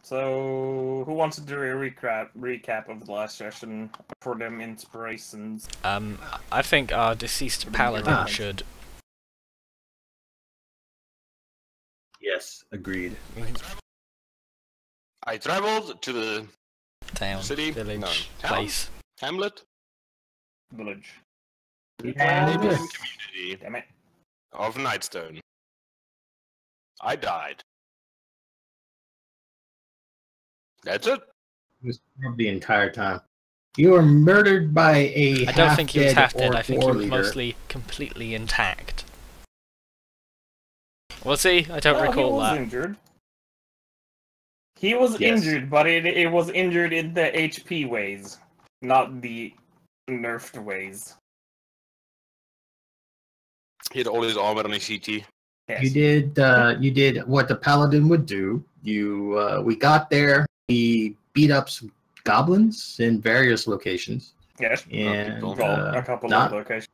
So, who wants to do a recap of the last session for them inspirations? I think our deceased paladin should. Yes, agreed. I traveled to the Town, city, village, no, town? place. Hamlet, Village. Indian Yes. community Damn it. of Nightstone. I died. That's it. He was the entire time. You were murdered by a I don't think he was half dead. orc I think he war was leader. mostly completely intact. Well, see, I don't Well, recall he was that. injured. He was Yes. injured, but it was injured in the HP ways, not the nerfed ways. He had all his armor on his CT. Yes. You did what the paladin would do. We got there. We beat up some goblins in various locations, Yes. and Well, a couple not of locations.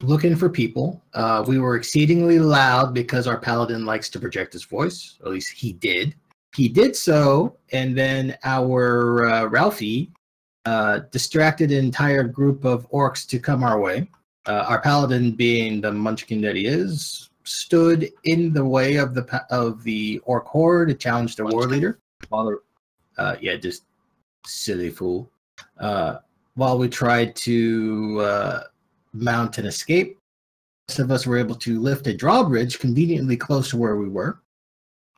looking for people. We were exceedingly loud because our paladin likes to project his voice. Or at least he did. He did so, and then our Ralphie distracted an entire group of orcs to come our way. Our paladin, being the munchkin that he is, stood in the way of the orc horde to challenge the war leader. While just silly fool. While we tried to mount an escape, most of us were able to lift a drawbridge conveniently close to where we were.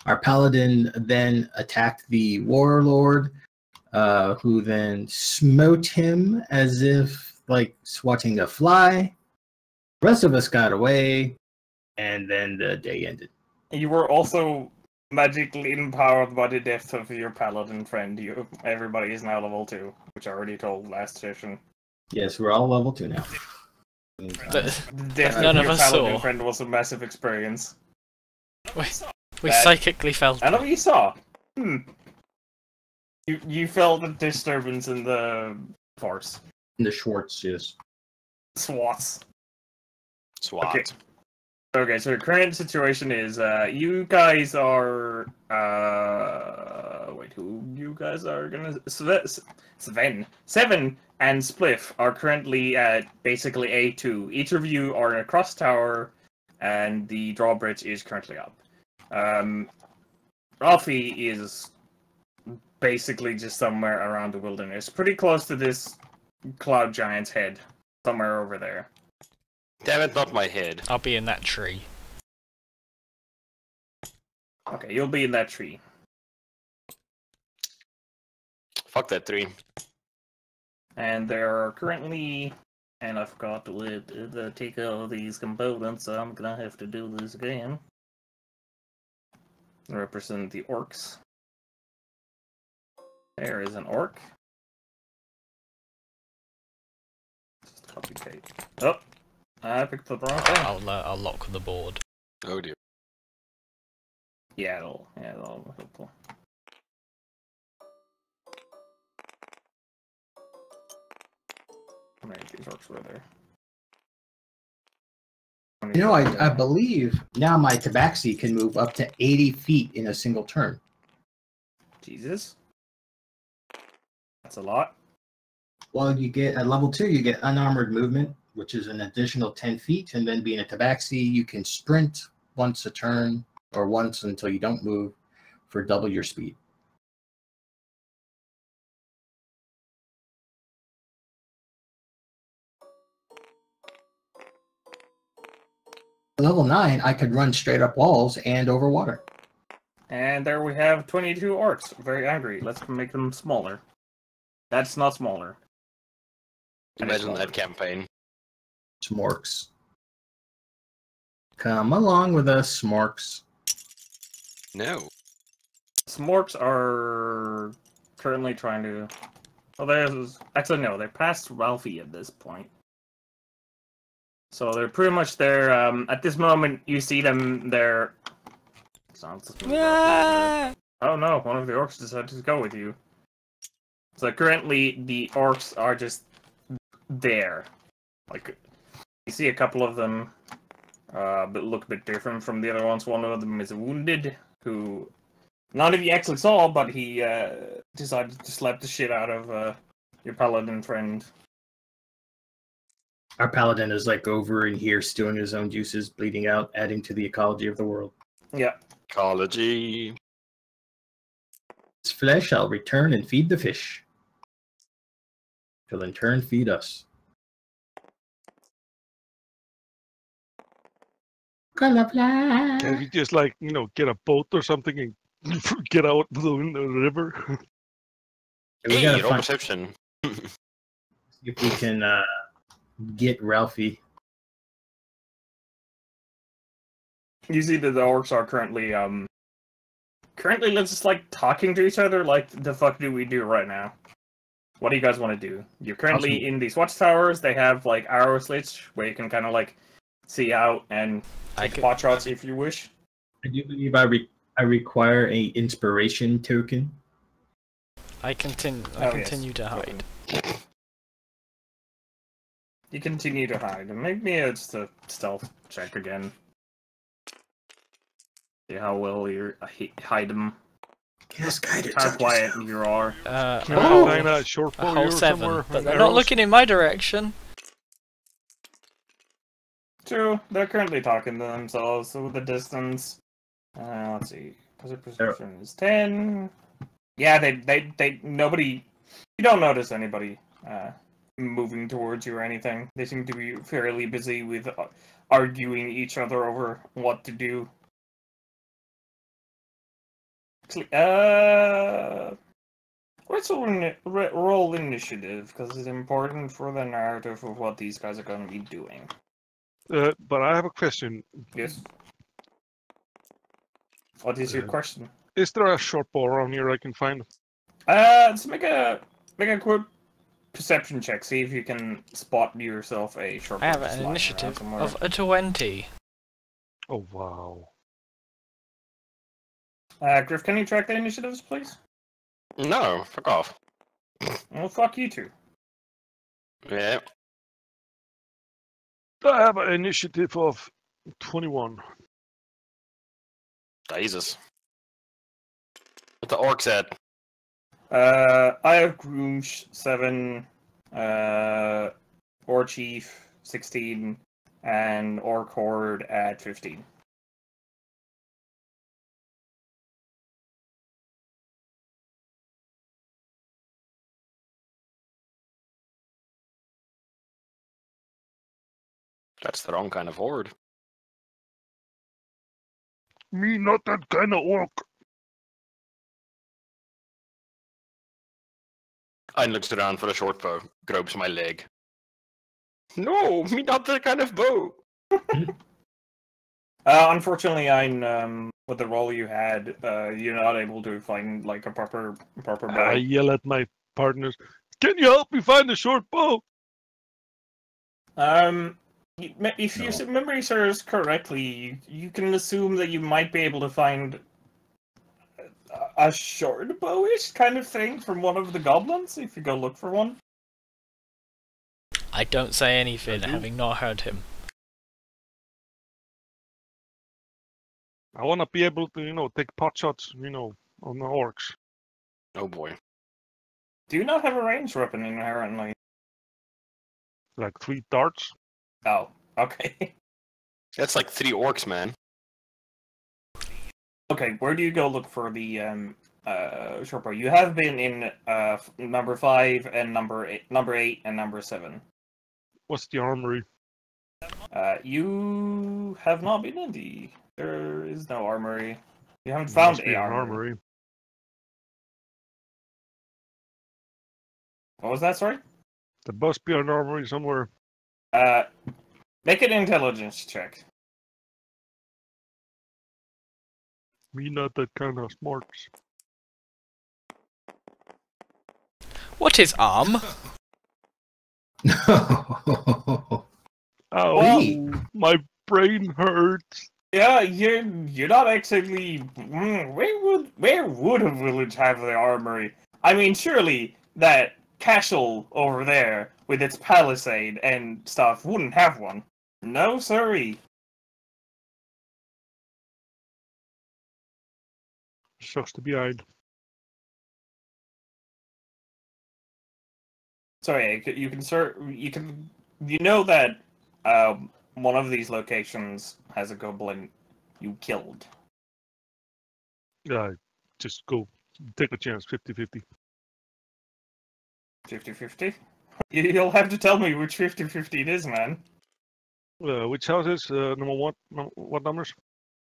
Our paladin then attacked the warlord, who then smote him as if like swatting a fly. The rest of us got away, and then the day ended. You were also magically empowered by the death of your paladin friend. Everybody is now level 2, which I already told last session. Yes, we're all level 2 now. The death None of of your us paladin saw. friend was a massive experience. We Bad. psychically felt I know it. what you saw. You felt the disturbance in the force. The Schwartz, yes. SWATs. SWAT. Okay. Okay, so the current situation is, you guys are, wait, who you guys are gonna, Seven and Spliff are currently at basically A2. Each of you are in a cross tower, and the drawbridge is currently up. Ralphie is basically just somewhere around the wilderness, pretty close to this cloud giant's head, somewhere over there. Damn it, not my head. I'll be in that tree. Okay, you'll be in that tree. Fuck that tree. And there are currently, and I forgot to take all these components, so I'm gonna have to do this again. Represent the orcs. There is an orc. Just copy paste. Oh, I picked the wrong thing. I'll lock the board. Oh dear. Yeah, it'll helpful. How many of these orcs were there? You know, I believe now my tabaxi can move up to 80 feet in a single turn. Jesus. That's a lot. Well, you get at level 2, you get unarmored movement, which is an additional 10 feet, and then being a tabaxi, you can sprint once a turn or once until you don't move for double your speed. At level 9, I could run straight up walls and over water. And there we have 22 orcs. Very angry. Let's make them smaller. That's not smaller. That is Imagine smaller. that campaign. Smorks. Come along with us, Smorks. No. Smorks are currently trying to... Well, there's... Actually, no. They're past Ralphie at this point. So they're pretty much there. At this moment, you see them. They're... Ah! Oh no, one of the orcs decided to go with you. So currently, the orcs are just there. Like, you see a couple of them but look a bit different from the other ones. One of them is wounded, who None of you actually saw, but he decided to slap the shit out of your paladin friend. Our paladin is like over in here, stewing his own juices, bleeding out, adding to the ecology of the world. Yeah. Ecology. His flesh I'll return and feed the fish. He'll in turn feed us. Can we just like, get a boat or something and get out in the river? We Hey, gotta roll find, perception. see if we can get Ralphie. You see that the orcs are currently just like talking to each other like the fuck do we do right now? What do you guys want to do? You're currently in these watchtowers. They have like arrow slits where you can kind of like see out and take pot shots if you wish. I do believe I require a inspiration token. I continue to hide. You continue to hide. And maybe it's a stealth check again. See how well you hide them. Yes, guided. How quiet you are. Can whole- we find a short A bow whole here 7, somewhere? but and they're not arrows? looking in my direction. True, they're currently talking to themselves with the distance. Let's see. Perception is 10. Yeah, they nobody. You don't notice anybody moving towards you or anything. They seem to be fairly busy with arguing each other over what to do. Let's roll initiative because it's important for the narrative of what these guys are going to be doing. But I have a question. Yes. What is your question? Is there a short bow around here I can find? Let's make a quick perception check. See if you can spot yourself a short. I have bow an lying around initiative somewhere. of a 20. Oh, wow. Griff, can you track the initiatives, please? No, fuck off. Well, fuck you too. Yeah. I have an initiative of 21. Jesus. What the orcs at? I have Grunge 7, Or Chief 16, and Orc Horde at 15. That's the wrong kind of horde. Me not that kind of orc. I looks around for a short bow, gropes my leg. No, me not that kind of bow. Unfortunately, I'm with the roll you had, you're not able to find like a proper I bow. yell at my partners. Can you help me find a short bow? If your memory serves correctly, you can assume that you might be able to find a short bowish kind of thing from one of the goblins if you go look for one. I don't say anything, having not heard him. I want to be able to, take pot shots, on the orcs. Oh boy. Do you not have a ranged weapon inherently? Like 3 darts. Oh, okay. That's like 3 orcs, man. Okay, where do you go look for the short bow? You have been in number 5 and number 8 and number 7. What's the armory? You have not been in the. There is no armory. You haven't There found must be a an armory. armory. What was that? Sorry. There must be an armory somewhere. Make an intelligence check. Me not that kind of smarts. What is arm? No. Ow, Well- my brain hurts. Yeah, you're not actually. Where would a village have their armory? I mean, surely that castle over there with its palisade and stuff wouldn't have one. No, sorry. Sucks to be eyed. Sorry, you know that one of these locations has a goblin you killed. Yeah, just go take a chance, 50-50. 50-50? You'll have to tell me which 50-50 it is, man. Which houses? Number one? What numbers?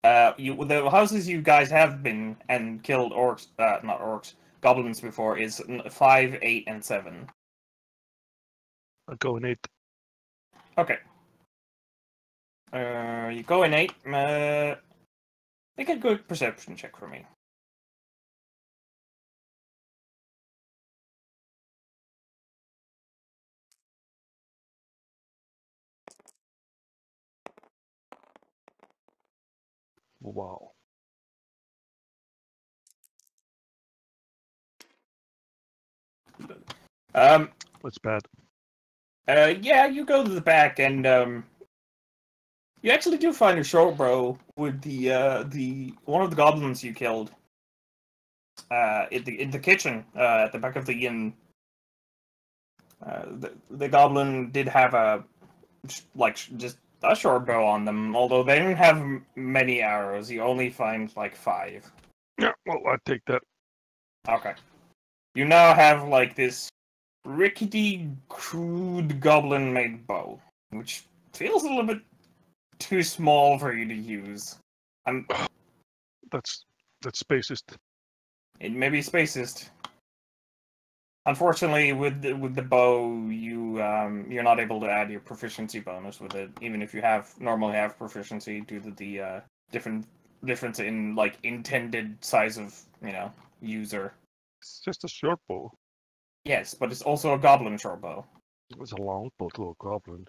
The houses you guys have been and killed orcs, not orcs, goblins before is 5, 8, and 7. I'll go in 8. Okay. You go in 8. Make a good perception check for me. Wow. That's bad. Yeah, you go to the back and you actually do find a short bow with the one of the goblins you killed. In the kitchen, at the back of the inn. The goblin did have just a short bow on them, although they didn't have many arrows. You only find like 5. Yeah, well, I'd take that. Okay. You now have like this rickety, crude goblin-made bow, which feels a little bit too small for you to use. That's spacist. It may be spacist. Unfortunately, with the bow, you're not able to add your proficiency bonus with it, even if you normally have proficiency due to the difference in like intended size of user. It's just a short bow. Yes, but it's also a goblin short bow. It's a long bow to a goblin.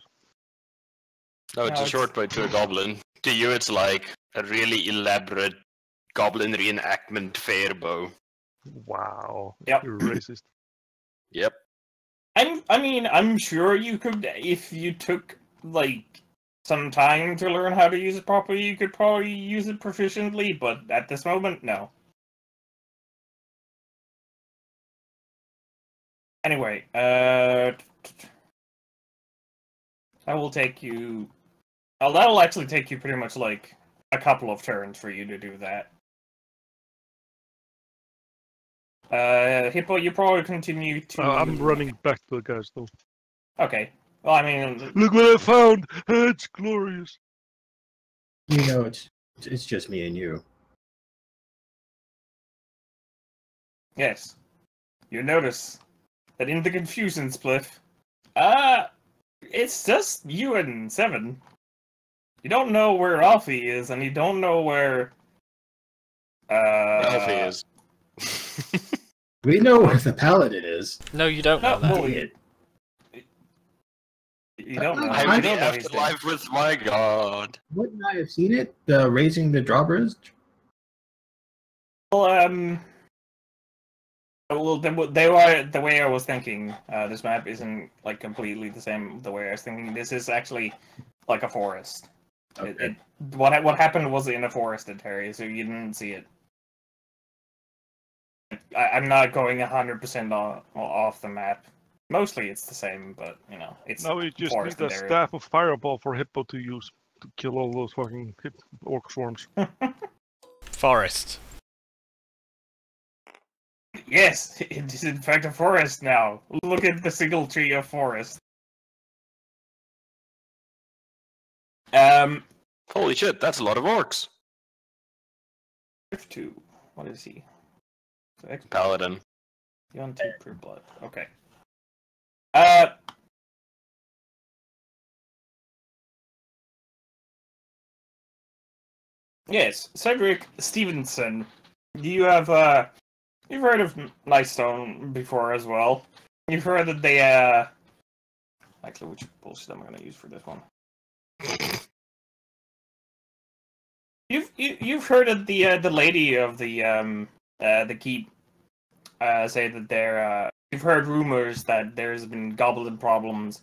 No, it's a short bow to a goblin. To you, it's like a really elaborate goblin reenactment fair bow. Wow. Yep. You're racist. Yep. I'm sure you could, if you took like some time to learn how to use it properly, you could probably use it proficiently, but at this moment, no. Anyway, that will take you. Oh, that'll actually take you pretty much like a couple of turns for you to do that. Hippo, you probably continue to. I'm running back to the guys though. Okay. Well, I mean, look what I found! It's glorious. You know, it's just me and you. Yes. You notice that in the confusion, Spliff, it's just you and 7. You don't know where Alfie is, and you don't know where Alfie is. We know where the paladin is. No, you don't know that. You don't know. I I'm You the don't know he's there. afterlife with my god. Wouldn't I have seen it? Raising the drawbridge? Well, the way I was thinking, this map isn't like completely the same. The way I was thinking, this is actually like a forest. Okay. What happened was in a forested area, so you didn't see it. I'm not going 100% off the map. Mostly it's the same, but it's Now we just need forested a area. staff of fireball for Hippo to use to kill all those fucking orc swarms. Forest. Yes, it is in fact a forest now. Look at the single tree of forest. Holy shit, that's a lot of orcs. F2. What is he? Paladin. You're on 2 per blood. Okay. Yes, Cedric Stevenson. You have you've heard of Nightstone before as well. You've heard that they actually, which bullshit am I gonna use for this one? You've heard of the lady of the keep say that they're you've heard rumors that there's been goblin problems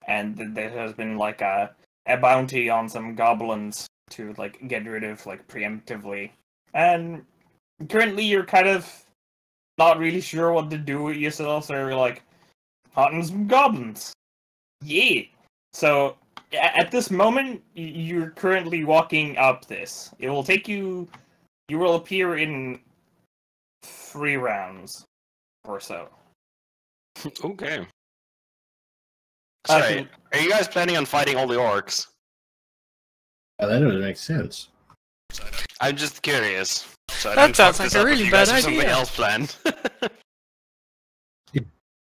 and that there has been like a bounty on some goblins to like get rid of like preemptively, and currently you're kind of not really sure what to do with yourself, so you're like, hunting some goblins. Yeah. So, at this moment, you're currently walking up this. It will take you... You will appear in 3 rounds or so. Okay. Sorry, are you guys planning on fighting all the orcs? Oh, that doesn't make sense. I'm just curious. So I That don't sounds fuck like this a up if really you guys bad have something idea. else planned.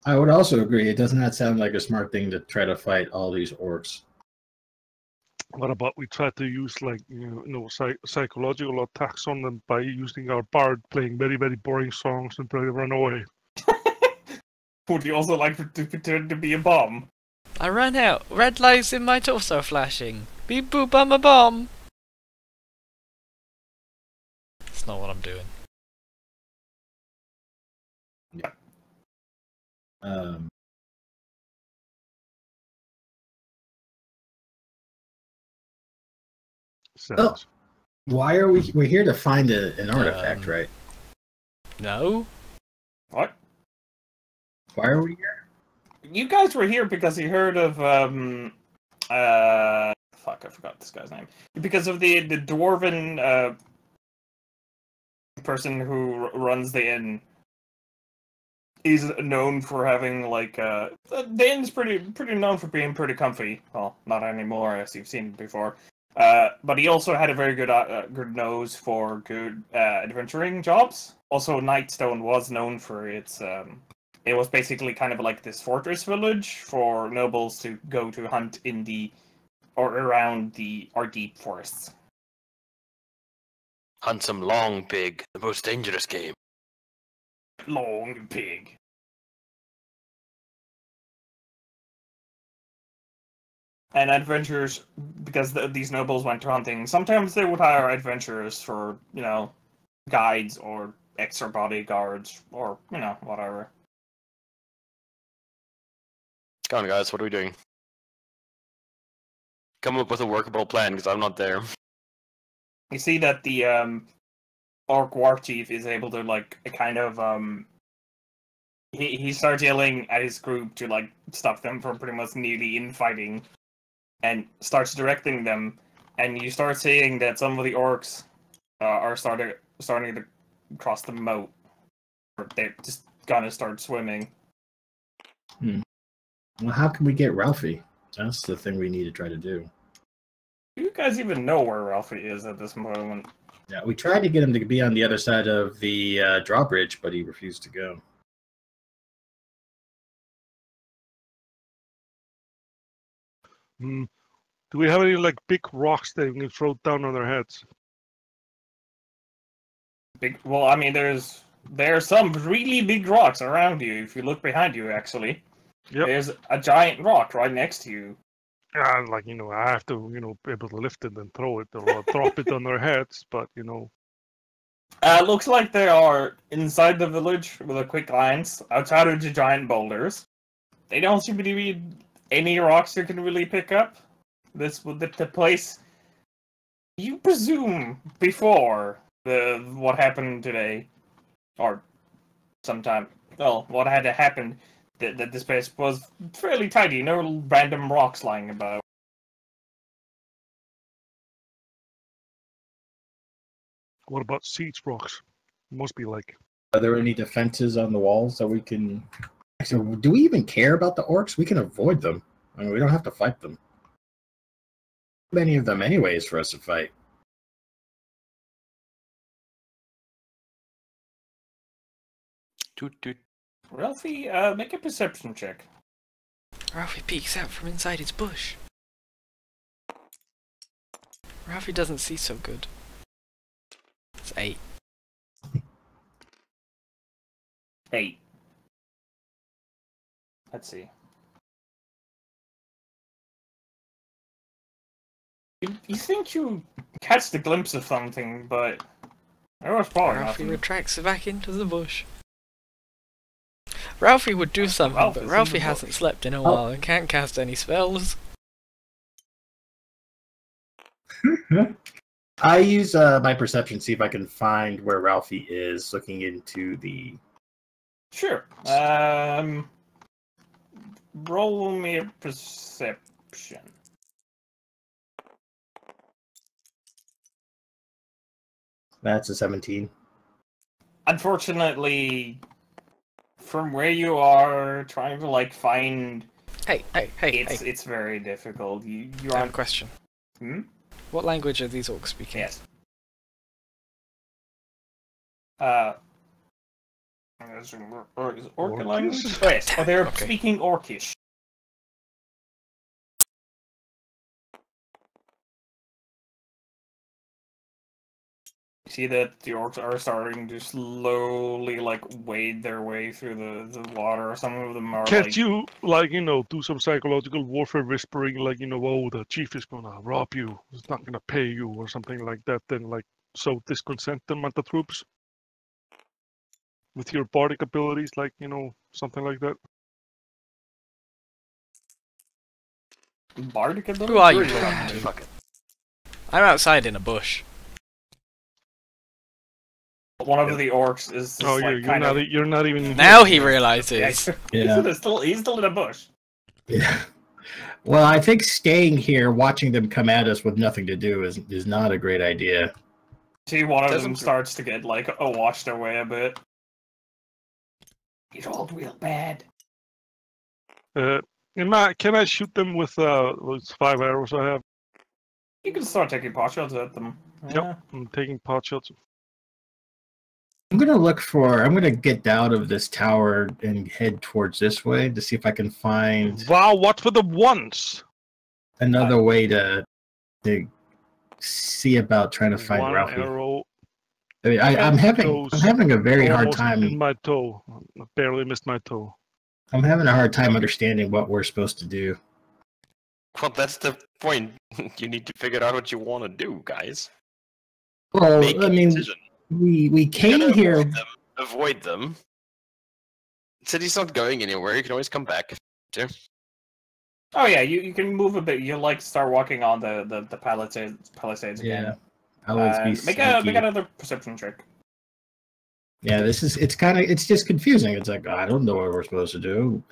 I would also agree. It does not sound like a smart thing to try to fight all these orcs. What about we try to use like psychological attacks on them by using our bard playing very very boring songs and try to run away? Would you also like to pretend to be a bomb? I ran out. Red lights in my torso flashing. Beep boop, I'm a bomb. That's not what I'm doing. Oh, why are we're here to find an artifact, right? No. What? Why are we here? You guys were here because you heard of fuck, I forgot this guy's name. Because of the dwarven person who runs the inn. He's known for having like the inn's pretty known for being pretty comfy. Well, not anymore as you've seen before. But he also had a very good good nose for good adventuring jobs. Also, Nightstone was known for its. It was basically kind of like this fortress village for nobles to go to hunt in the or around the Ardeep forests. Hunt some long pig, the most dangerous game. Long pig. And adventurers, because these nobles went to hunting, sometimes they would hire adventurers for, you know, guides or extra bodyguards or, you know, whatever. Come on, guys, what are we doing? Come up with a workable plan, because I'm not there. You see that the Orc War Chief is able to, like, kind of, he starts yelling at his group to, like, stop them from pretty much nearly infighting, and starts directing them, and you start seeing that some of the orcs are starting to cross the moat. Or they're just gonna start swimming. Well, how can we get Ralphie? That's the thing we need to try to do. Do you guys even know where Ralphie is at this moment? Yeah, we tried to get him to be on the other side of the drawbridge, but he refused to go. Do we have any like big rocks that we can throw down on their heads? Well, I mean, there are some really big rocks around you. If you look behind you, actually, There's a giant rock right next to you. Yeah, like I have to be able to lift it and throw it or drop it on their heads, but Looks like they are inside the village with a quick glance, outside of the giant boulders. They don't seem to be any rocks you can really pick up. This would the place you presume before what happened today, or sometime. Well, what had happened that this place was fairly tidy. No random rocks lying about. What about siege rocks? Must be like. Are there any defenses on the walls that we can? Actually, do we even care about the orcs? We can avoid them. I mean, we don't have to fight them. Many of them, anyways, for us to fight. Toot toot. Ralphie, make a perception check. Ralphie peeks out from inside his bush. Ralphie doesn't see so good. It's 8. 8. Let's see. You think you catch the glimpse of something, but there was probably Ralphie nothing. retracts back into the bush. Ralphie would do something, Ralph but is in Ralphie the hasn't bush. slept in a while and can't cast any spells. I use my perception, see if I can find where Ralphie is, looking into the... Sure. Roll me a perception. That's a 17. Unfortunately, from where you are, trying to like find Hey. it's very difficult. You I have a aren't. question. Hmm? What language are these orcs speaking? Yes. Is Orcish language? Oh, yes. Oh, they're Okay. speaking Orcish. You see that the orcs are starting to slowly, like, wade their way through the water. Some of them are Can't like... you, like, do some psychological warfare whispering, like, oh, the chief is gonna rob you, he's not gonna pay you, or something like that, then, like, so discontent them at the troops? With your bardic abilities, like, something like that? Bardic ability? Who are you Really? talking to? Fuck it. I'm outside in a bush. One of the orcs is just, Oh, like, you're not even. Now he Yeah, realizes. Yeah. he's still in a bush. Yeah. Well, I think staying here, watching them come at us with nothing to do is not a great idea. See, one of them Doesn't- starts to get, like, washed away a bit. It rolled real bad. Can I shoot them with those 5 arrows I have? You can start taking pot shots at them. Yep, I'm taking pot shots. I'm gonna get out of this tower and head towards this way to see if I can find Wow, what were the ones? another way to see about trying to find One Ralphie. arrow I mean, I'm having a very hard almost time. in my toe. I barely missed my toe. I'm having a hard time understanding what we're supposed to do. Well, that's the point. You need to figure out what you want to do, guys. Well, Make I a mean, decision. we You came gotta here. Avoid them. City's not going anywhere. You can always come back. Oh yeah, you can move a bit. You like start walking on the palisades again. Yeah, I'll always be Make sneaky. another perception check. Yeah, it's just confusing. It's like I don't know what we're supposed to do.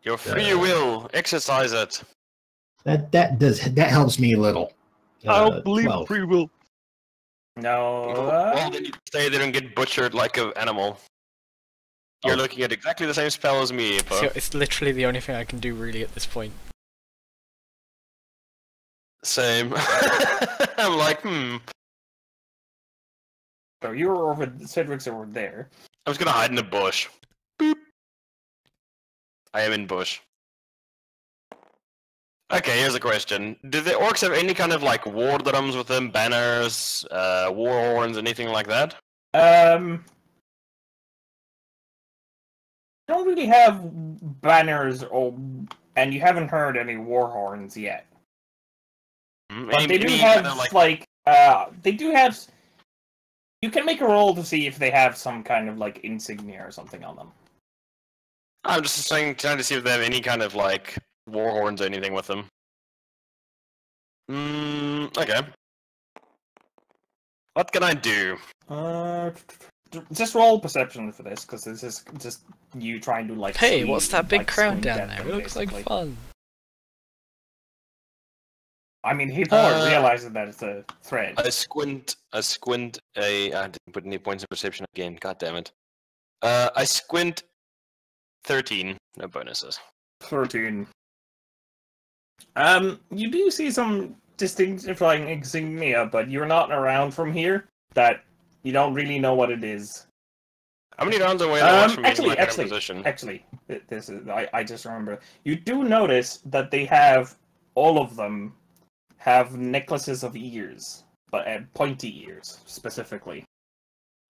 Your free will. Exercise it. That helps me a little. I don't believe 12. free will. No. Well, then you stay there and get butchered like an animal. You're Oh. looking at exactly the same spell as me, So Apo. it's literally the only thing I can do really at this point. Same. I'm like, So you were over. Cedric's over there. I'm just gonna hide in the bush. Boop. I am in bush. Okay, here's a question. Do the orcs have any kind of like war drums with them, banners, war horns, anything like that? Don't really have banners and you haven't heard any war horns yet. But they do have they do have. You can make a roll to see if they have some kind of like insignia or something on them. I'm just trying to see if they have any kind of like war horns or anything with them. Okay. What can I do? Just roll perception for this, because this is just you trying to like. Hey, see, what's that big like, crown squint down at there? them, It looks like basically. fun. I mean, he probably Uh, realizes that it's a thread. I squint I didn't put any points of perception again, god damn it. I squint 13, no bonuses. 13. You do see some distinctifying insignia, but you're not around from here. That you don't really know what it is. How many rounds away are from me in my current actually, position? this is. I just remember. You do notice that they have all of them have necklaces of ears, but pointy ears specifically.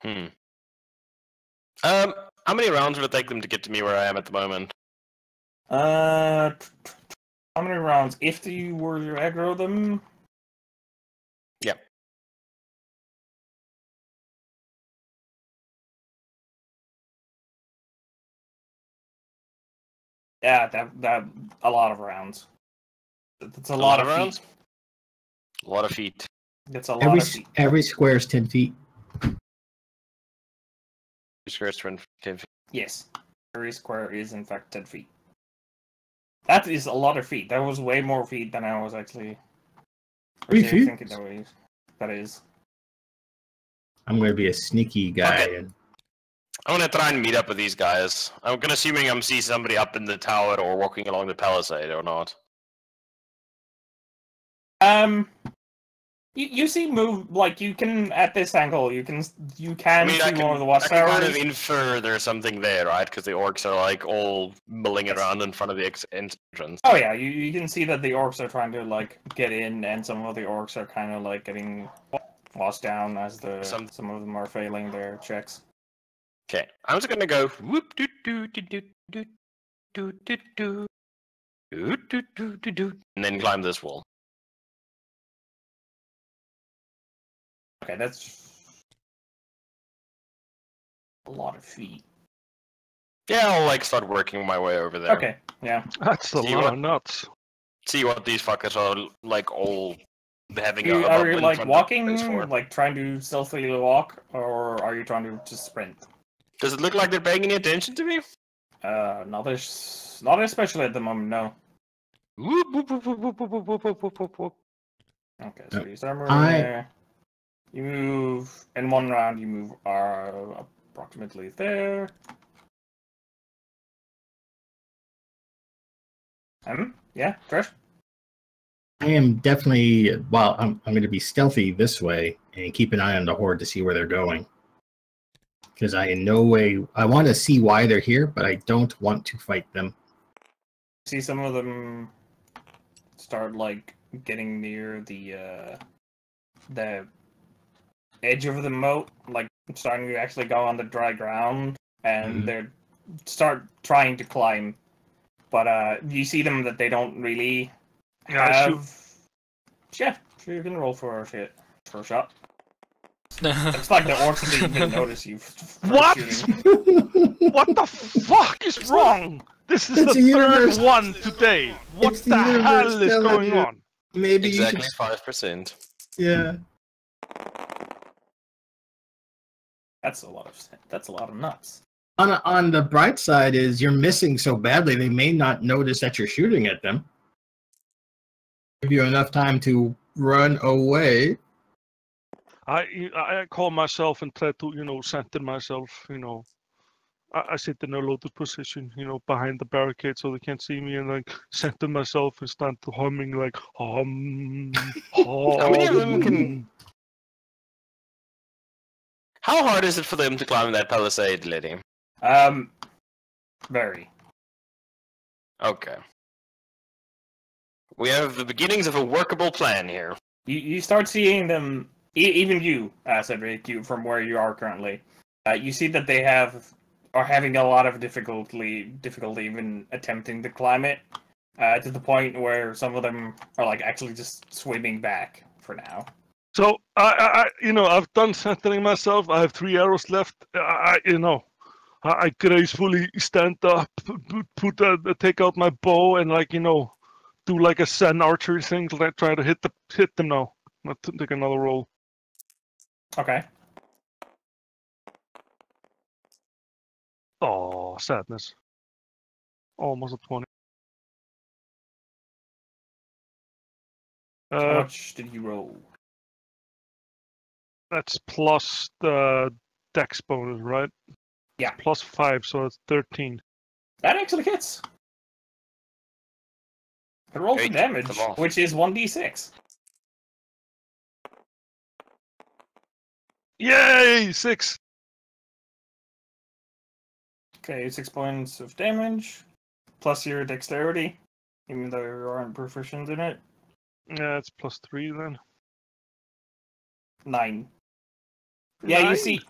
How many rounds would it take them to get to me where I am at the moment? How many rounds? If you were to aggro them. Yeah. Yeah, that a lot of rounds. It's a A lot of rounds? feet. A lot of feet. That's a lot of feet. Every square is 10 feet. Squares 10 feet. Yes. Every square is in fact 10 feet. That is a lot of feet. That was way more feet than I was actually 3 feet? thinking that is. I'm going to be a sneaky guy. Okay. I'm gonna try and meet up with these guys. I'm gonna assuming I'm see somebody up in the tower or walking along the palisade or not. You see move like you can at this angle. You can see one of the watch I can kind towers. of infer there's something there, right? Because the orcs are like all milling around in front of the entrance. Oh yeah, you can see that the orcs are trying to like get in, and some of the orcs are kind of like getting lost down as some of them are failing their checks. Okay, I'm just gonna go whoop doo doo doo doo doo doo doo doo doo doo doo doo doo, and then climb this wall. Okay, that's a lot of feet. Yeah, I'll like start working my way over there. Okay, yeah. That's a lot of nuts. See what these fuckers are like all having Are you in like front walking, of the place for. like trying to stealthily walk, or are you trying to just sprint? Does it look like they're paying any attention to me? Not especially at the moment, no. Whoop, whoop, whoop, whoop, whoop, whoop, whoop, whoop, whoop, whoop, whoop. Okay, so you start moving there. You move in one round. You move approximately there. Yeah, Trish. I am definitely, well, I'm going to be stealthy this way and keep an eye on the horde to see where they're going. Because I want to see why they're here, but I don't want to fight them. See some of them start like getting near the edge of the moat, like starting to actually go on the dry ground, and they start trying to climb. But you see them that they don't really have. Yeah, so you can roll for a shot. It's like the orcs didn't even notice you. What? Shooting. What the fuck is wrong? This is It's the a universe. third one today. What It's the the universe hell is telling going you. on? Maybe Exactly you 5%. yeah. That's a lot of nuts. On the bright side is you're missing so badly they may not notice that you're shooting at them. Give you enough time to run away. I call myself and try to, center myself, I sit in a loaded position, behind the barricade so they can't see me, and like center myself and start to humming like hum. How many of them can? How hard is it for them to climb that palisade, Liddy? Very. Okay. We have the beginnings of a workable plan here. You start seeing them, even you, Cedric, from where you are currently. You see that they are having a lot of difficulty even attempting to climb it, to the point where some of them are like actually just swimming back for now. So I've done centering myself. I have 3 arrows left. I gracefully stand up, take out my bow, and do like a Zen archery thing to try to hit them now. Not to take another roll. Okay. Oh, sadness. Almost a 20. How much did you roll? That's plus the dex bonus, right? Yeah. Plus 5, so it's 13. That actually hits. The roll for Great. damage, Come on. which is 1d6. Yay! 6. Okay, 6 points of damage, plus your dexterity, even though you aren't proficient in it. Yeah, it's plus 3 then. 9. Yeah, 9? you see,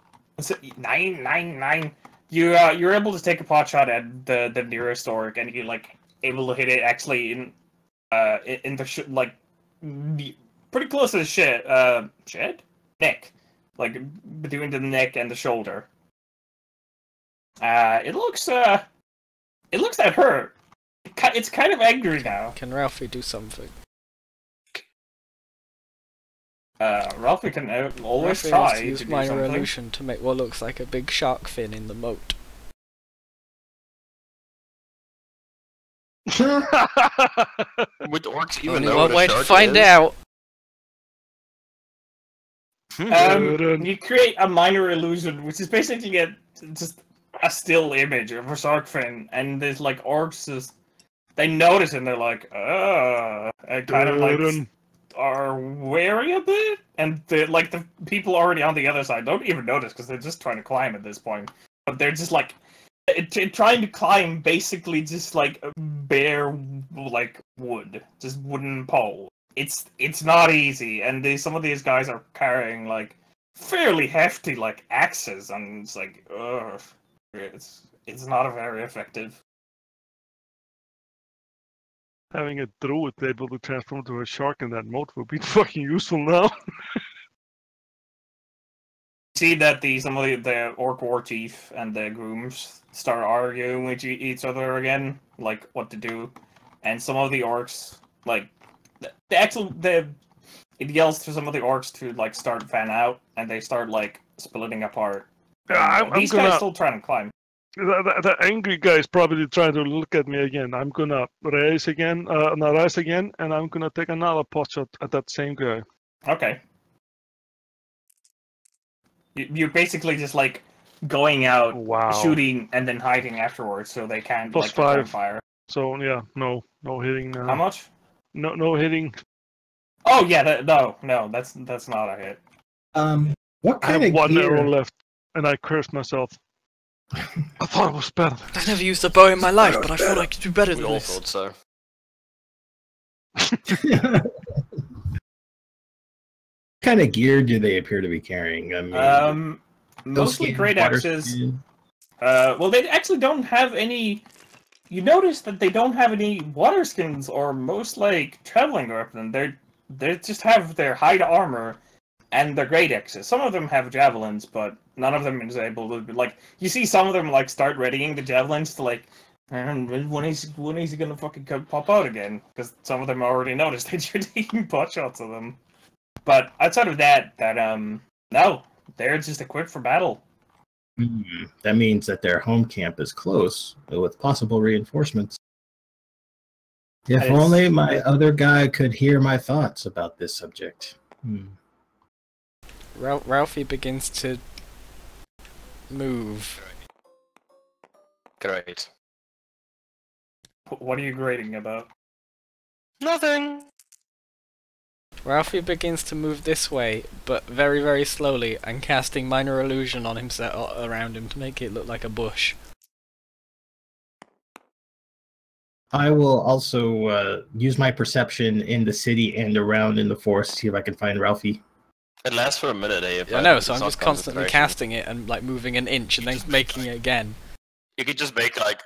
9. You're able to take a pot shot at the nearest orc, and you're like able to hit it actually in the pretty close to the neck, like between the neck and the shoulder. It looks that hurt. It's kind of angry now. Can Ralphie do something? Ralphie can always Ralphie try wants to to use do minor something. illusion to make what looks like a big shark fin in the moat. Would orcs even Only know one what a way to shark find is? out. You create a minor illusion, which is basically just a still image of a shark fin, and there's like orcs just they notice and they're like, and kind of like are wary a bit, and the people already on the other side don't even notice because they're just trying to climb at this point, but they're just like trying to climb basically just like bare like wood, just wooden pole. It's not easy, and some of these guys are carrying like fairly hefty like axes, and it's like, ugh, it's not a very effective. Having a druid able to transform into a shark in that mode would be fucking useful now. See that some of the orc war chief and the grooms start arguing with each other again, like what to do, and some of the orcs like it yells to some of the orcs to like start fan out, and they start like splitting apart. Yeah, These guys still trying to climb. The angry guy is probably trying to look at me again. I'm gonna raise again, and I'm gonna take another pot shot at that same guy. Okay. You're basically just like going out, shooting, and then hiding afterwards, so they can't Plus like 5. fire. So yeah, no hitting. How much? No hitting. Oh yeah, no, that's not a hit. What I kind have of one gear? arrow left, and I cursed myself. I thought it was better. I've never used a bow in my life, but I thought I could do better We than all this. thought so. What kind of gear do they appear to be carrying? I mean, Mostly skin, great water axes. skin. Well, they actually don't have any. You notice that they don't have any water skins or most like traveling weapons. They just have their hide armor and their great axes. Some of them have javelins, but none of them is able to like. You see some of them like start readying the javelins to like. And when is he gonna fucking pop out again? Because some of them already noticed that you're taking pot shots of them. But outside of that, no, they're just equipped for battle. That means that their home camp is close with possible reinforcements. If only my other guy could hear my thoughts about this subject. Ralphie begins to move. Great. What are you grading about? Nothing. Ralphie begins to move this way, but very, very slowly, and casting minor illusion on himself around him to make it look like a bush. I will also use my perception in the city and around in the forest to see if I can find Ralphie. It lasts for a minute, eh? I know, so I'm just constantly casting it and like moving an inch and then making it again. You could just make like.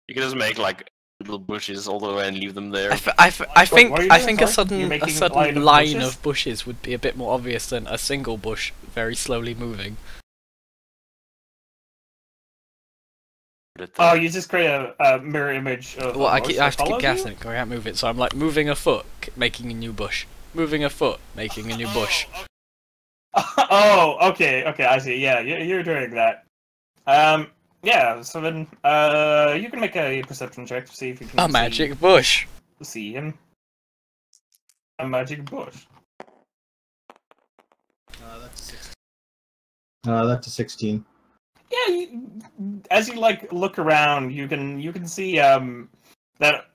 You could just make like little bushes all the way and leave them there. I think a Sorry? sudden line of bushes would be a bit more obvious than a single bush very slowly moving. Oh, you just create a mirror image of. Well, I have to keep casting it because I can't move it, so I'm like moving a foot, making a new bush. Moving a foot, making a new bush. Oh, okay, I see. Yeah, you're doing that. Yeah, so then, you can make a perception check to see if you can A magic bush! See him. A magic bush. That's a 16. Yeah, as you like look around, you can see that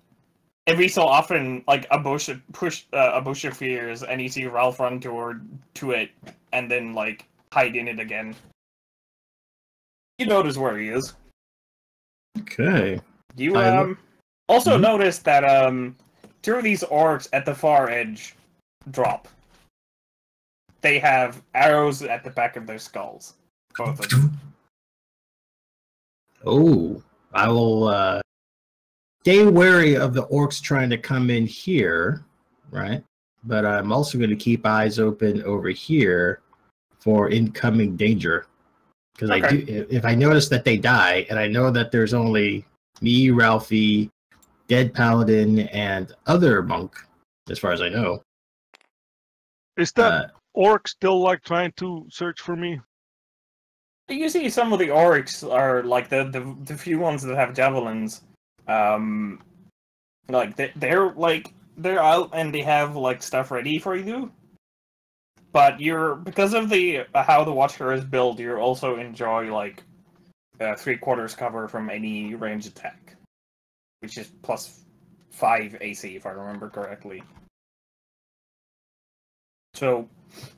every so often like a bush appears, and you see Ralph run to it, and then like hide in it again. You notice where he is. Okay. You also notice that two of these orcs at the far edge drop. They have arrows at the back of their skulls. Both of them. Oh, I will stay wary of the orcs trying to come in here, right? But I'm also going to keep eyes open over here for incoming danger. Because if I notice that they die, and I know that there's only me, Ralphie, Dead Paladin, and other monk, as far as I know, Is that orc still like trying to search for me? You see, some of the orcs are like the few ones that have javelins. Like they're out and they have like stuff ready for you. But because of the how the Watcher is built, you also enjoy like 3/4 cover from any range attack, which is +5 AC if I remember correctly. So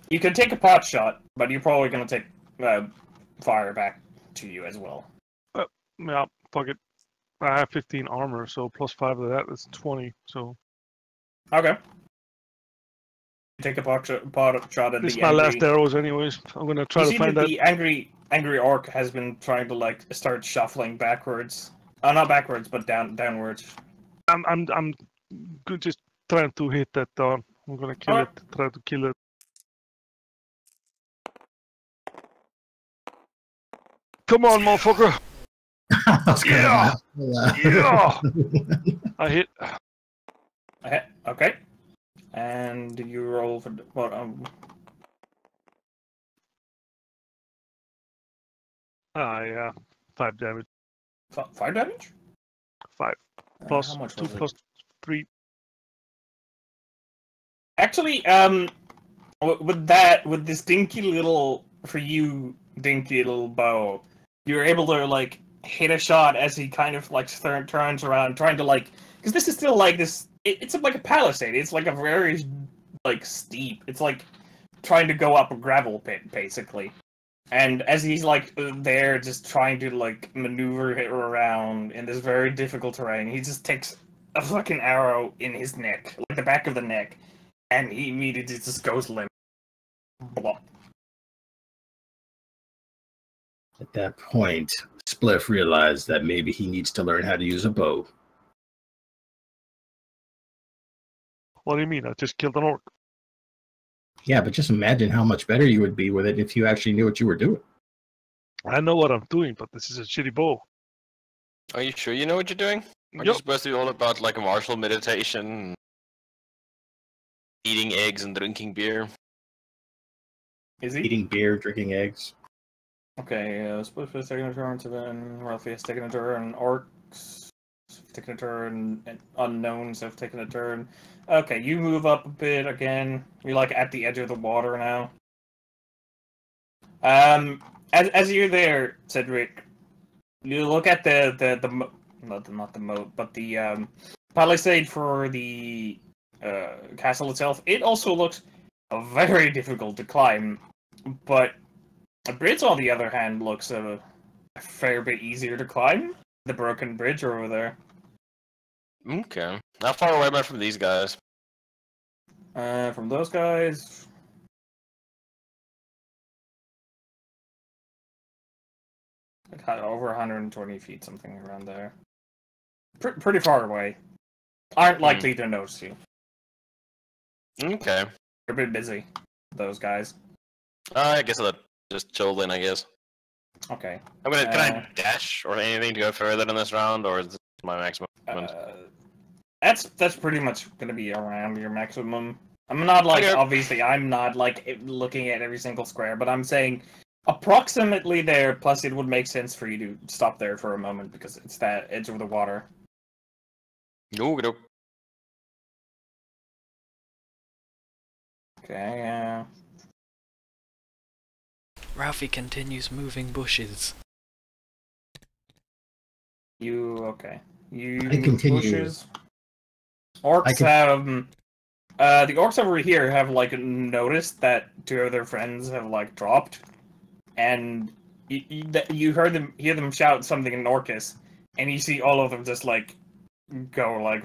you can take a pot shot, but you're probably gonna take fire back to you as well. Yeah, fuck it. I have 15 armor, so +5 of that is 20. So okay, take a pot shot at this is the my angry... last arrows, anyways. I'm gonna try to find that. The angry orc has been trying to like start shuffling backwards. Not backwards, but downwards. I'm good, just trying to hit that down. I'm gonna kill it. Try to kill it. Come on, motherfucker! Yeah! Yeah! I hit. Okay. And you roll for what? Yeah, 5 damage. 5 damage? 5 plus how much 2 was it? plus 3. Actually, with this dinky little bow, you're able to like hit a shot as he kind of like turns around, trying to like, because this is still like this. It's like a palisade. It's like a very like steep. It's like trying to go up a gravel pit, basically. And as he's like there, just trying to like maneuver around in this very difficult terrain, he just takes a fucking arrow in his neck, like the back of the neck, and he immediately just goes limp. Blah. At that point, Spliff realized that maybe he needs to learn how to use a bow. What do you mean? I just killed an orc. Yeah, but just imagine how much better you would be with it if you actually knew what you were doing. I know what I'm doing, but this is a shitty bow. Are you sure you know what you're doing? Aren't you supposed to be all about like a martial meditation, eating eggs and drinking beer? Is he? Eating beer, drinking eggs. Okay, Spliff is taking a turn, to then Ralphie is taking a turn, Orcs have taken a turn, and Unknowns have taken a turn. Okay, you move up a bit again. You're like at the edge of the water now. As you're there, Cedric, you look at not the moat, but the palisade for the castle itself. It also looks very difficult to climb, but the bridge, on the other hand, looks a fair bit easier to climb. The broken bridge over there. Okay. How far away am I from these guys? From those guys... over 120 feet, something around there. Pretty far away. Aren't likely to notice you. Okay. They're a bit busy, those guys. I guess I'll just chill then, I guess. Okay. Can I dash or anything to go further in this round, or is this my maximum? That's pretty much gonna be around your maximum. I'm not like, obviously, I'm not like looking at every single square, but I'm saying approximately there, plus it would make sense for you to stop there for a moment because it's that edge of the water. No. Okay, Ralphie continues moving bushes. Okay. You I continue. bushes. Orcs have the orcs over here have like noticed that 2 of their friends have like dropped, and you hear them shout something in Orcish, and you see all of them just like go like.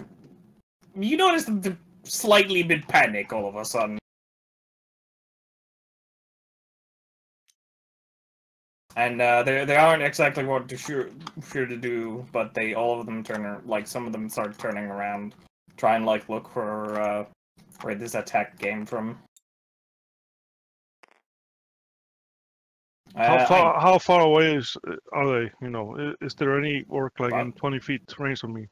You notice them slightly bit panic all of a sudden. And they aren't exactly what to sure to do, but all of them some of them start turning around, try and like look for where this attack came from. How far away are they? You know, is there any orc like in 20 feet range of me?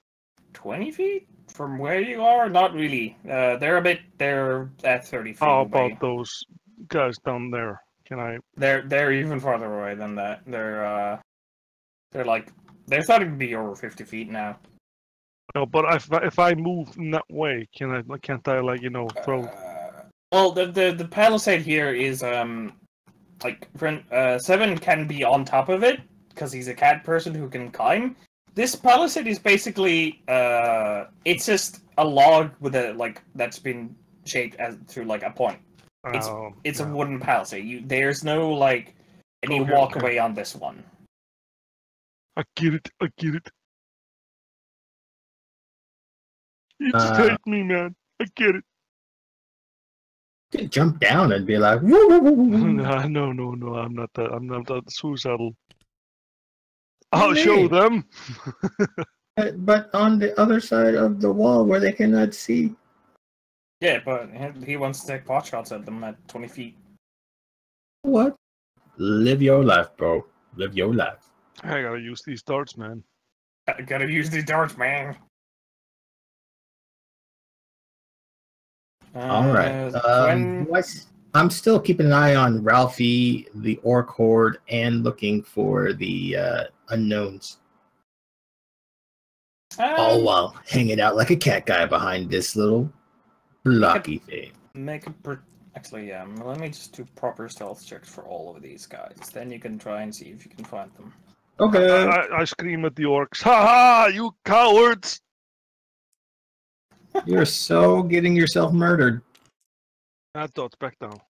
20 feet from where you are. Not really. They're at 30 feet How away. about those guys down there? Can I? They're even farther away than that. They're starting to be over 50 feet now. No, but if I move in that way, can't I like throw? Well, the palisade here is Seven can be on top of it because he's a cat person who can climb. This palisade is basically it's just a log with that's been shaped as through like a point. It's a wooden palisade. There's no any walkway on this one. I get it. It's take me, man. I get it. You could jump down and be like, woo, woo, woo, woo. No, I'm not that suicidal. I'll show them. But on the other side of the wall where they cannot see. Yeah, but he wants to take pot shots at them at 20 feet. What? Live your life, bro. Live your life. I gotta use these darts, man. Gotta use these darts, man. All right. I'm still keeping an eye on Ralphie, the Orc Horde, and looking for the unknowns. All while hanging out like a cat guy behind this little blocky thing. Actually, let me just do proper stealth checks for all of these guys. Then you can try and see if you can find them. Okay. I scream at the orcs. Ha ha! You cowards! You're so getting yourself murdered. Dots back down.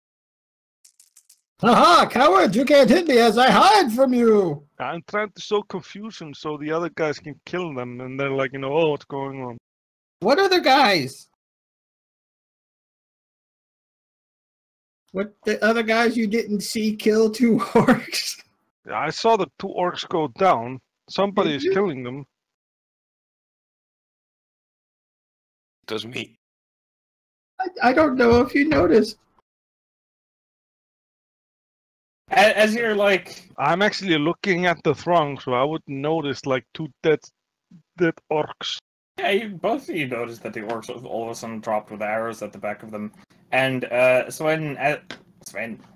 Haha, coward! You can't hit me as I hide from you! I'm trying to sow confusion so the other guys can kill them, and they're like, oh, what's going on? What other guys? What the other guys you didn't see kill 2 orcs? I saw the 2 orcs go down. Somebody is killing them. It was me. I don't know if you noticed. As you're like... I'm actually looking at the throng, so I would notice like 2 dead orcs. Yeah, both of you noticed that the orcs all of a sudden dropped with arrows at the back of them. And Sven,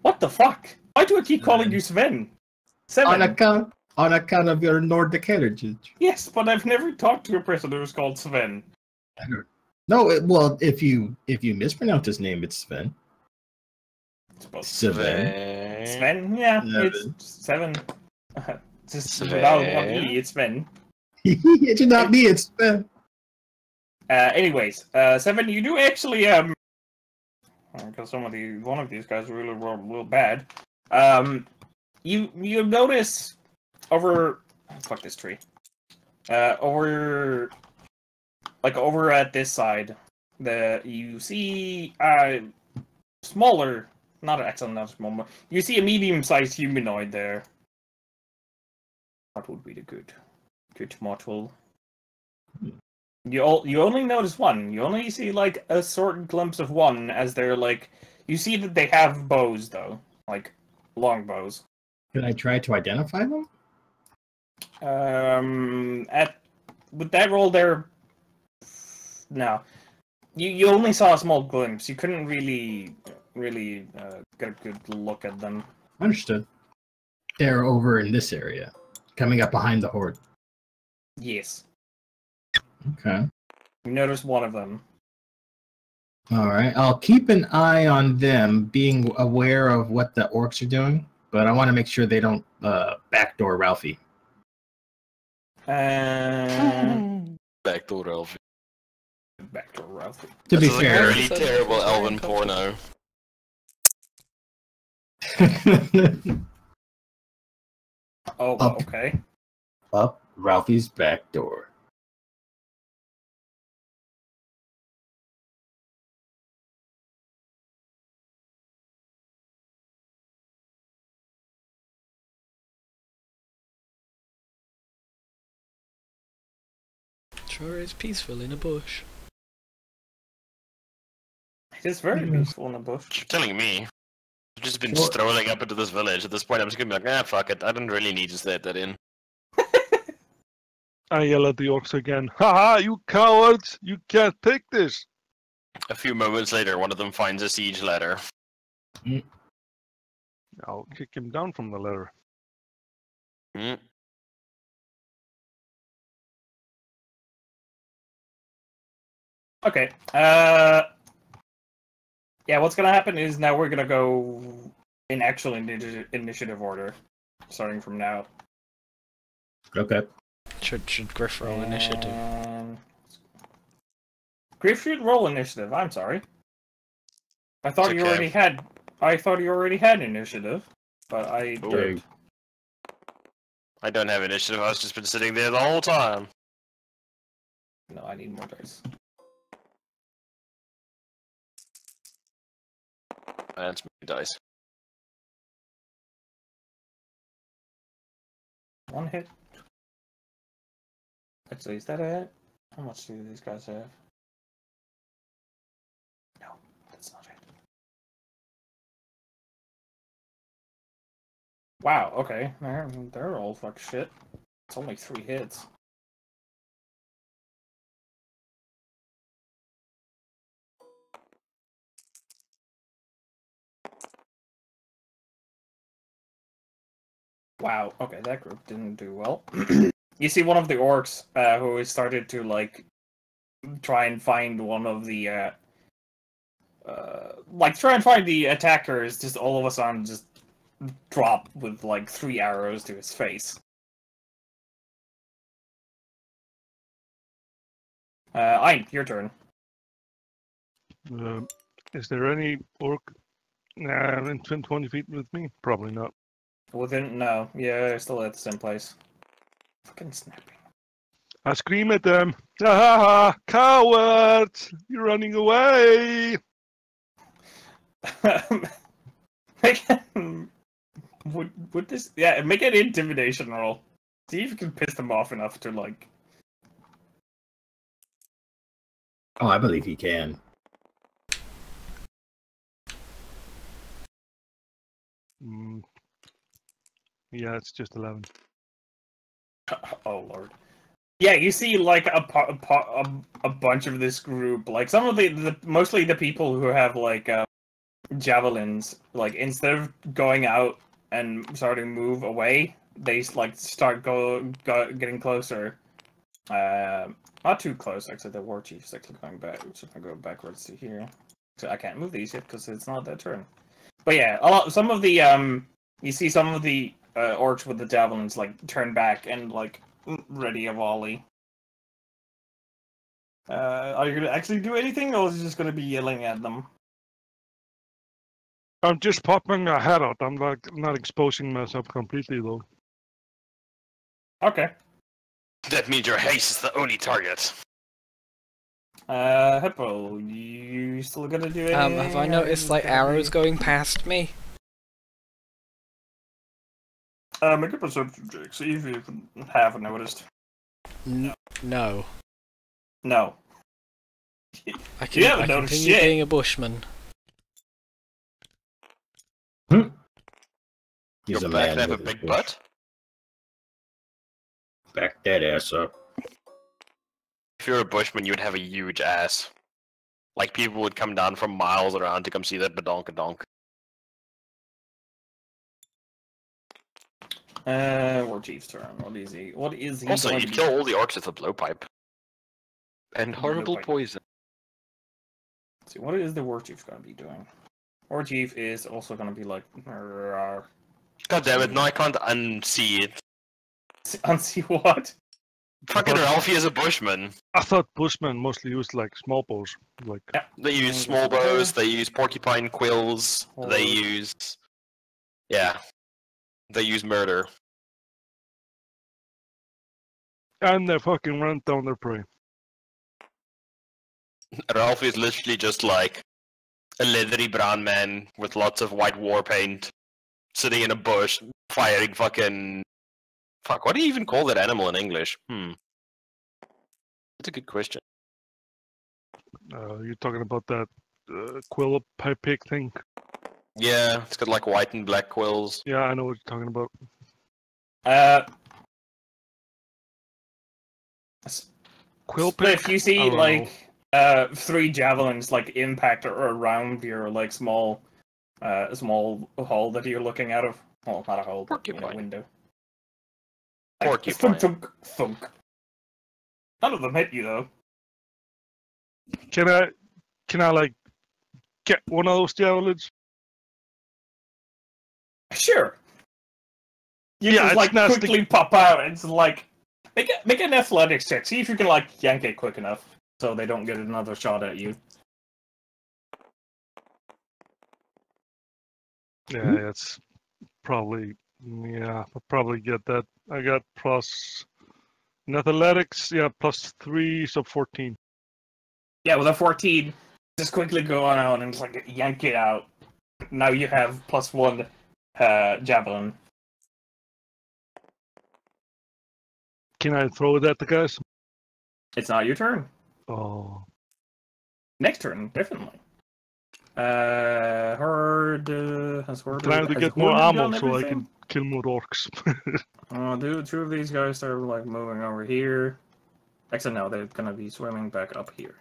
what the fuck? Why do I keep calling you Sven? On account of your Nordic heritage. Yes, but I've never talked to a person who was called Sven. No, well, if you mispronounce his name, it's Sven. Sven, yeah, it's 7. Just without 1 E, it's Sven. It should not be, it's Sven. Anyways, 7, you do actually, because one of these guys really were a little bad. You notice over, fuck this tree. Over at this side, you see smaller, not small. You see a medium-sized humanoid there. What would be the good module? You only notice one. You only see like a short glimpse of one as they're like. You see that they have bows though, like long bows. Can I try to identify them? With that roll there. No, you only saw a small glimpse. You couldn't really get a good look at them. Understood. They're over in this area, coming up behind the horde. Yes. Okay. You noticed one of them. All right. I'll keep an eye on them, being aware of what the orcs are doing, but I want to make sure they don't backdoor Ralphie. Backdoor Ralphie. Backdoor Ralphie. To be fair, really terrible elven porno. Okay. Up Ralphie's back door. Sure is peaceful in a bush. It is very peaceful in the bush. You're telling me. I've just been strolling up into this village. At this point, I'm just gonna be like, fuck it. I don't really need to set that in. I yell at the orcs again. Haha, you cowards! You can't take this! A few moments later, one of them finds a siege ladder. I'll kick him down from the ladder. Mm. Okay. Yeah, what's gonna happen is now we're gonna go in actual initiative order, starting from now. Okay. Should Griff roll initiative? Griff should roll initiative. I'm sorry. I thought It's you okay. already had. I thought you already had initiative, but I Ooh. don't. I don't have initiative, I've just been sitting there the whole time. No, I need more dice. That's many dice. One hit. Actually, is that it? How much do these guys have? No, that's not it. Wow, okay. They're all fuck shit. It's only 3 hits. Wow, okay, that group didn't do well. You see one of the orcs who started to, like, try and find one of the, try and find the attackers, just all of a sudden just drop with, like, 3 arrows to his face. Ein, your turn. Is there any orc in 20 feet with me? Probably not. No, yeah, they're still at the same place. Fucking snapping. I scream at them. Ha ha ha! Cowards! You're running away! would this? Yeah, make an intimidation roll. See if you can piss them off enough to like. Oh, I believe he can. Yeah, it's just 11. Oh lord. Yeah, you see like a bunch of this group, like some of the mostly the people who have like javelins, like instead of going out and starting to move away, they like start getting closer. Not too close, actually. The war chief's actually going back. So if I go backwards to here, so I can't move these yet because it's not their turn. But yeah, some of the you see some of the orcs with the javelins like turn back and like ready a volley. Are you gonna actually do anything, or is it just gonna be yelling at them? I'm just popping my head out. I'm like not exposing myself completely though. Okay. That means your haste is the only target. Hippo, you still gonna do anything? Have I noticed like arrows going past me? Make a perception check. See if you have noticed. No. No. I You haven't continue noticed shit. being a bushman. He's Your a black man have a with his big bush. butt? Back that ass up. If you're a bushman, you would have a huge ass. Like people would come down from miles around to come see that badonkadonk. War chief's turn. What is he? Also, going you'd to kill be? all the orcs with a blowpipe. And horrible Blowpipe. poison. Let's see, what is the war chief gonna be doing? War chief is also gonna be like, God damn it, no, I can't unsee it. unsee what? Fucking Ralphie is a bushman. I thought bushmen mostly used like small bows. Like They use small bows, they use porcupine quills, they use... Yeah. They use murder. and they fucking run down their prey. Ralphie is literally just like a leathery brown man with lots of white war paint, sitting in a bush, firing fucking... Fuck, what do you even call that animal in English? That's a good question. You're talking about that quill pipe pig thing? Yeah, it's got like white and black quills. Yeah, I know what you're talking about. Quill Spliff, pick? you I see don't like 3 javelins like impact around your like small hole that you're looking out of. Well, not a hole, but Porcupine. window. Porcupine. Thunk, thunk. None of them hit you though. Can I like get one of those javelins? Sure. You Yeah, just it's like nasty. quickly pop out. And it's like make an athletics check. See if you can like yank it quick enough so they don't get another shot at you. Yeah, it's probably I'll probably get that. I got plus in athletics, +3, so 14. Yeah, with a 14, just quickly go on out and just like yank it out. Now you have +1 javelin. Can I throw it at the guys? It's not your turn. Oh, Next turn, definitely. Horde has Horde. I'm trying to has get more Horde ammo done so I everything? can kill more orcs. Dude, 2 of these guys are like moving over here. Actually, no, they're gonna be swimming back up here.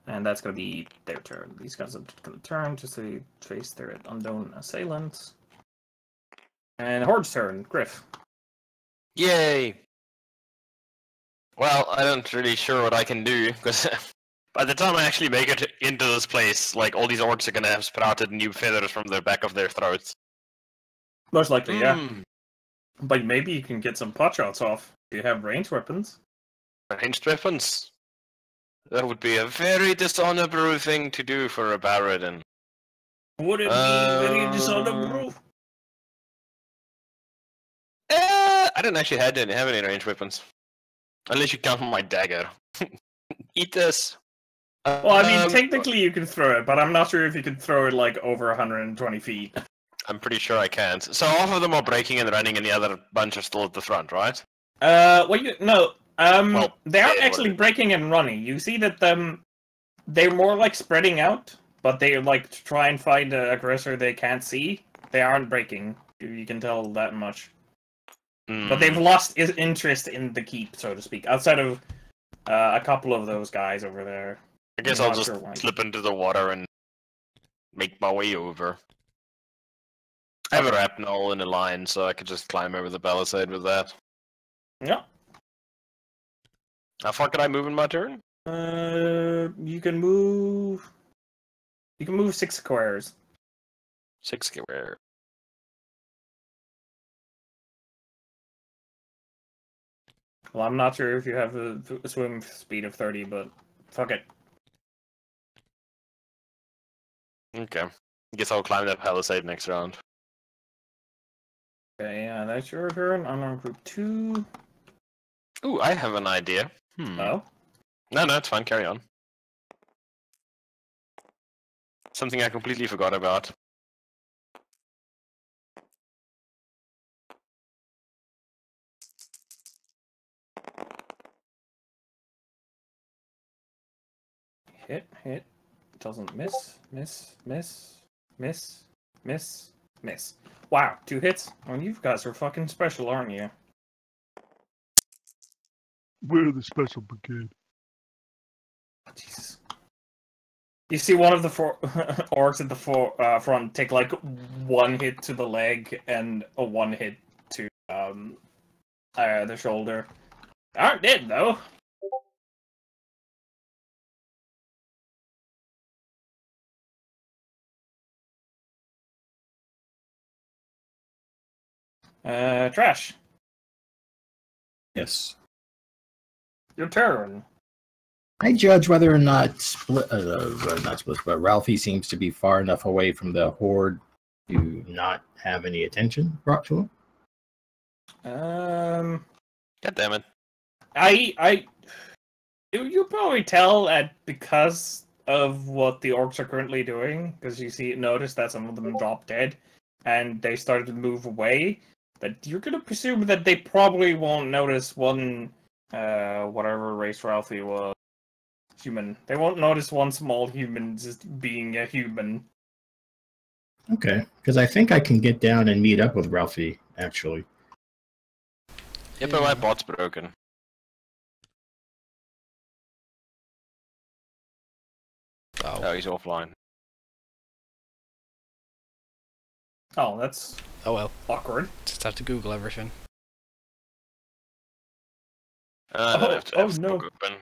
And that's gonna be their turn. These guys are gonna turn just to face their unknown assailants. And Horde's turn, Griff. Yay! Well, I'm not really sure what I can do, because by the time I actually make it into this place, like, all these orcs are gonna have sprouted new feathers from the back of their throats. Most likely, yeah. Hmm. But maybe you can get some pot shots off if you have ranged weapons. Ranged weapons. That would be a very dishonorable thing to do for a Baradin. Would it be very dishonorable? I don't actually have any ranged weapons. Unless you count my dagger. Eat this. Well, I mean, technically you can throw it, but I'm not sure if you can throw it like over 120 feet. I'm pretty sure I can't. So half of them are breaking and running, and the other bunch are still at the front, right? No. Well, They aren't yeah, actually whatever. breaking and running. You see that they're more like spreading out, but they like to try and find an aggressor they can't see. They aren't breaking. You can tell that much. But they've lost interest in the keep, so to speak. Outside of a couple of those guys over there. I guess I'm I'll not just sure why. slip into the water and make my way over. I have a rapnel and a line, so I could just climb over the palisade with that. Yeah. How far can I move in my turn? You can move. You can move 6 squares. 6 square. Well, I'm not sure if you have a swim speed of 30, but fuck it. Okay. Guess I'll climb that palisade next round. Okay, yeah, that's your turn. I'm on group 2. Ooh, I have an idea. No? No, it's fine. Carry on. Something I completely forgot about. Hit. Doesn't miss. Miss. Wow, 2 hits? Well, you guys are fucking special, aren't you? We're the special brigade. Oh, Jesus. You see one of the 4 orcs at the front take like 1 hit to the leg and a 1 hit to the shoulder. They aren't dead though. Trash. Yes. Your turn. I judge whether or not not Split, but Ralphie seems to be far enough away from the horde to not have any attention brought to him. God damn it. You probably tell because of what the orcs are currently doing, because you notice that some of them dropped dead, and they started to move away. That you're gonna presume that they probably won't notice one, whatever race Ralphie was, human. They won't notice one small human just being a human. Okay, because I think I can get down and meet up with Ralphie, actually. Yeah, but my bot's broken. Oh. Oh, he's offline. Oh, that's Oh well. awkward. Just have to Google everything. I don't have to Oh, have the no. book open.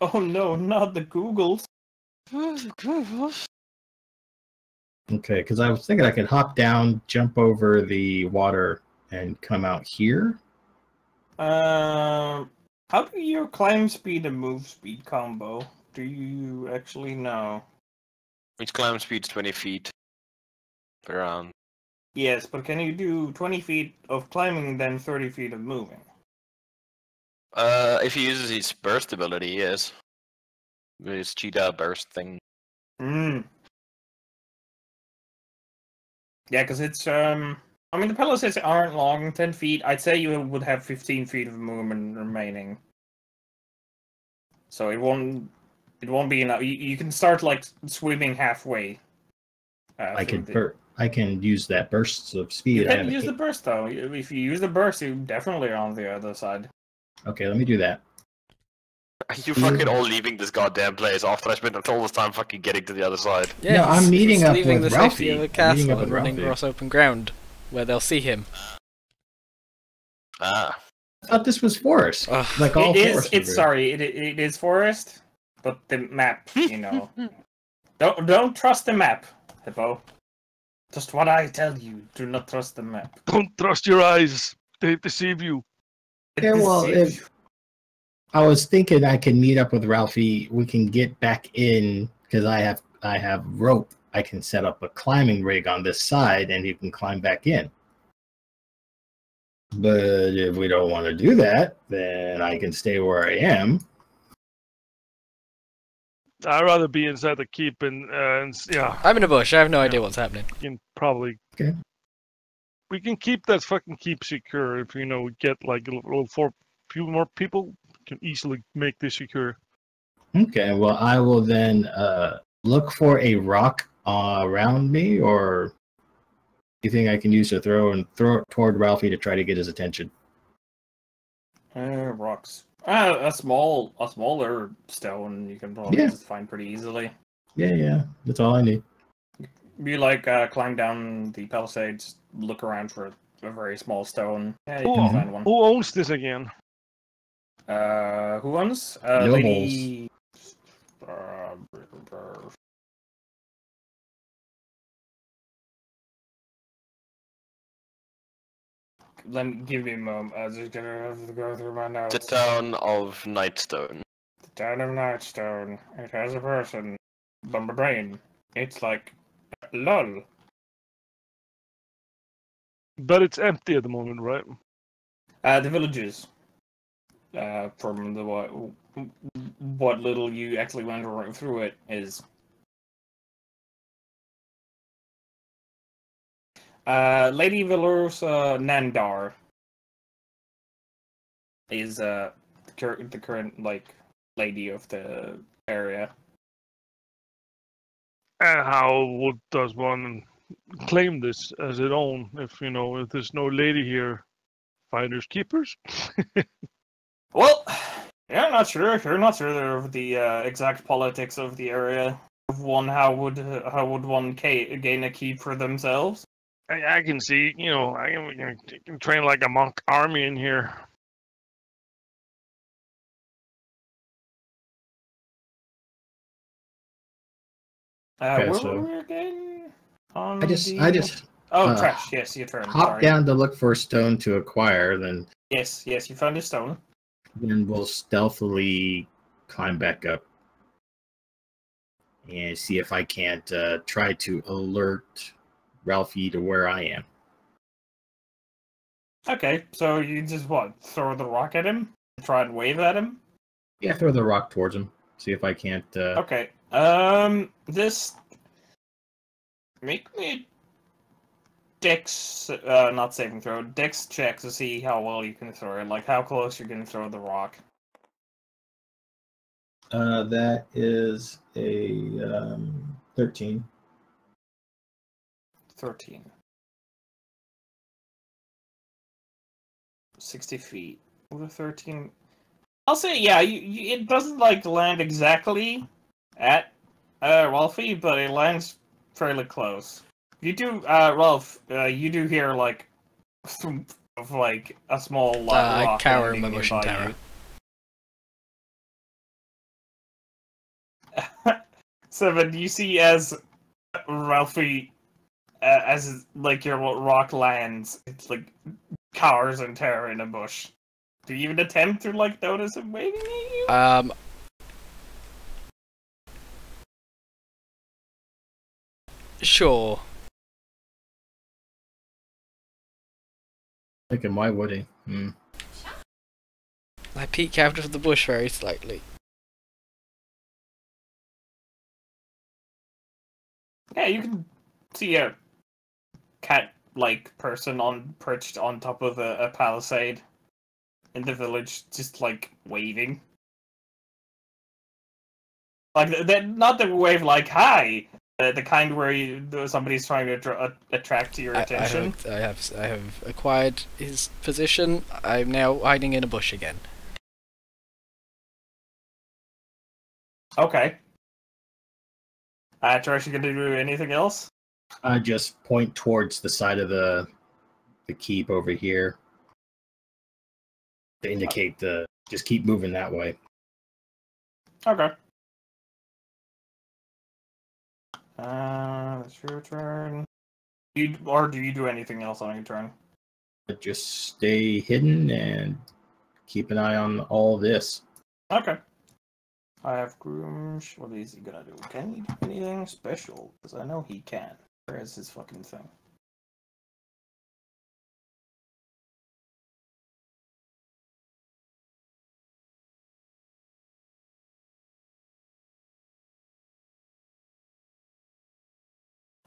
Oh no, not the Googles. Okay, because I was thinking I could hop down, jump over the water, and come out here. How do your climb speed and move speed combo? Do you actually know? Its climb speed's 20 feet per round. Yes, but can you do 20 feet of climbing, then 30 feet of moving? If he uses his burst ability, yes. His cheetah burst thing. Hmm. Yeah, because it's, I mean, the palisades aren't long, 10 feet. I'd say you would have 15 feet of movement remaining. So it won't be enough. You can start, like, swimming halfway. I can use that burst of speed. You I can have use eight- the burst, though. If you use the burst, you definitely are on the other side. Okay, let me do that. Are you fucking all leaving this goddamn place after I spent all this time fucking getting to the other side? Yeah, No, I'm he's meeting up leaving with the safety Ralphie. of the I'm meeting castle up and with running Ralphie. across open ground, where they'll see him. Ah. I thought this was forest. Ugh. Like all It is. forests. It's sorry. It is forest, but the map. You know, don't trust the map, Hippo. Just what I tell you. Do not trust the map. Don't trust your eyes. They deceive you. Yeah, well, Deceives you. I was thinking I can meet up with Ralphie. We can get back in because I have rope. I can set up a climbing rig on this side, and he can climb back in. But if we don't want to do that, then I can stay where I am. I'd rather be inside the keep and yeah, I'm in a bush. I have no idea what's happening. we can probably. Okay. We can keep that fucking keep secure if we get like a few more people. Can easily make this secure. Okay, well, I will then look for a rock around me, or anything I can use to throw it toward Ralphie to try to get his attention. Rocks. A smaller stone you can probably Yeah. just find pretty easily. Yeah, that's all I need. You climb down the palisades, look around for a very small stone. Yeah, you Who, can find one. who owns this again? Who owns? Nobles. Lady. Let me give me a moment. I just gotta have to go through my notes. The town of Nightstone. The town of Nightstone. It has a person. But my brain. It's like lol. But it's empty at the moment, right? The villages. From the what little you actually went through it is. Lady Velosa Nandar is the current lady of the area. And how does one claim this as its own if if there's no lady here? Finders keepers? Well, yeah, not sure. You're not sure of the exact politics of the area. How would one gain a keep for themselves? I can see, I can train like a monk army in here. Okay, Where so- were we again? On I just Oh, uh, trash. Yes, your turn. hop Sorry. down to look for a stone to acquire, then Yes, you found a stone. we'll stealthily climb back up and see if I can't try to alert Ralphie to where I am. Okay, so you just throw the rock at him? Try and wave at him? Yeah, throw the rock towards him. See if I can't. Okay. This make me a dex, not saving throw, dex check to see how well you can throw it, like how close you can throw the rock. That is a 13. 13. 60 feet. With a 13. I'll say, yeah, it doesn't land exactly, at Ralphie, but it lands fairly close. You do, Ralph. You do hear like thump of like a small I rock cower in my landing bush in nearby terror. you. Seven, you see as Ralphie, as like your rock lands, it's like cowers in terror in a bush. Do you even attempt to like notice him waving at you? Sure. Thinking, why would he? I peek out of the bush very slightly. Yeah, you can see a cat-like person perched on top of a palisade in the village, just like waving. Like not the wave like "hi," the kind where somebody's trying to attract your attention. I have acquired his position. I'm now hiding in a bush again. Okay. Trash, you gonna do anything else? I just point towards the side of the keep over here to indicate just keep moving that way. Okay. It's your turn. Do you do anything else on your turn? Just stay hidden and keep an eye on all this. Okay. I have Grooms. What is he gonna do? Can he do anything special? Because I know he can. Where is his fucking thing?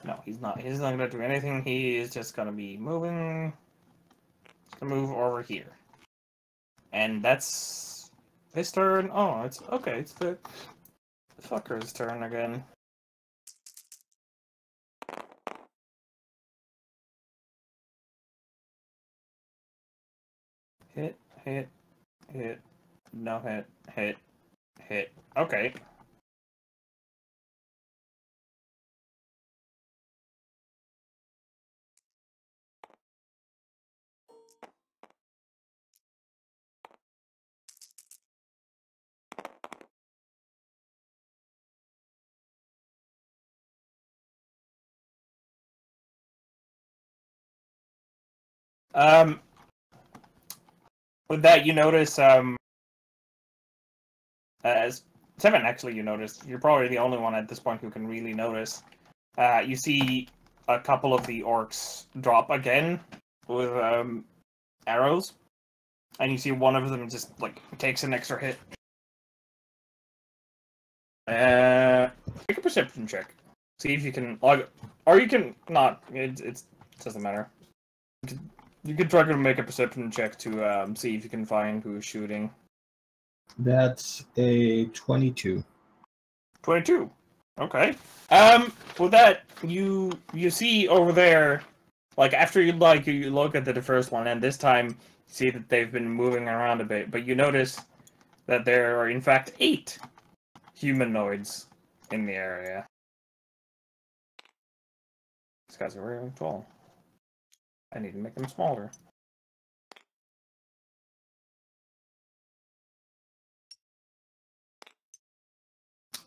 No, he's not. He's not gonna do anything. He is just gonna be moving. He's gonna move over here. And that's his turn. Oh, it's okay. It's the fucker's turn again. Hit, hit, hit, no hit, hit, hit. Okay. With that, you notice, as Seven, actually, you notice, you're probably the only one at this point who can really notice. You see a couple of the orcs drop again with, arrows. And you see one of them just, like, takes an extra hit. Make a perception check. See if you can log, or you can not. It doesn't matter. You can try to make a perception check to see if you can find who's shooting. That's a 22. 22. Okay. With that, you see over there, like after you look at the first one, and this time you see that they've been moving around a bit, but you notice that there are in fact 8 humanoids in the area. These guys are really tall. I need to make them smaller.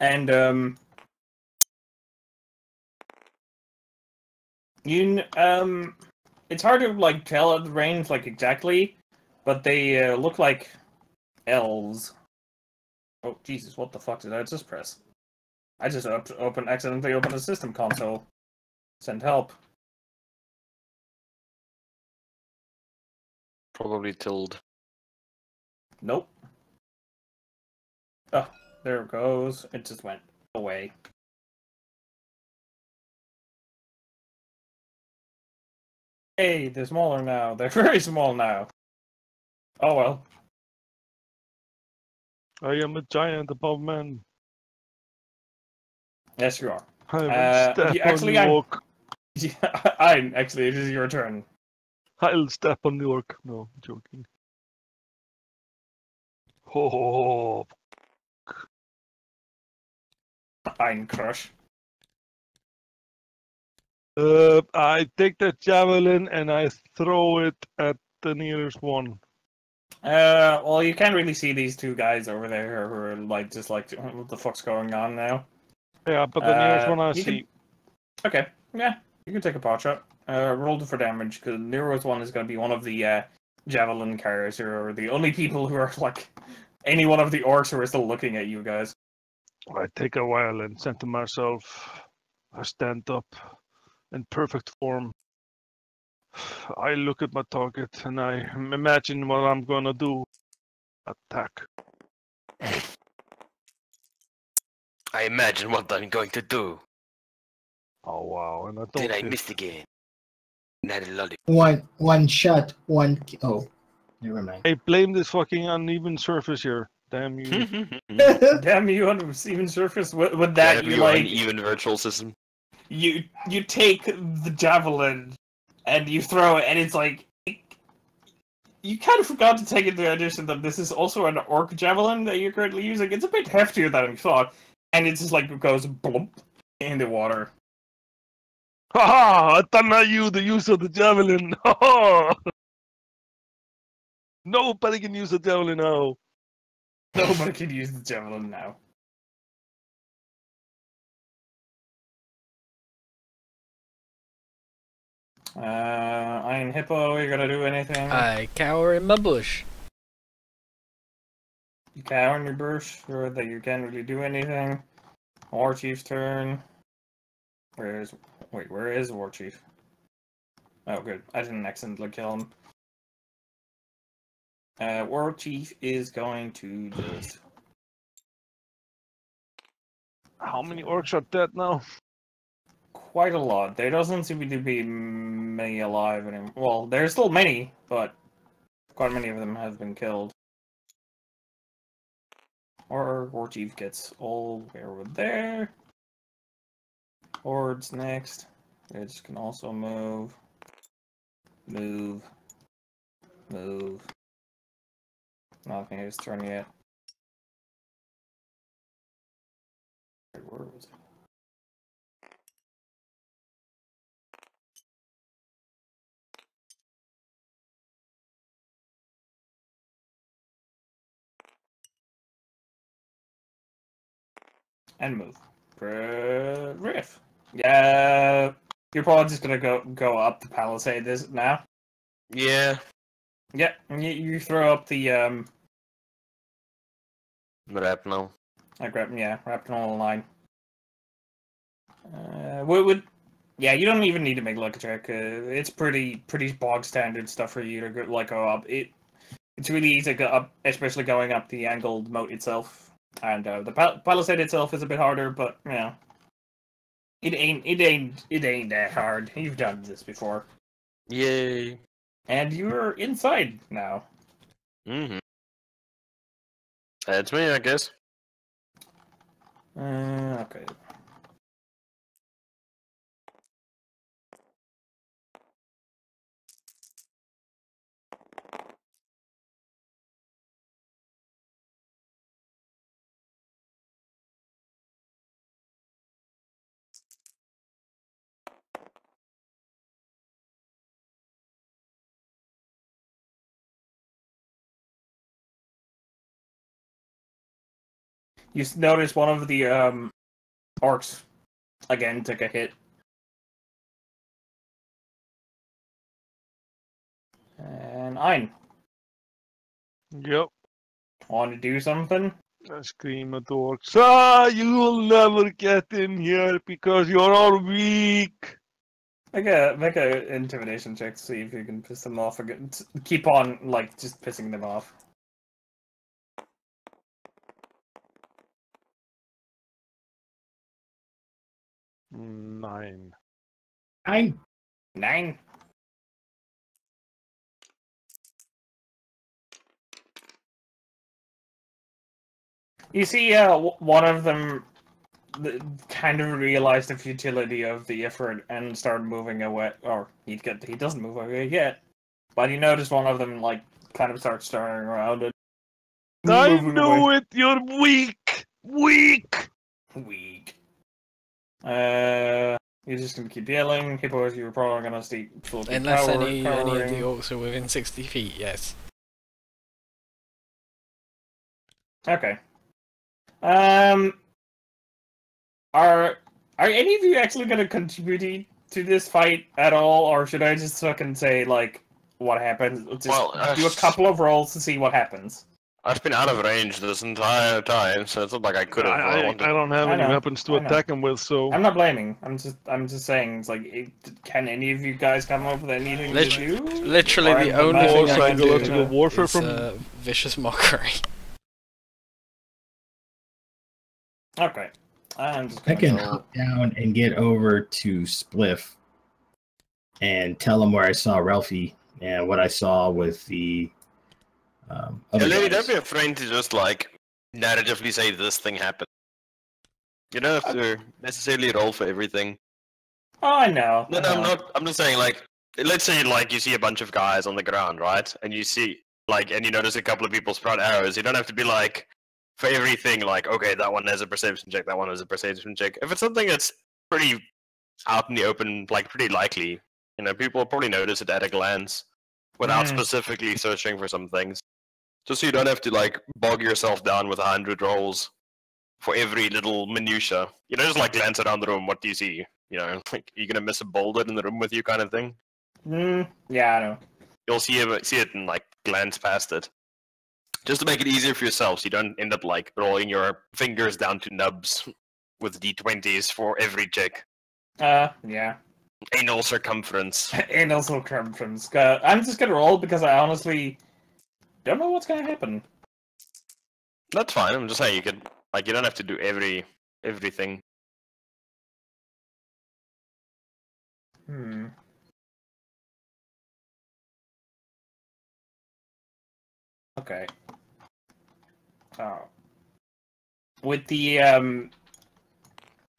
And it's hard to like tell at the range like exactly, but they look like elves. Oh Jesus! What the fuck did I just press? I just accidentally opened the system console. Send help. Probably tilde. Nope. Oh, there it goes. It just went away. Hey, they're smaller now. They're very small now. Oh well. I am a giant above man. Yes, you are. I will step actually, on the orc. I'm actually. It is your turn. I'll step on the orc. No, I'm joking. Oh, Iron Crush. I take the javelin and I throw it at the nearest one. Well, you can't really see these two guys over there who are like just like, what the fuck's going on now? Yeah, but the nearest one I you see. Okay, yeah, you can take a pot shot. Roll for damage, because the nearest one is going to be one of the javelin carriers, who are the only people who are like any one of the orcs who are still looking at you guys. I take a while and center myself. I stand up in perfect form. I look at my target and I imagine what I'm gonna do. Attack. I imagine what I'm going to do. Oh wow, and I don't Then I hit. missed again. Not a lolly. One shot, oh, never mind. I blame this fucking uneven surface here. Damn you. Damn you on the even surface. With that, Damn you you, like uneven virtual system. you take the javelin and you throw it, and it's like you kind of forgot to take into addition that this is also an orc javelin that you're currently using. It's a bit heftier than I thought, and it just like goes blump in the water. Haha! I thought not you the use of the javelin. Haha! Nobody can use the javelin now. Nobody can use the javelin now. Iron Hippo, you gonna do anything? I cower in my bush. You cower in your bush, or that you can't really do anything. War Chief's turn. Where is War Chief? Oh, good. I didn't accidentally kill him. War Chief is going to just... How many orcs are dead now? Quite a lot. There doesn't seem to be many alive anymore. Well, there's still many, but quite many of them have been killed. Or War Chief gets all the way over there. Hordes next. They just can also move. Move. Nothing his turn yet. Where was it? And move. Riff. Yeah. You're probably just gonna go up the palisade this now. Yeah. Yeah. You throw up the Rapnel. Rapnel line. Yeah, you don't even need to make luck check. It's pretty bog standard stuff for you to go up. It's really easy to go up, especially going up the angled moat itself. And the palisade itself is a bit harder, but you know, it ain't that hard. You've done this before. Yay. And you're inside now. Mm-hmm. That's me, I guess. Okay. You notice one of the orcs again took a hit. And Ein, Yep. want to do something? I scream at the orcs. Ah, you'll never get in here because you're all weak. Make a intimidation check to see if you can piss them off again. Keep on like just pissing them off. 9. 9. You see, one of them kind of realized the futility of the effort and started moving away. Or he doesn't move away yet, but he noticed one of them like kind of starts staring around and I moving know away. it. You're weak. Weak. Weak. You're just gonna keep yelling. Hippos, you're probably gonna stay full Unless any of the cowering. orcs are within 60 feet, yes. Okay. Are any of you actually gonna contribute to this fight at all, or should I just fucking say like what happens? Just Well, do a couple of rolls to see what happens. I've been out of range this entire time, so it's not like I could have. I don't have I any know, weapons to I know. attack him with, so I'm not blaming. I'm just saying. It's like, can any of you guys come up with anything to do? Literally, Or the am only I- thing more I can do psychological warfare is from. vicious mockery. Okay. I'm just I gonna can go. hop down and get over to Spliff and tell him where I saw Ralphie and what I saw with the other Lady, guys. don't be afraid to just like narratively say this thing happened. You don't have to necessarily roll for everything. Oh, I know. No, I no, I'm know. not. I'm just saying, like, let's say, like, you see a bunch of guys on the ground, right? And you see, like, and you notice a couple of people sprout arrows. You don't have to be like, for everything, like, okay, that one has a perception check, that one has a perception check. If it's something that's pretty out in the open, like, pretty likely, you know, people will probably notice it at a glance without specifically searching for some things. Just so you don't have to, like, bog yourself down with 100 rolls for every little minutia. You know, just like glance around the room. What do you see? You know, like you're gonna miss a boulder in the room with you, kind of thing. Yeah, I know. You'll see it and like glance past it, just to make it easier for yourself, so you don't end up like rolling your fingers down to nubs with d20s for every check. Yeah. Anal circumference. Anal circumference. I'm just gonna roll because I honestly don't know what's gonna happen. That's fine. I'm just saying you could like you don't have to do everything. Okay. With the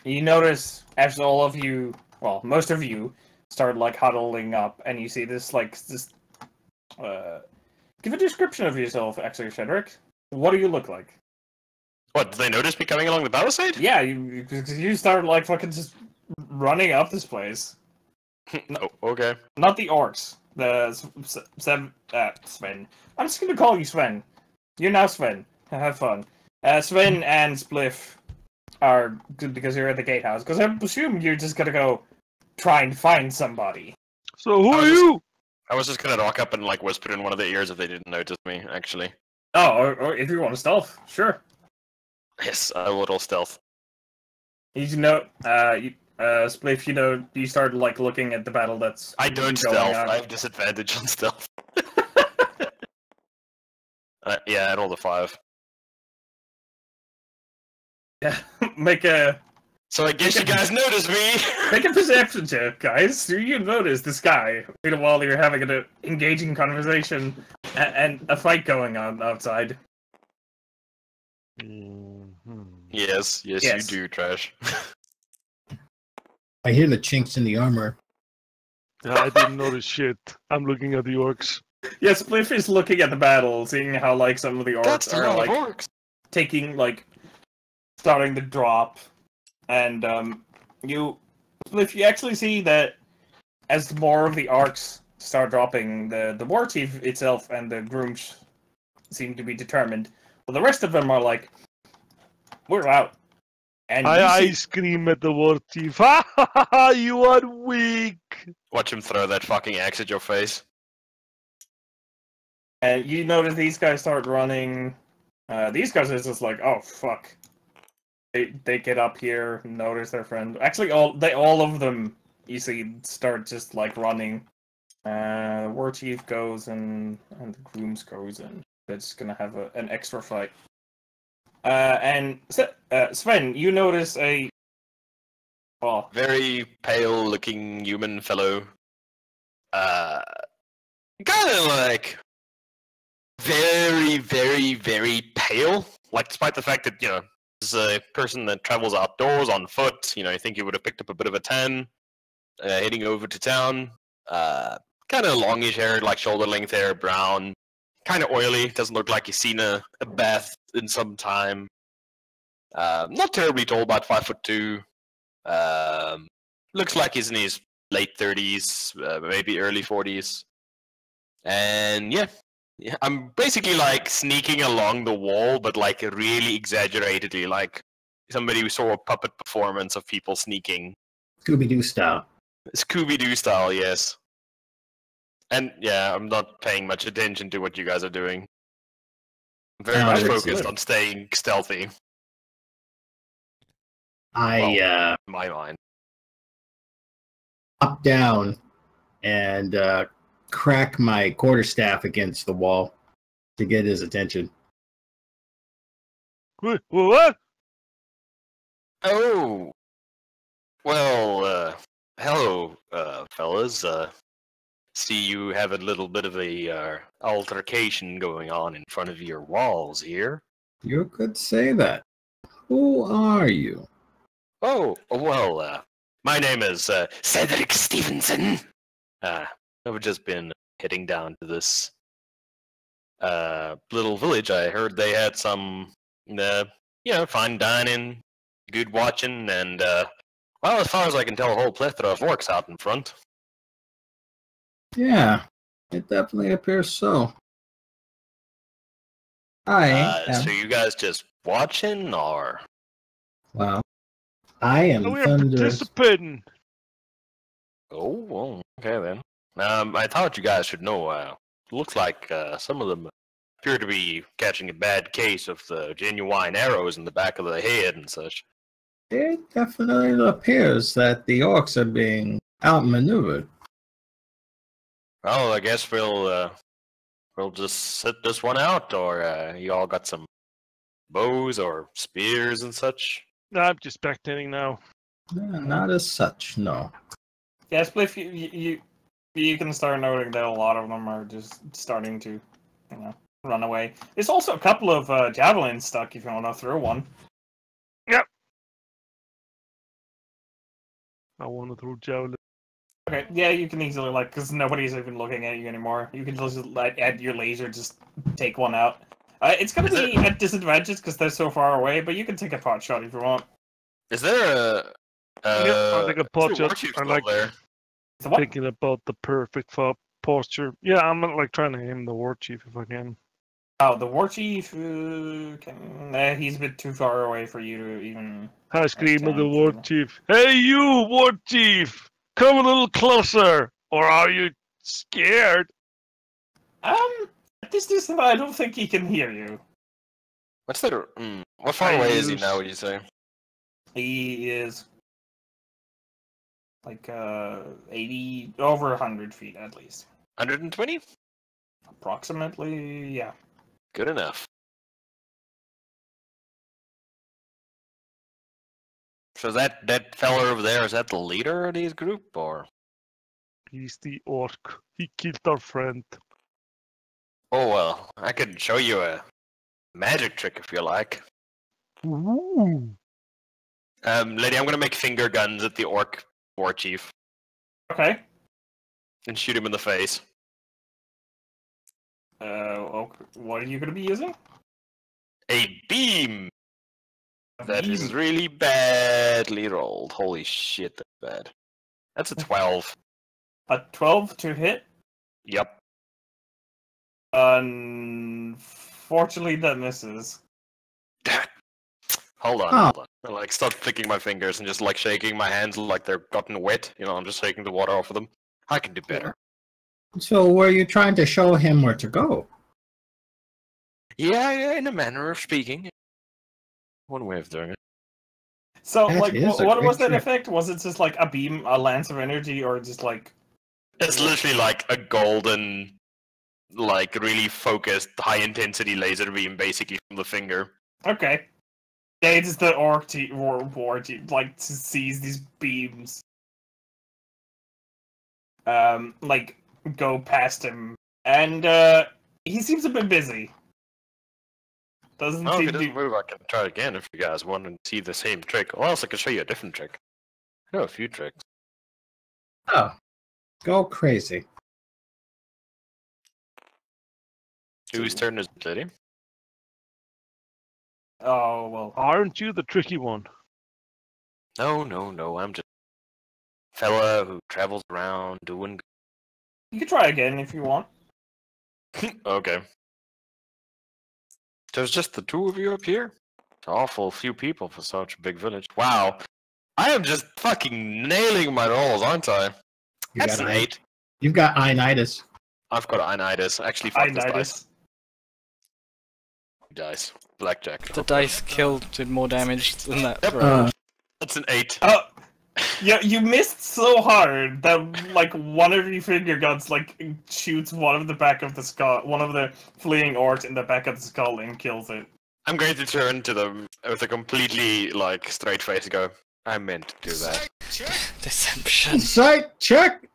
you notice as all of you, well, most of you start like huddling up, and you see this give a description of yourself, actually, Shedrick. What do you look like? What, did they notice me coming along the palisade? Yeah, you start like fucking just running up this place. Oh, okay. Not the orcs. The Sven. I'm just gonna call you Sven. You're now Sven. Have fun. Sven and Spliff are good because you're at the gatehouse. Because I assume you're just gonna go try and find somebody. So who I are was you? I was just gonna rock up and like whisper in one of their ears if they didn't notice me, actually. Oh, or if you want to stealth, sure. Yes, I will roll stealth. You know, Spliff, you know, you start like looking at the battle that's I don't going stealth. on. I have disadvantage on stealth. Yeah, I rolled a 5. Yeah, make a So I guess you guys noticed me. make a perception check, guys. Do you notice this guy while you're having an engaging conversation and a fight going on outside? Yes, Yes. you do, Trash. I hear the chinks in the armor. Yeah, I didn't notice shit. I'm looking at the orcs. Yes, Spliff is looking at the battle, seeing how like some of the That's orcs a are lot of like orcs. taking like starting to drop, and Spliff, you actually see that as more of the orcs start dropping, the war chief itself and the grooms seem to be determined, but the rest of them are like, we're out. And I scream at the war chief. Ha ha ha ha! You are weak. Watch him throw that fucking axe at your face. And you notice these guys start running. These guys are just like, oh fuck. They get up here, notice their friend. Actually, all of them you see start just like running. The war chief goes and the grooms goes, and they're just gonna have an extra fight. And Sven, you notice a Very pale looking human fellow. Kind of like very, very, very pale. Like, despite the fact that, you know, this is a person that travels outdoors on foot, you know, I think he would have picked up a bit of a tan, heading over to town. Kind of longish hair, like shoulder length hair, brown. Kind of oily. Doesn't look like he's seen a bath in some time. Not terribly tall, about 5'2". Looks like he's in his late 30s, maybe early 40s. And yeah, I'm basically like sneaking along the wall, but like really exaggeratedly, like somebody who saw a puppet performance of people sneaking. Scooby-Doo style. Scooby-Doo style, yes. And yeah, I'm not paying much attention to what you guys are doing. I'm very much that's focused good. on staying stealthy. I In my mind. hop down and crack my quarterstaff against the wall to get his attention. What? Oh, well, hello, fellas. See you have a little bit of a altercation going on in front of your walls here. You could say that. Who are you? Oh, well, my name is Cedric Stevenson. I've just been heading down to this little village. I heard they had some, fine dining, good watching, and, well, as far as I can tell, a whole plethora of orcs out in front. Yeah, it definitely appears so. I am. So you guys just watching, or? Well, I am We are Thunderous. participating. Oh, well, okay then. I thought you guys should know. Looks like some of them appear to be catching a bad case of the genuine arrows in the back of the head and such. It definitely appears that the orcs are being outmaneuvered. Well, I guess we'll just sit this one out, or you all got some bows or spears and such. I'm just spectating now. Not as such, no. Yeah, Spliff, you can start noting that a lot of them are just starting to, run away. There's also a couple of javelins stuck if you want to throw one. I want to throw javelin. Okay, yeah, you can easily, because nobody's even looking at you anymore. You can just, add your laser, just take one out. It's going to be at disadvantage because they're so far away, but you can take a pot shot if you want. Is there a? I'll take a pot is there shot. warchief I still like there? The what? thinking about the perfect posture. Yeah, I'm like trying to aim the war chief if I can. Oh, the war chief, he's a bit too far away for you to even... I scream at the Attempt, war yeah. chief. Hey, you war chief! Come a little closer, or are you scared? At this distance, I don't think he can hear you. What's that? What far I away is he use- now? Would you say? He is like 80 over 100 feet at least, 120? approximately. Yeah. Good enough. So that fella over there, is that the leader of this group, or? He's the orc. He killed our friend. Oh well, I could show you a magic trick if you like. Ooh. Lady, I'm gonna make finger guns at the orc war chief Okay. and shoot him in the face. Okay. What are you going to be using? A beam A that is beam. really badly rolled. Holy shit, that's bad. That's a 12. A 12 to hit. Yep. Unfortunately, that misses. Hold on, Huh. hold on. I like start flicking my fingers and just like shaking my hands like they're gotten wet. I'm just shaking the water off of them. I can do better. So were you trying to show him where to go? Yeah, in a manner of speaking. One way of doing it. So, That is a what great was that trick. effect? Was it just like a beam, a lance of energy, or just like... It's literally like a golden, like really focused, high intensity laser beam basically from the finger. Okay. Yeah, it's the orc war team, like, sees these beams, go past him, and, he seems a bit busy. Doesn't Well, if seem he to doesn't move, I can try again if you guys want to see the same trick. Or else I can show you a different trick. I know a few tricks. Oh, go crazy. Whose turn is it, lady? Oh, well. Aren't you the tricky one? No. I'm just a fella who travels around doing. You can try again if you want. Okay. There's just the two of you up here? It's an awful few people for such a big village. Wow. I am just fucking nailing my rolls, aren't I? That's an 8. You've got Ionitis. I've got Ionitis. Actually, fuck this dice. Dice. Blackjack. The dice killed did more damage than that. Yep. throw. That's an 8. Oh, yeah, you missed so hard that like one of your finger guns like shoots one of the back of the skull, one of the fleeing orcs in the back of the skull and kills it. I'm going to turn to them with a completely like straight face and go, I meant to do that. Deception. Insight check.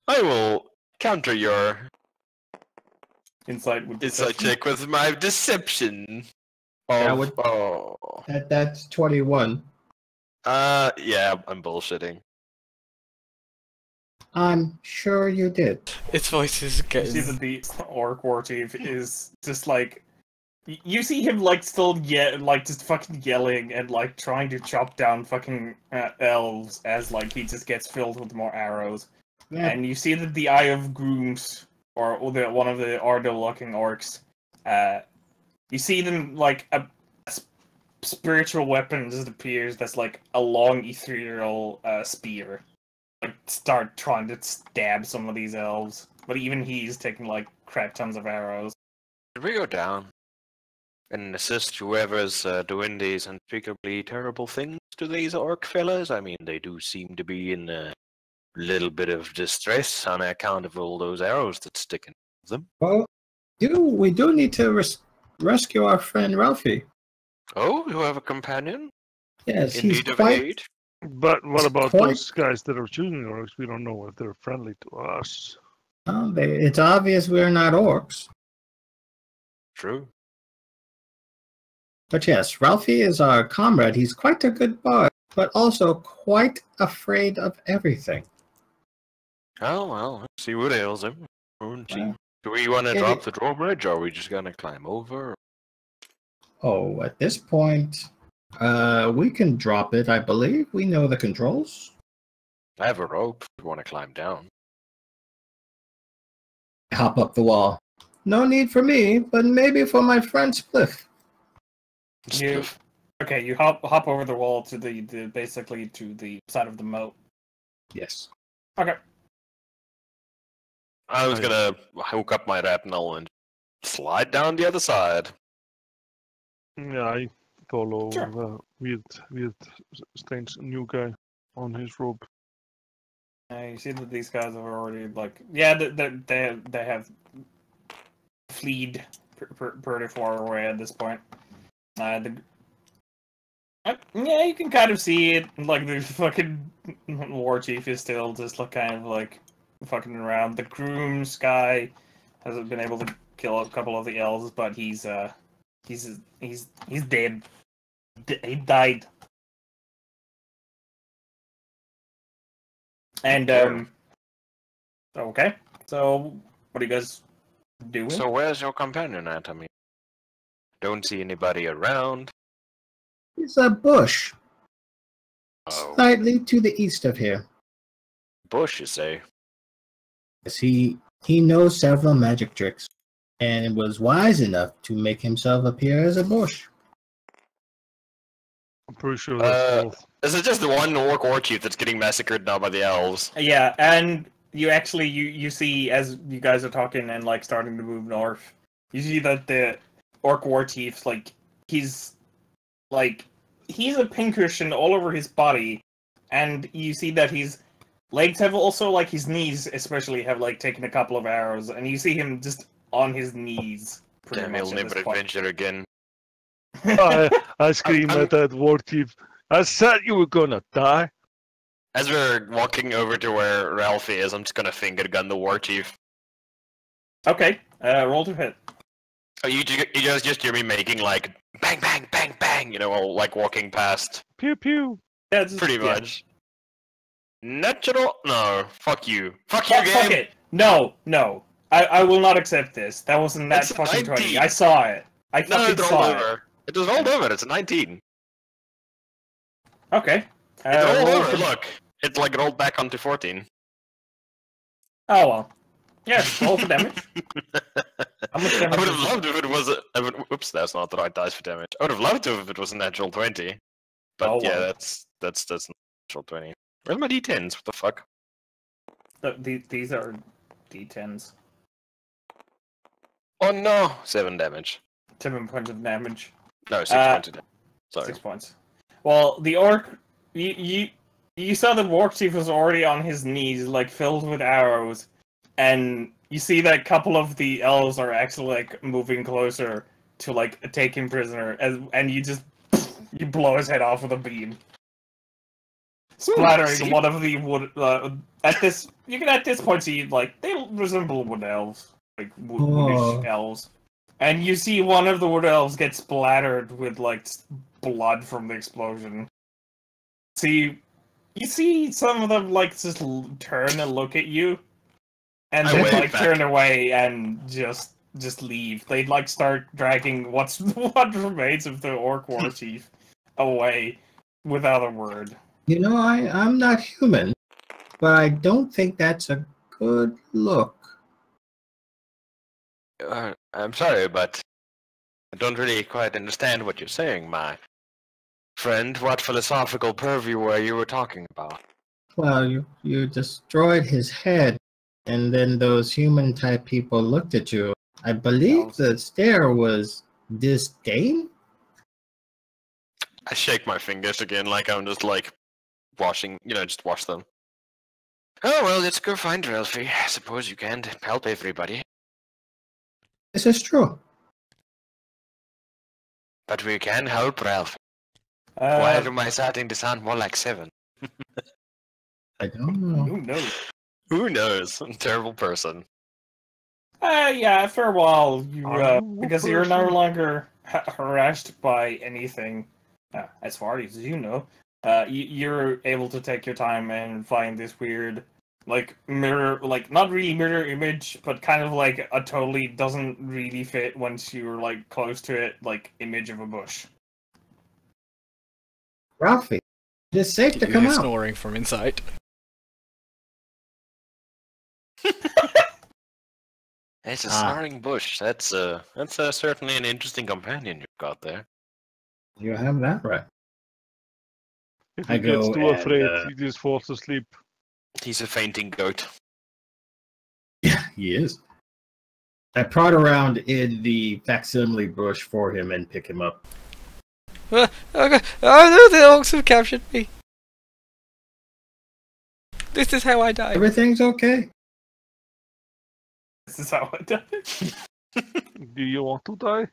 I will counter your Insight with insight check with my deception. That Of, would- oh. That's 21. Yeah, I'm bullshitting. I'm sure you did. Its voice is You getting. see that the orc war chief is just like you see him like still like just fucking yelling and like trying to chop down fucking elves as like he just gets filled with more arrows. Yeah. And you see that the Eye of Grooms or one of the Ardo looking orcs, you see them like a spiritual weapon just appears that's like a long ethereal spear. Like start trying to stab some of these elves, but even he's taking like crap tons of arrows. Should we go down and assist whoever's doing these unspeakably terrible things to these orc fellas? I mean, they do seem to be in a little bit of distress on account of all those arrows that stick in them. Well, we do need to rescue our friend Ralphie. Oh, you have a companion? Yes, In he's need of quite. aid? But what about Quite- those guys that are shooting orcs? We don't know if they're friendly to us. It's obvious we're not orcs. True. But yes, Ralphie is our comrade. He's quite a good bard, but also quite afraid of everything. Oh, well, let's see what ails him. Yeah. Do we want to Yeah, drop the drawbridge, or are we just going to climb over? Oh, at this point, we can drop it, I believe. We know the controls. I have a rope if we want to climb down. Hop up the wall. No need for me, but maybe for my friend Spliff. You okay? You hop over the wall to the basically to the side of the moat. Yes. Okay. I was gonna hook up my rapnel and slide down the other side. Yeah, I follow Sure. Weird Stain's new guy on his rope. You see that these guys are already like they have fleed pretty far away at this point. Yeah, you can kind of see it. Like the fucking war chief is still just like kind of like fucking around. The Grooms guy hasn't been able to kill a couple of the elves, but he's dead. He died. And okay. So what are you guys doing? So where's your companion at? I mean, don't see anybody around. It's a bush, Oh, slightly to the east of here. bush, you say? Yes, he knows several magic tricks, and was wise enough to make himself appear as a bush. I'm pretty sure that's both. Is it just the one orc war chief that's getting massacred now by the elves? Yeah, and you actually you see as you guys are talking and like starting to move north, you see that the orc war chief he's a pincushion all over his body, and you see that his legs have also like his knees especially have like taken a couple of arrows, and you see him just on his knees. Pretty Damn, much he'll at never this point. adventure again. I scream I'm- at that war chief. I said you were gonna die. As we're walking over to where Ralphie is, I'm just gonna finger gun the war chief. Okay, roll to hit. Oh, you just hear me making like bang, bang, bang, bang, you know, while, like walking past. Pew pew. Yeah, just, Pretty yeah. much. Natural? No, fuck you. Fuck you, Fuck game! it. No. I will not accept this. That wasn't that It's fucking 19. 20. I saw it. I No, fucking roll saw it. over. It was rolled over. It's a 19. Okay. It rolled roll over. for- Look, it like rolled back onto 14. Oh well. Yeah, roll for damage. How much I damage would is have it? loved if it was oops, that's not the right dice for damage. I would have loved if it was a natural 20. But Oh, yeah, well. that's natural 20. Where's my d10s? What the fuck? These are d10s. Oh no! 7 damage. 7 points of damage. No, 6 points of damage. Sorry. 6 points. Well, the orc, you saw that Warp Chief was already on his knees, like filled with arrows, and you see that a couple of the elves are actually like moving closer to like take him prisoner, and you just you blow his head off with a beam, splattering see? one of the wood. At this point see like they resemble wood elves, like woodish elves. And you see one of the wood elves get splattered with like blood from the explosion. You see some of them like just turn and look at you, and I then wave like back. turn away and just leave. They'd like start dragging what remains of the orc war chief away without a word. You know, I'm not human, but I don't think that's a good look. I'm sorry, but I don't really quite understand what you're saying, my friend. What philosophical purview were you talking about? Well, you destroyed his head, and then those human type people looked at you. I believe Elves. the stare was disdain. I shake my fingers again, like I'm just like washing, just wash them. Oh well, let's go find Ralphie. I suppose you can't help everybody, This is true. but we can help Ralphie. Why Uh, am I starting to sound more like 7? I don't know. who knows? Who knows? I'm a terrible person. Yeah, after a while, Are you a because you're no person? longer harassed by anything, as far as you know, you're able to take your time and find this weird, like, mirror, like, not really mirror image, but kind of like a totally doesn't really fit once you're, like, close to it, like, image of a bush. Ralphie, it is safe to You come hear out. snoring from inside. It's a Ah. snoring bush. That's certainly an interesting companion you've got there. You have that right. If I he gets go too and, afraid, he just falls asleep. He's a fainting goat. Yeah, he is. I prod around in the facsimile bush for him and pick him up. Okay. Oh no, the orcs have captured me. This is how I die. Everything's okay. This is how I done it. Do you want to die?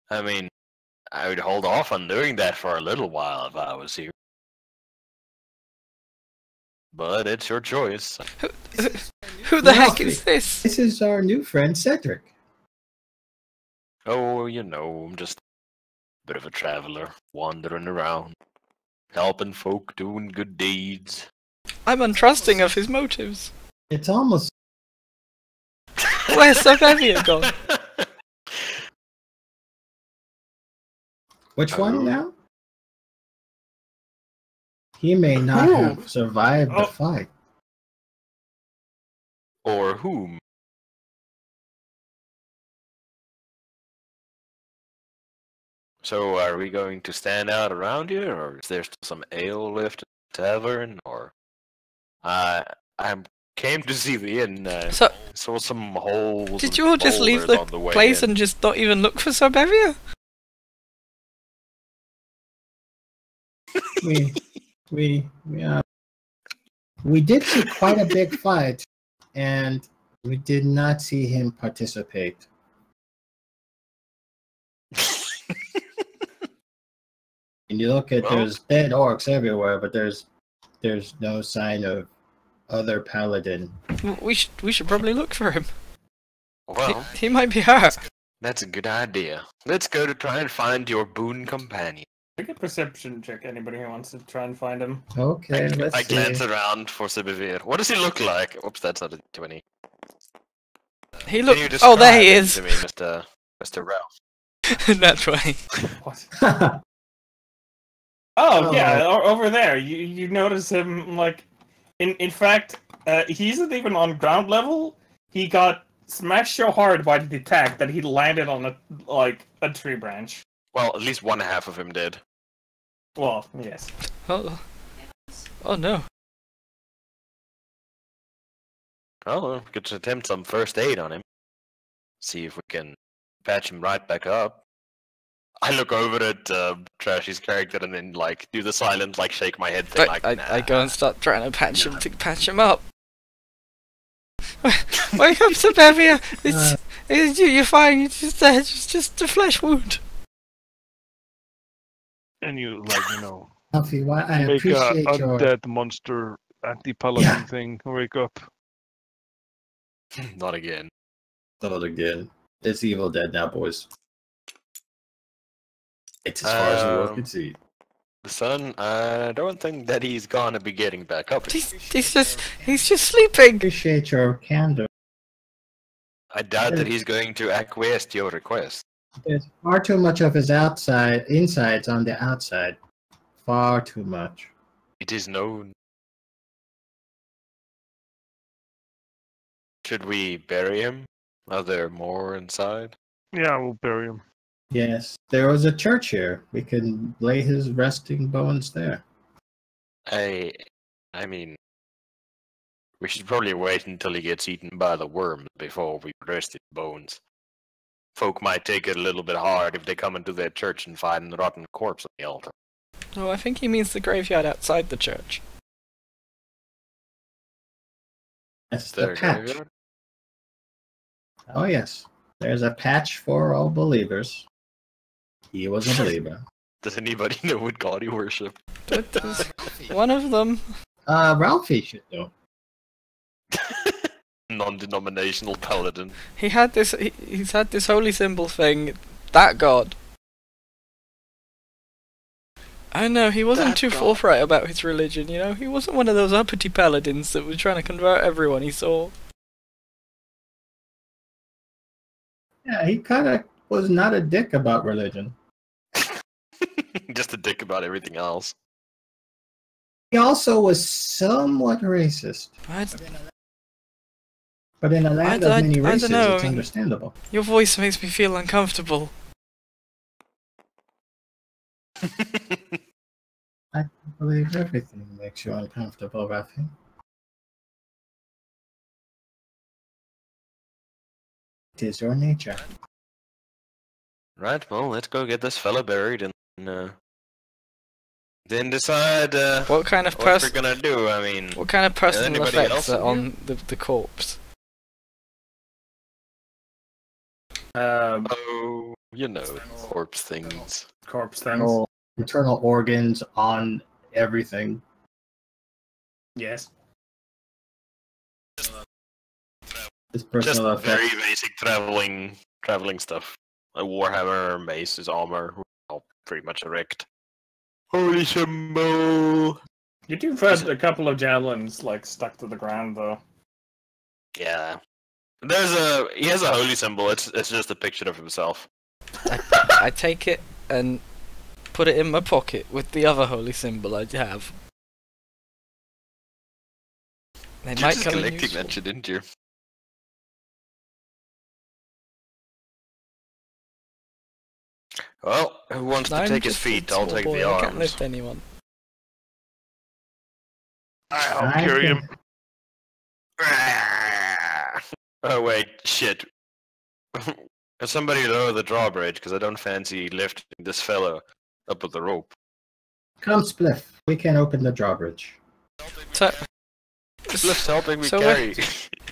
I mean, I would hold off on doing that for a little while if I was you. But it's your choice. Who the heck Ralphie. is this? This is our new friend Cedric. Oh, I'm just a bit of a traveler, wandering around, helping folk, doing good deeds. I'm untrusting of his motives. It's almost Where's Sabevia gone? which Oh. one now? He may not Who? have survived the Oh. fight. Or whom? So are we going to stand out around here, or is there still some ale left at the tavern, or... I came to see the inn, So, saw some holes did and you all just leave boulders the on the way place in. and just not even look for Sabevia? We did see quite a big fight, and we did not see him participate. And you look at Well- there's dead orcs everywhere, but there's no sign of other paladin. We should probably look for him. Well, He might be hurt. that's a good idea. Let's go to try and find your boon companion. Make a perception check, anybody who wants to try and find him. Okay, let's I see. glance around for Sibivir. What does he look like? Oops, that's not a 20. He Can look. you Oh, there describe he him is. to me, Mr. Ralph? That way. What? Oh. Oh yeah, over there. You notice him like, in fact, he isn't even on ground level. He got smashed so hard by the attack that he landed on a tree branch. Well, at least one half of him did. Well, yes. Oh. Oh no. Well, we could attempt some first aid on him. See if we can patch him right back up. I look over at Trashy's character and then like do the silent like shake my head thing. Like, nah. I go and start trying to patch him up. Wake up, Sabevia! You're fine. It's just a flesh wound. And you like Alfie, why I make a appreciate your undead monster anti-paladin thing. Wake up. Not again. Not again. It's Evil Dead now, boys. It's as far as the world can see. The sun, I don't think that he's gonna be getting back up. He's just sleeping. Appreciate your candor. I doubt that he's going to acquiesce to your request. There's far too much of his insides on the outside. Far too much. It is known. Should we bury him? Are there more inside? Yeah, we'll bury him. Yes, there was a church here. We can lay his resting bones there. I mean, we should probably wait until he gets eaten by the worms before we rest his bones. Folk might take it a little bit hard if they come into their church and find the rotten corpse on the altar. Oh, I think he means the graveyard outside the church. That's Their the patch. graveyard? Oh yes, there's a patch for all believers. He was a believer. Does anybody know what god he worshipped? One of them. Ralphie should know. Non-denominational paladin. He had this. He's had this holy symbol thing. That god. I know he wasn't That too god. forthright about his religion. You know, he wasn't one of those uppity paladins that was trying to convert everyone he saw. Yeah, he kind of was not a dick about religion. Just a dick about everything else. He also was somewhat racist. But in a land of many I races, don't know. it's understandable. Your voice makes me feel uncomfortable. I believe everything makes you uncomfortable, Ralphie. It is your nature. Right, well, let's go get this fella buried and then decide What kind of what we're person? gonna do. I mean, What kind of personal anybody effects else are in on the corpse? oh, you know, corpse things. Corpse things. Internal organs on everything. Yes. His Just personal very effects. basic traveling stuff. A warhammer, mace, his armor, all pretty much erect. Holy symbol! You do find a couple of javelins like stuck to the ground though. Yeah. He has a holy symbol, it's just a picture of himself. I take it and put it in my pocket with the other holy symbol I have. They You're might just come in collecting useful. that shit, didn't you? Well, who wants to I'm take his just a feet? I'll small take boy, the I can't arms. lift anyone. I'll I carry can- him. Oh wait, shit. Somebody lower the drawbridge, because I don't fancy lifting this fellow up with the rope. Come, Spliff. We can open the drawbridge. So, Spliff's helping me So carry.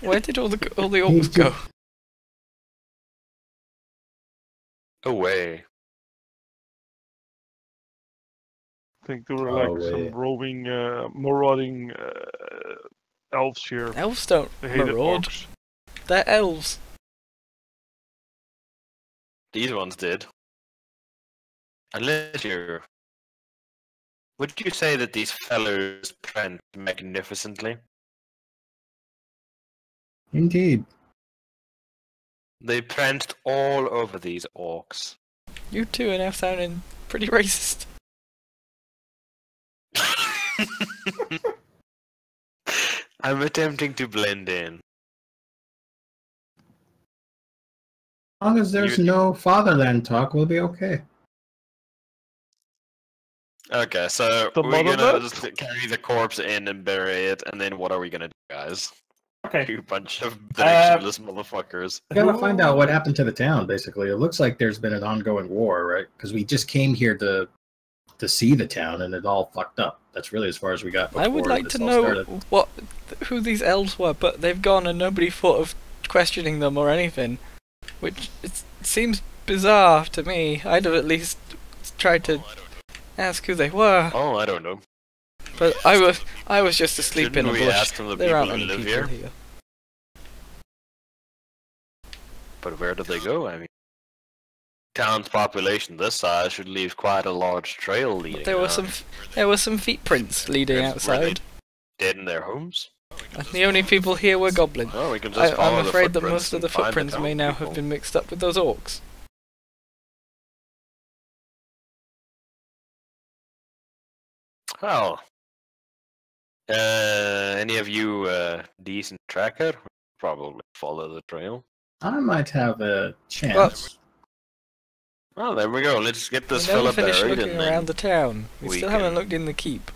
where did all the orcs go? Away. I think there were like Oh, some wait. roving, marauding elves here. Elves don't They hated maraud. orcs. They're elves. These ones did. Unless you're... Would you say that these fellows print magnificently? Indeed. They pranced all over these orcs. You two are now sounding pretty racist. I'm attempting to blend in. As long as there's no fatherland talk, we'll be okay. Okay, so The we're gonna motherland? just carry the corpse in and bury it, and then what are we gonna do, guys? Okay. You bunch of directionless motherfuckers. We gotta find out what happened to the town. Basically, it looks like there's been an ongoing war, right? Because we just came here to see the town, and it all fucked up. That's really as far as we got. I would before like this to all know started. who these elves were, but they've gone and nobody thought of questioning them or anything, which it seems bizarre to me. I'd have at least tried to ask who they were, Oh, I don't know. but I was just asleep Shouldn't in a we bush. ask from the There people aren't who any live people here? here. But where did they go? I mean, town's population this size should leave quite a large trail leading. There were out. some feet prints leading Were they outside, dead in their homes? and the only people here were goblins. Oh, we can just follow I'm the afraid that footprints most of the and find footprints may now have townspeople. been mixed up with those orcs. Oh. Any of you decent tracker? Probably follow the trail. I might have a chance. Well, there we go. Let's get this We never fella finished buried looking and then around the town. We we still haven't can- looked in the keep.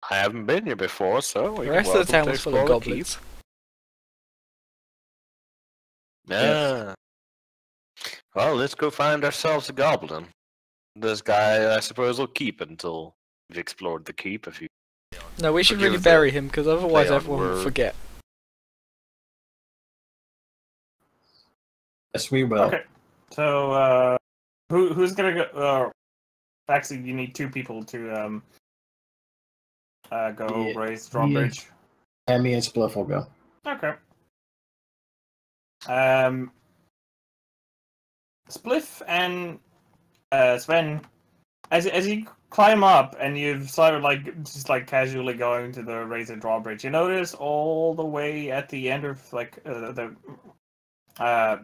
I haven't been here before, so The we rest of the town was full of explore the keep. goblins. Yeah. Well, let's go find ourselves a goblin. This guy, I suppose, will keep until we've explored the keep. If you No, we should Forgive really the bury him, because otherwise play on everyone will word. forget. Yes, we will. Okay. So, who's gonna go? Actually, you need two people to go Yeah. raise drawbridge. And me and Spliff will go. Okay. Spliff and Sven, as you climb up and you've started just casually going to the raise and drawbridge, you notice all the way at the end of the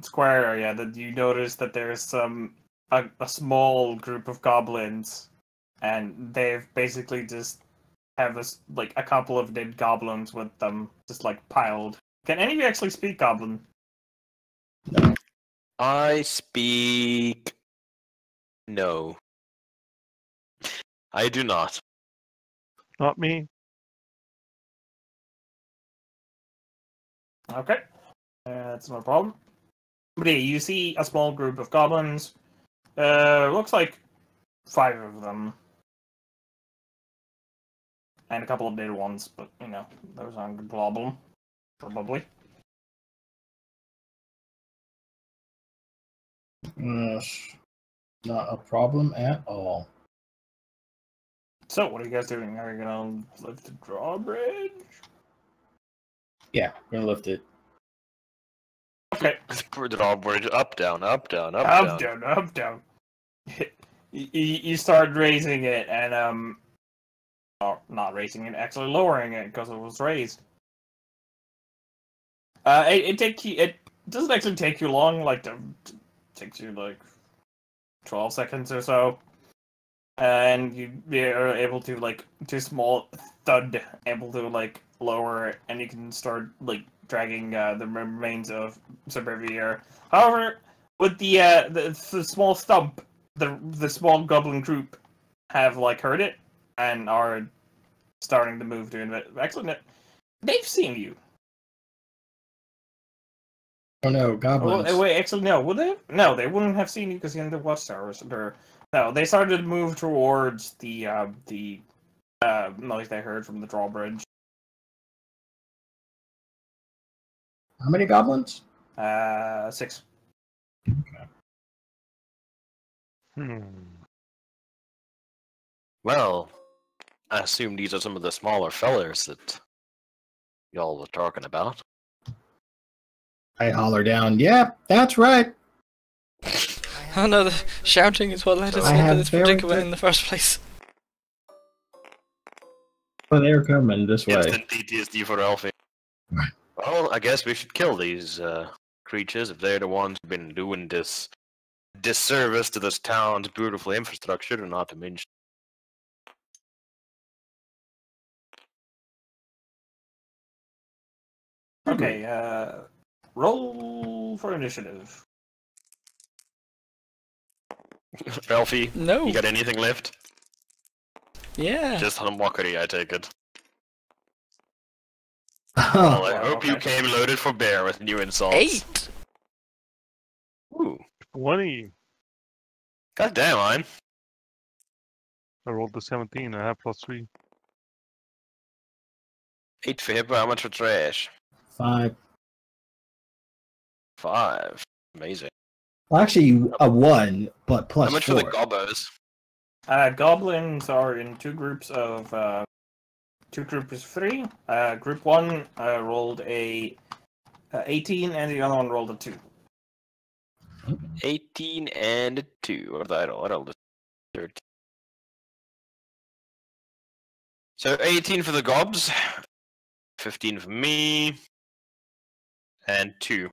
square area that you notice that there's a small group of goblins, and they've basically just have a couple of dead goblins with them just piled. Can any of you actually speak goblin? No. I speak. No. I do not. Not me. Okay, that's no problem. But yeah, you see a small group of goblins. Looks like 5 of them. And a couple of dead ones, but those aren't a problem. Probably. Not a problem at all. So, what are you guys doing? Are you gonna lift the drawbridge? Yeah, we're gonna lift it. Okay. The drawbridge up, down, up, down, up, Up, down. down, up, down. You start raising it, and or not raising it, actually lowering it because it was raised. It doesn't actually take you long. Takes you 12 seconds or so, and you are able to to small thud, able to lower it, and you can start dragging the remains of Suburbia. However, with the small stump, the small goblin group have heard it and are starting to move to invade. Actually, they've seen you. Oh no, goblins. Oh, wait, actually, no. Would they? No, they wouldn't have seen you because you're in the watchtowers. No, they started to move towards the noise they heard from the drawbridge. How many goblins? 6. Well, I assume these are some of the smaller fellers that y'all were talking about. I holler down. Yeah, that's right. Oh no, the shouting is what led us I into have this very predicament good- in the first place. Oh, they're coming this way. Instant PTSD for Alfie. Right. Well, I guess we should kill these creatures if they're the ones who've been doing this disservice to this town's beautiful infrastructure, and not to mention. Okay, roll for initiative. Ralphie, No. you got anything left? Yeah. Just mockery, I take it. Well, I Wow, hope you okay. came loaded for bear with new insults. 8. Ooh, 20. god damn, man. I rolled the 17. I have +3. 8 for hippo, how much for trash? 5. 5. Amazing. Well, actually, a 1, but plus How much 4. for the gobbos? Goblins are in two groups of 3. Group 1 rolled a 18, and the other one rolled a 2. 18 and a 2. What did I roll? I rolled a 13. So 18 for the gobs, 15 for me, and 2.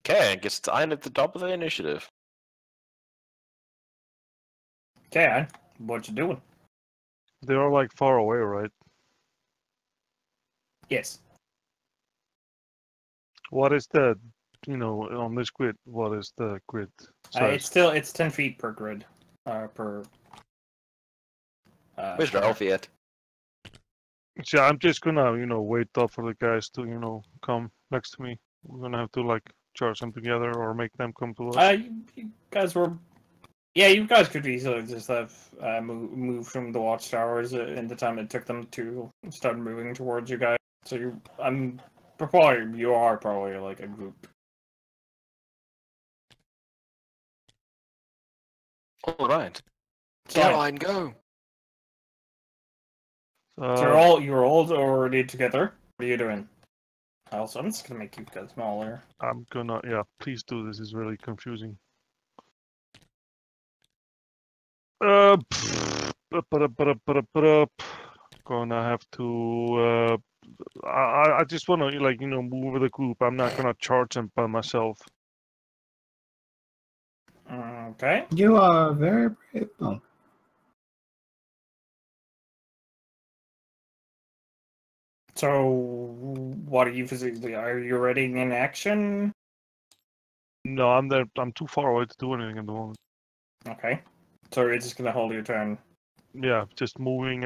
Okay, I guess it's Iron at the top of the initiative. Okay, what you doing? They are like far away, right? Yes. What is the, on this grid, what is the grid size? It's 10 feet per grid. Per. Where's Ralphie at? So I'm just gonna, wait up for the guys to, come next to me. We're gonna have to like charge them together or make them come to us. You guys were. Yeah, you guys could easily just have moved from the watchtowers in the time it took them to start moving towards you guys. So you are probably like a group. Alright. So, Caroline, go! so you're all already together. What are you doing? Also, I'm just gonna make you guys smaller. I'm gonna, please do. This is really confusing. Gonna have to. I just wanna move with the group. I'm not gonna charge them by myself. Okay. You are very brave. Oh. So, what are you physically? Are you already in action? No, I'm there. I'm too far away to do anything at the moment. Okay. So you're just gonna hold your turn. Yeah, just moving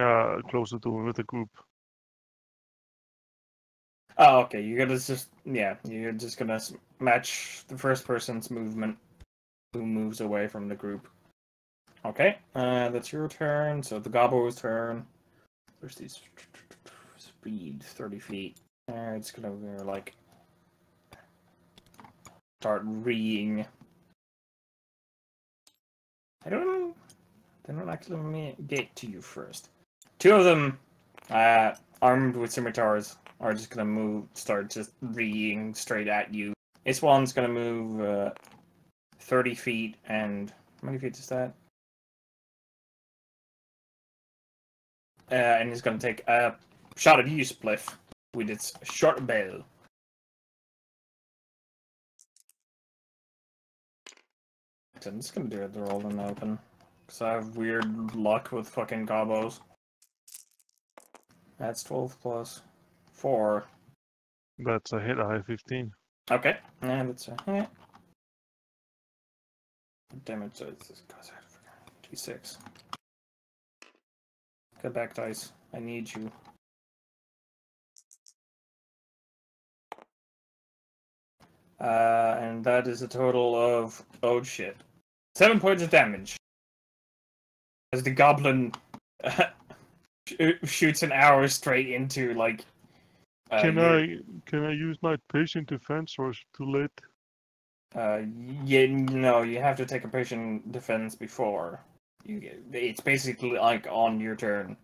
closer to with the group. Oh, okay. You're just gonna match the first person's movement who moves away from the group. Okay, that's your turn. So the Gobbo's turn. There's these speed 30 feet. It's gonna like start reeing. They don't actually get to you first. 2 of them, armed with scimitars, are just gonna start just reeing straight at you. This one's gonna move 30 feet, and how many feet is that? And he's gonna take a shot at you, Spliff, with its short bow. I'm just gonna do it the roll in the open. Because I have weird luck with fucking Gobbos. That's 12 plus 4. That's a hit. I have 15. Okay, and it's a hit. Damage, so it's just goes out of D6. Get back, dice. I need you. And that is a total of, oh shit, 7 points of damage. As the goblin shoots an arrow straight into, like... Can I use my patient defense, or is it too late? Yeah, no, you have to take a patient defense before. It's basically like on your turn.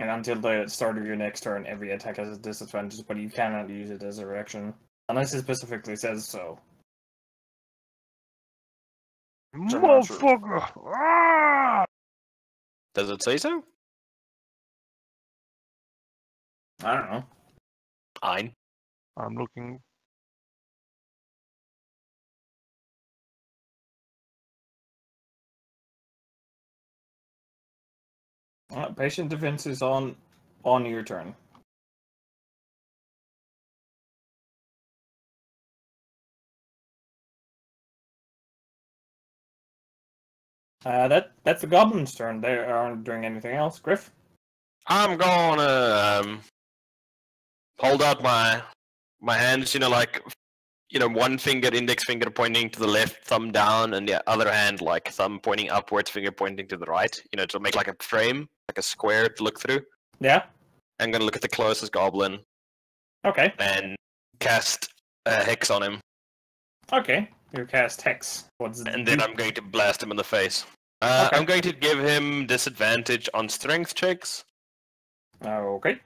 And until the start of your next turn, every attack has a disadvantage, but you cannot use it as a reaction. Unless it specifically says so. Motherfucker! Ah! Does it say so? I don't know. Ein. I'm looking. Patient defense is on your turn. That's the goblin's turn. They aren't doing anything else. Griff? I'm gonna hold out my hands, like, one finger, index finger pointing to the left, thumb down, and the other hand, like, thumb pointing upwards, finger pointing to the right, to make like a frame, like a square to look through. Yeah? I'm gonna look at the closest goblin Okay. and cast a hex on him. Okay. You cast Hex. And then I'm going to blast him in the face. Okay. I'm going to give him disadvantage on strength checks, Okay.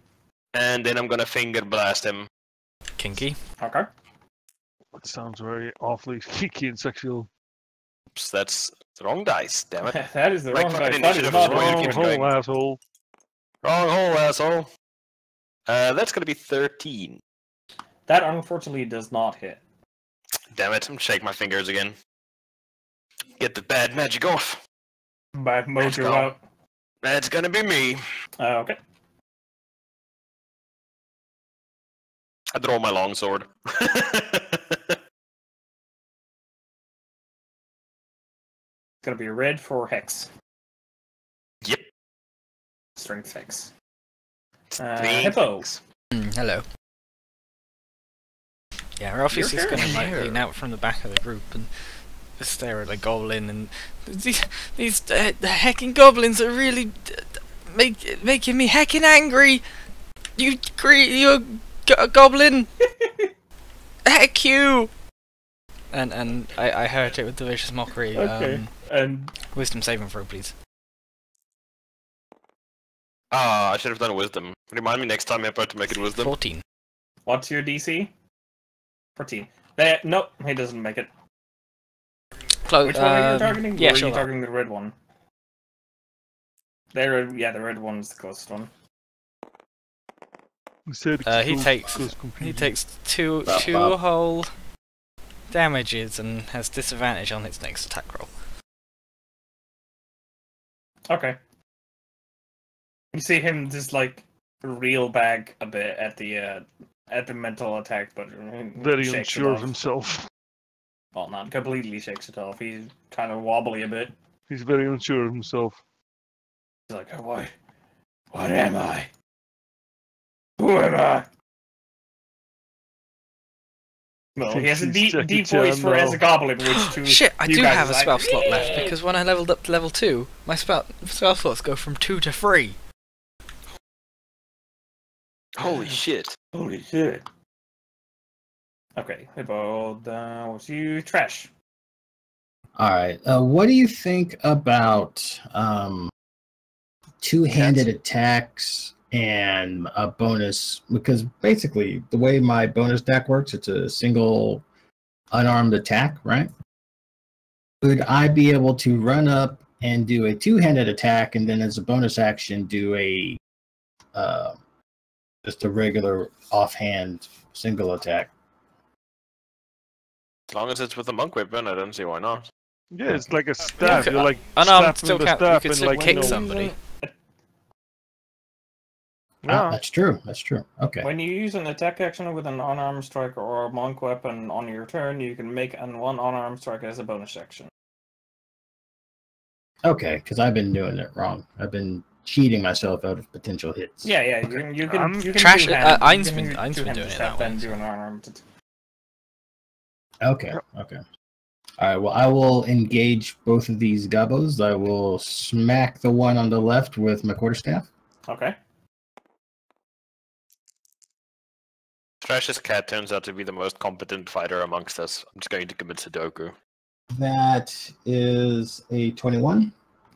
and then I'm gonna finger blast him. Kinky. Okay. That sounds very awfully cheeky and sexual. Oops, that's the wrong dice, damn it. That is the Like wrong fucking dice. That is initiative not as well. wrong. You keep Wrong going. hole, asshole. Wrong hole, asshole. That's gonna be 13. That unfortunately does not hit. Damn it, I'm shaking my fingers again. Get the bad magic off. By Let's Mojo go. out. That's gonna be me. Okay. I draw my longsword. It's gonna be red for Hex. Yep. Strength Hex. Three Hippo. things. Hello. Yeah, Ralphie's Your just turn. gonna like lean out from the back of the group and stare at the goblin, and these the hecking goblins are really making me hecking angry. You goblin, heck you! And I heard it with the vicious mockery. Okay. And Wisdom saving throw, please. Ah, I should have done wisdom. Remind me next time, Hippo, to make it wisdom. 14. what's your DC? 14. Nope, he doesn't make it. Close. Which one are you targeting? Yeah, or sure. are you targeting the red one? The red one's the closest one. He takes two whole damages and has disadvantage on its next attack roll. Okay. You see him just like reel back a bit at the mental attack, but Very shakes it unsure of off. himself. Well, not completely shakes it off. He's kind of wobbly a bit. He's very unsure of himself. He's like, oh, what am I? Who am I? Well, he has a Thinks he's deep Jackie voice Chan for as a now. goblin, which to Shit, I you do guys have a is like, spell slot left, because when I leveled up to level 2, my spell slots go from 2 to 3. Holy shit. Holy shit. Okay, Hippo, that was you. Trash. All right. What do you think about two-handed attacks and a bonus? Because basically, the way my bonus deck works, it's a single unarmed attack, right? Would I be able to run up and do a two-handed attack, and then as a bonus action, do a just a regular offhand single attack? As long as it's with a monk weapon, I don't see why not. Yeah, it's like a staff. Okay, You're like unarmed stabbing still the count. You staff could and still like kick you know, somebody. Yeah. That's true. That's true. Okay. When you use an attack action with an unarmed strike or a monk weapon on your turn, you can make one unarmed strike as a bonus action. Okay, because I've been doing it wrong. I've been cheating myself out of potential hits. Yeah, you can Trash- two-hand- Ein's you can been- Ein's been two-hand doing it stab that and way, do so. an unarmed. Okay. Okay. All right. Well, I will engage both of these gobos. I will smack the one on the left with my quarterstaff. Okay. Trash's cat turns out to be the most competent fighter amongst us. I'm just going to commit Sudoku. That is a 21.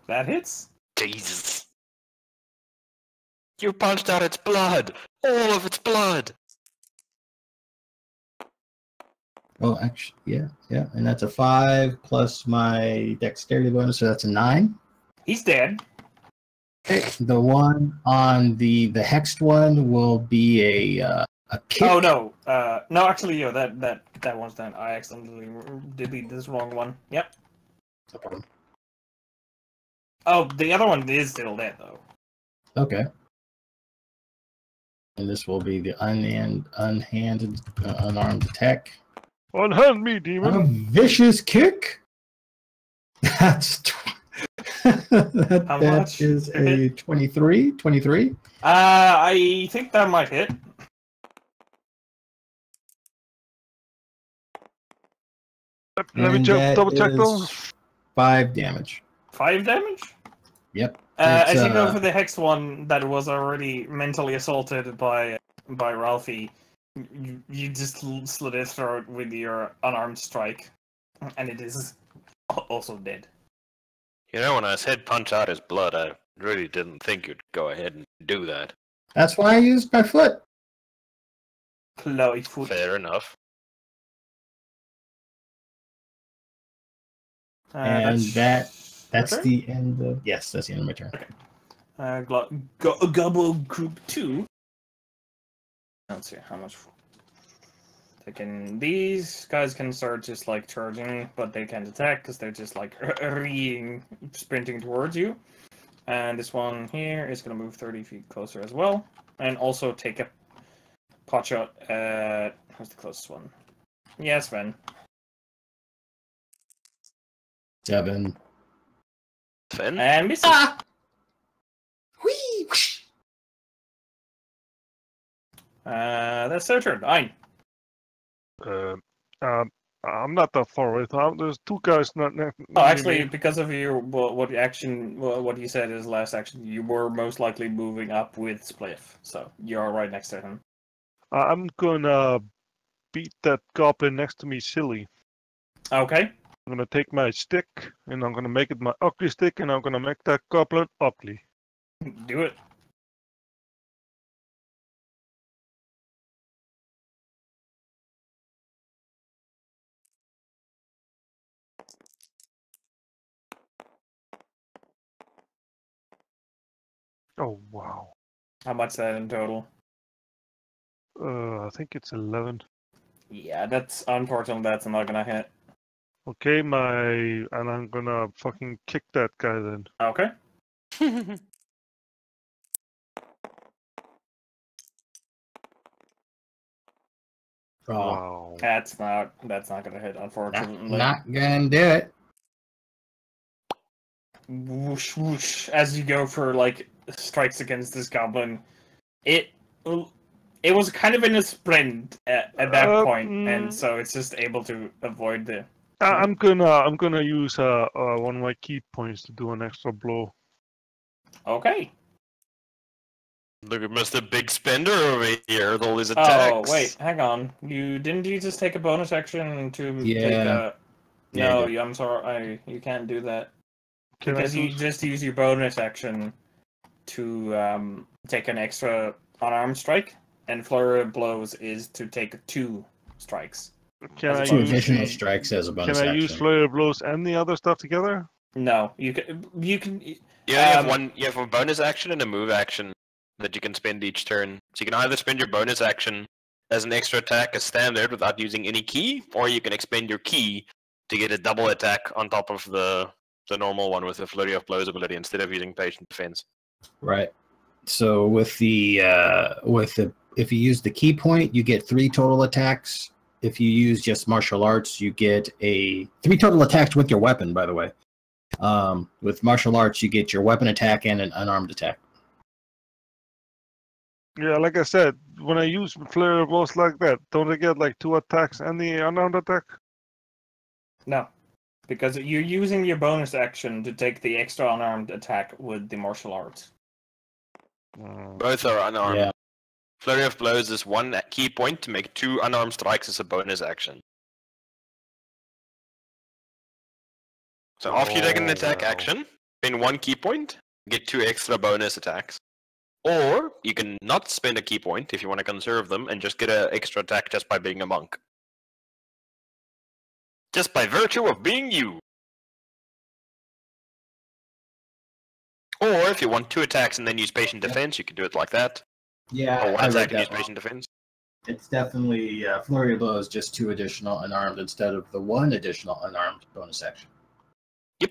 That hits. Jesus. You punched out its blood! All of its blood! Oh, actually, yeah. And that's a 5 plus my dexterity bonus, so that's a 9. He's dead. The one on the hexed one will be a A kick? Oh no, no, actually, yo, that one's done. I accidentally deleted this wrong one. Yep. No problem. Oh, the other one is still dead though. Okay. And this will be the unarmed attack. Unhand me, A demon. vicious kick. That's How that much? is a 23. 23. I think that might hit. Let me And check, that double check though. is 5 damage. 5 damage? Yep. As It's, you go for the hex one that was already mentally assaulted by Ralphie, you just slit its throat with your unarmed strike, and it is also dead. You know, when I said punch out his blood, I really didn't think you'd go ahead and do that. That's why I used my foot. Chloe foot. Fair enough. And that's okay. the end of... Yes, that's the end of my turn. Gobble Group 2. Let's see how much. These guys can start just like charging, but they can't attack because they're just like sprinting towards you. And this one here is going to move 30 feet closer as well, and also take a pot shot at who's the closest one? Yeah, Sven. 7. Sven? And misses. Whee! That's their turn. 9. I'm not that far away. There's 2 guys not near Oh, actually, me. because of your what you said is last action, you were most likely moving up with Spliff, so you're right next to him. I'm gonna beat that goblin next to me silly. Okay. I'm gonna take my stick and I'm gonna make it my ugly stick and I'm gonna make that goblin ugly. Do it. Oh wow. How much is that in total? I think it's 11. Yeah, that's unfortunately that's not gonna hit. Okay, and I'm gonna fucking kick that guy then. Okay. Oh, Wow. That's not gonna hit, unfortunately. not gonna do it. Whoosh whoosh. As you go for like strikes against this goblin, it was kind of in a sprint at that point, and so it's just able to avoid the. I'm gonna use one of my key points to do an extra blow. Okay. Look at Mr. Big Spender over here with all his attacks. Oh wait, hang on. You just take a bonus action to take Yeah. a? No, I'm sorry. You can't do that Can I because you do- just use your bonus action to take an extra unarmed strike, and flurry of blows is to take 2 strikes. Can I That's 2 use additional use strikes as a bonus Can I action. use flurry of blows and the other stuff together? No, you can. You have one. You have a bonus action and a move action that you can spend each turn. So you can either spend your bonus action as an extra attack as standard without using any key, or you can expend your key to get a double attack on top of the normal one with the flurry of blows ability instead of using patient defense. Right. So with the if you use the key point, you get 3 total attacks. If you use just martial arts, you get 3 total attacks with your weapon. By the way, with martial arts, you get your weapon attack and an unarmed attack. Yeah, like I said, when I use flurry of blows like that, don't I get like 2 attacks and the unarmed attack? No, because you're using your bonus action to take the extra unarmed attack with the martial arts. Both are unarmed. Yeah. Flurry of blows is 1 key point to make 2 unarmed strikes as a bonus action. So after you take an attack wow. action, spend 1 key point, get 2 extra bonus attacks. Or you can not spend a key point if you want to conserve them and just get an extra attack just by being a monk. Just by virtue of being you. Or if you want 2 attacks and then use patient defense, you can do it like that. Yeah. Or 1 I read attack and that use wrong. patient defense. It's definitely Flurry of Blows, just 2 additional unarmed instead of the 1 additional unarmed bonus action. Yep.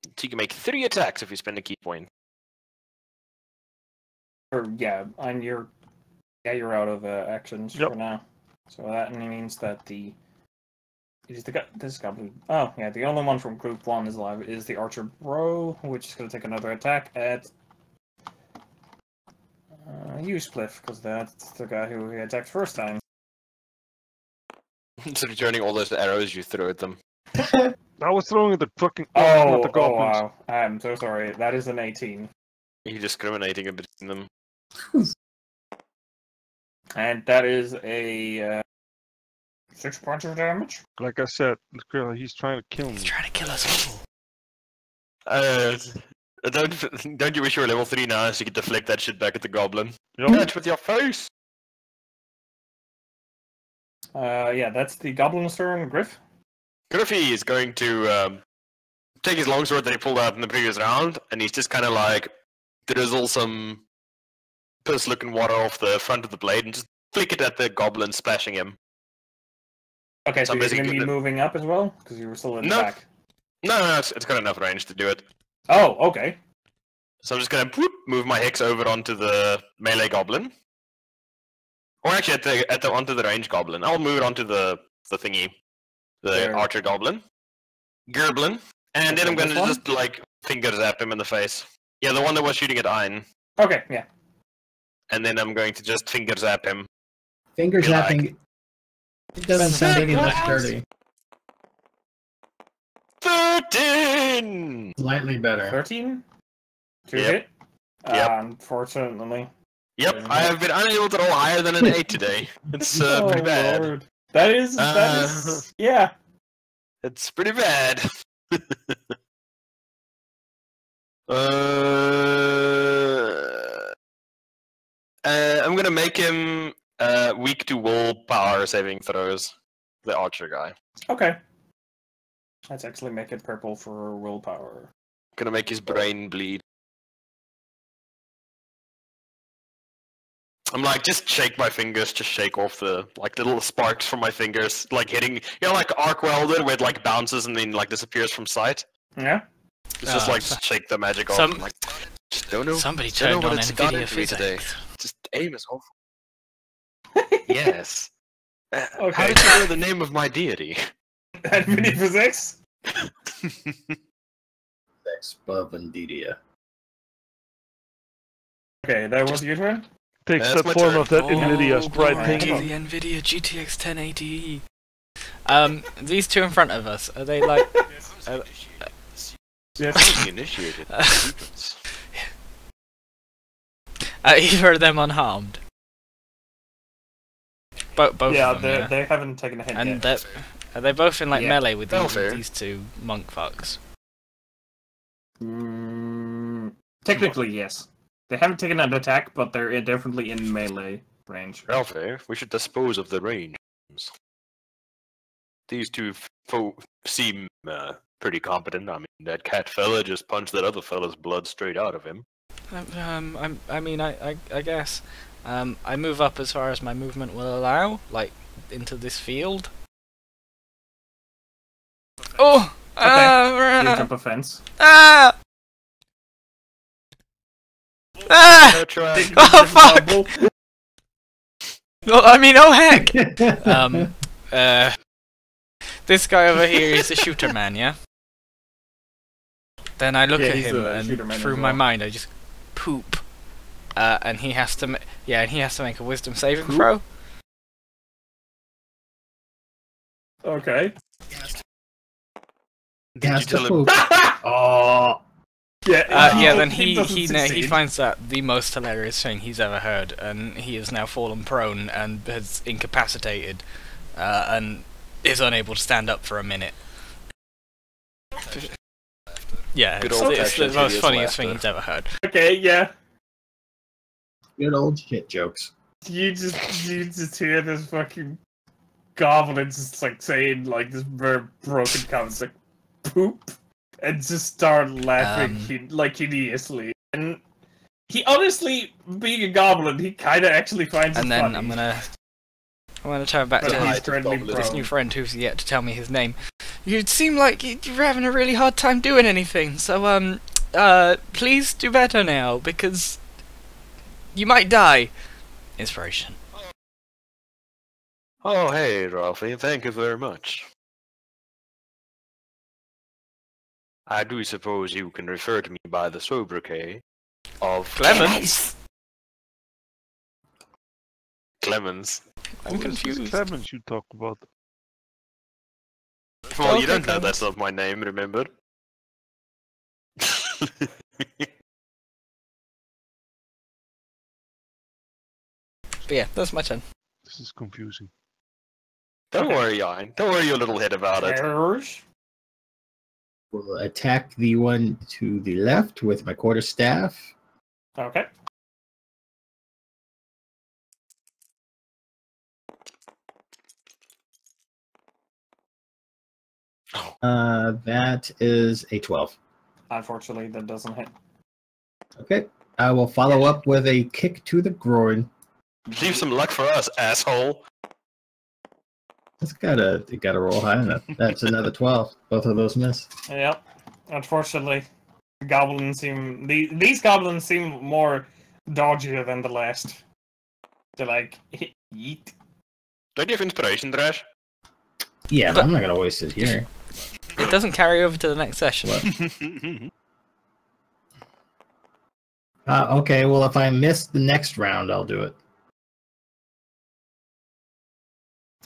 So you can make 3 attacks if you spend a key point. Or yeah, and you're out of actions Yep. for now. So that means that this goblin. Oh yeah, the only one from Group 1 is alive is the Archer Bro, which is going to take another attack at you, Spliff, because that's the guy who he attacked first time. So returning all those arrows you threw at them. I was throwing at the fucking. Oh, not the goblins. wow! I'm so sorry. That is an 18, You're discriminating between them. and that is a 6 points of damage. Like I said, he's trying to kill me. He's trying to kill us all. Don't you wish you were level 3 now so you could deflect that shit back at the goblin? Yep. Catch with your face! Yeah, that's the goblin's turn. Griff. Griffey is going to take his longsword that he pulled out in the previous round, and he's just kind of like drizzle some piss-looking water off the front of the blade and just flick it at the goblin, splashing him. Okay, So so I'm you're basically going to be gonna- moving up as well because you were still in the No. back. No, it's got enough range to do it. Oh, okay. So I'm just gonna move my hex over onto the melee goblin. Or actually onto the range goblin. I'll move it onto the thingy. The There. archer goblin. Gerblin. And then I'm Okay, gonna this one? just like finger zap him in the face. Yeah, the one that was shooting at Ein. Okay, yeah. And then I'm going to just finger zap him. Finger Be like- zapping. It doesn't sound any less dirty. 13! Slightly better. 13? To Yep. hit? Yep. Unfortunately. Yep, I have been unable to roll higher than an 8 today. It's pretty bad. Lord. That is, yeah. It's pretty bad. I'm gonna make him weak to willpower saving throws. The archer guy. Okay. Let's actually make it purple for willpower. Gonna make his brain bleed. I'm like, just shake my fingers, just shake off the little sparks from my fingers, like hitting, like arc welded, where it like bounces and then like disappears from sight. Yeah? It's just like shake the magic off. some- I'm like, just don't know. Somebody don't know turned what on it's got NVIDIA into me today. physics. Just aim is awful. Yes. How Okay. did you know the name of my deity? Mini physics? Expovendidia. Okay, that was your turn? Takes That's that my form turn. of that NVIDIA sprite glory to thingy. the NVIDIA GTX 1080. These two in front of us, are they like... Yes. Initiated. Are either of them unharmed? Both Yeah, of them, yeah. they haven't taken a hit And yet. are they both in like Yeah. melee with Oh, these, fair. these two monk fucks? Technically, yes. They haven't taken an attack, but they're definitely in melee range. Welfare, we should dispose of the range. These two seem pretty competent. I mean, that cat fella just punched that other fella's blood straight out of him. I guess. I move up as far as my movement will allow, like into this field. Oh! You jump a fence. Ah! Ah! Go try. Oh fuck! Well, I mean, oh heck! This guy over here is a shooter man, yeah? Then I look Yeah, at he's him, a shooter and man through as my well. mind, I just poop. And he has to, and he has to make a wisdom saving throw. Okay. Did you Has to tell him? poop. Oh. Yeah, then he doesn't succeed. finds that the most hilarious thing he's ever heard, and he has now fallen prone and has incapacitated, and is unable to stand up for a minute. Yeah, Good it's, old it's the fashioned most hideous funniest thing laughter. he's ever heard. Okay, yeah. Good old shit jokes. You just hear this fucking goblin just like saying like this very broken comments like poop and just start laughing like hideously. And He honestly, being a goblin, he kind of actually finds it And then funny. I'm gonna turn back But to he's this friendly new prone. friend who's yet to tell me his name. You seem like you're having a really hard time doing anything. So please do better now because you might die. Inspiration. Oh, hey, Ralphie, thank you very much. I do suppose you can refer to me by the sobriquet of Clemens. Clemens. I'm Who is this confused. Clemens you talk about? Well, Okay, you don't know Clemens. that's not my name, remember? But yeah, that's my turn. This is confusing. Don't worry, Jan. Don't worry your little head about it. Errors. Will attack the one to the left with my quarterstaff. Okay. That is a 12. Unfortunately, that doesn't hit. Okay. I will follow up with a kick to the groin. Leave some luck for us, asshole. It's gotta roll high enough. That's another 12. Both of those miss. Yep. Unfortunately, these goblins seem more dodgier than the last. They're like, yeet. Don't you have inspiration, Trash? Yeah, but I'm not gonna waste it here. It doesn't carry over to the next session. Okay, well, if I miss the next round, I'll do it.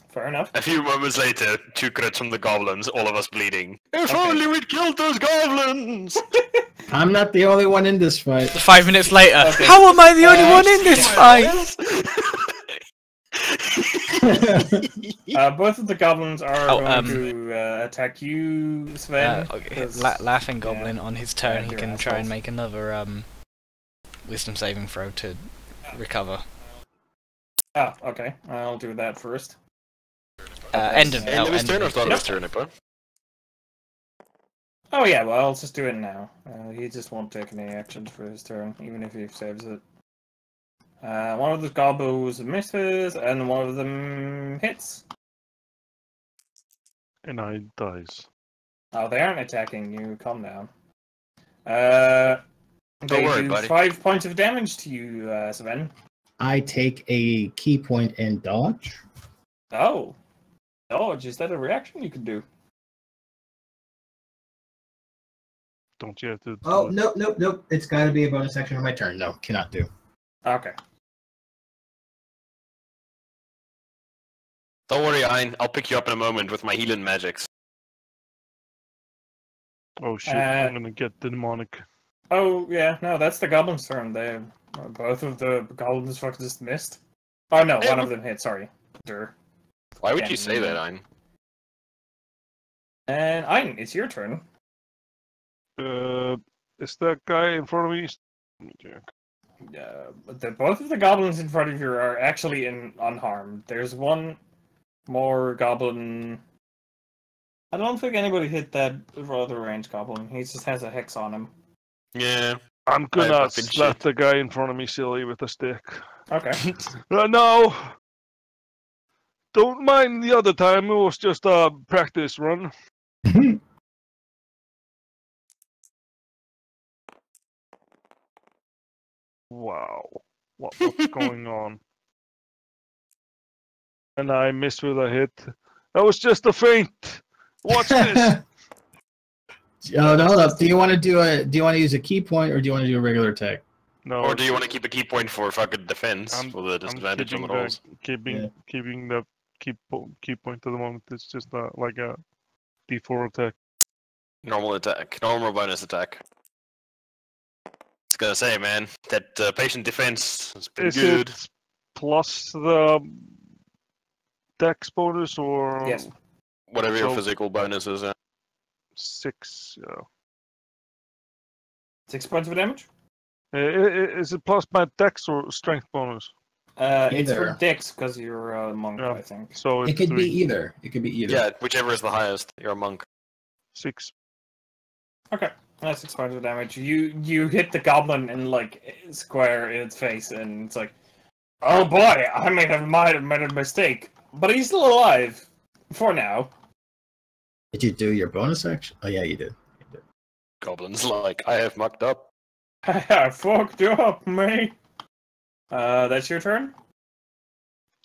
Fair enough. A few moments later, 2 crits from the goblins, all of us bleeding. If Okay. only we'd killed those goblins! I'm not the only one in this fight. 5 minutes later, Okay. how am I the only one in this fight? Both of the goblins are Oh, going to attack you, Sven. Okay. 'cause- Laughing Goblin on his turn, Yeah, he you're can try and assholes. make another wisdom saving throw to recover. Oh, okay. I'll do that first. End of End of his turn or start of Yep. his turn, Nipper? Oh yeah, well, I'll just do it now. He just won't take any actions for his turn, even if he saves it. One of the goblins misses, and one of them hits. And I dies. Oh, they aren't attacking you. Calm down. They worry, do buddy. 5 points of damage to you, Sven. I take a key point and dodge. Oh. Dodge, is that a reaction you can do? Don't you have to? Oh, nope. It's got to be a bonus action on my turn. No, cannot do. Okay. Don't worry, Ein. I'll pick you up in a moment with my healing magics. Oh shit! I'm gonna get the demonic. Oh, yeah, no, that's the goblin's turn. They both of the goblins fucking just missed. Oh, no, one of them hit, sorry. Sure. Why would Yeah. you say that, Ein? And Ein, it's your turn. Is that guy in front of me? Both of the goblins in front of you are actually unharmed. There's one more goblin. I don't think anybody hit that other range goblin. He just has a hex on him. Yeah. I'm gonna I've been slap shit. the guy in front of me silly with a stick. Okay. No! Don't mind the other time, it was just a practice run. Wow. What's going on? And I missed with a hit. That was just a feint! Watch this! Oh, no, hold up. Do you want to use a key point or do you want to do a regular attack? No. Or do you want to keep a key point for fucking defense I'm- for the disadvantage on the keeping rolls? keeping the key point at the moment. It's just like a D4 attack. Normal attack. Normal bonus attack. It's gonna say, man, that patient defense has been Is good. it plus the dex bonus or Yes. Whatever your so- physical bonus is. 6? 6 points of damage? Is it plus my dex or strength bonus? It's Either. for Dex, because you're a monk, Yeah. I think. So It it's could be 3. either. It could be either. Yeah, whichever is the highest. You're a monk. 6. That's 6 points of damage. You hit the goblin in like square in its face, and it's like, oh boy, I might have made a mistake, but he's still alive for now. Did you do your bonus action? Oh yeah, you did. Goblin's like, I have mucked up. I fucked up, mate. That's your turn?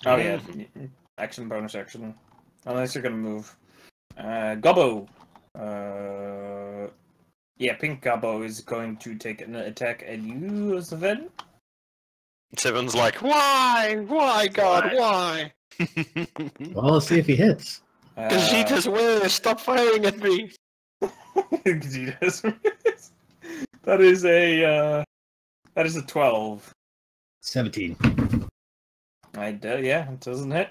Oh yeah. Action, bonus action. Unless you're gonna move. Gobbo. Yeah, Pink Gobbo is going to take an attack at you, Seven. Seven's like, why? Why, God, why? Well, let's see if he hits. Gogeta's way, stop firing at me. Gogeta's That is a 12. 17. Yeah, it doesn't hit.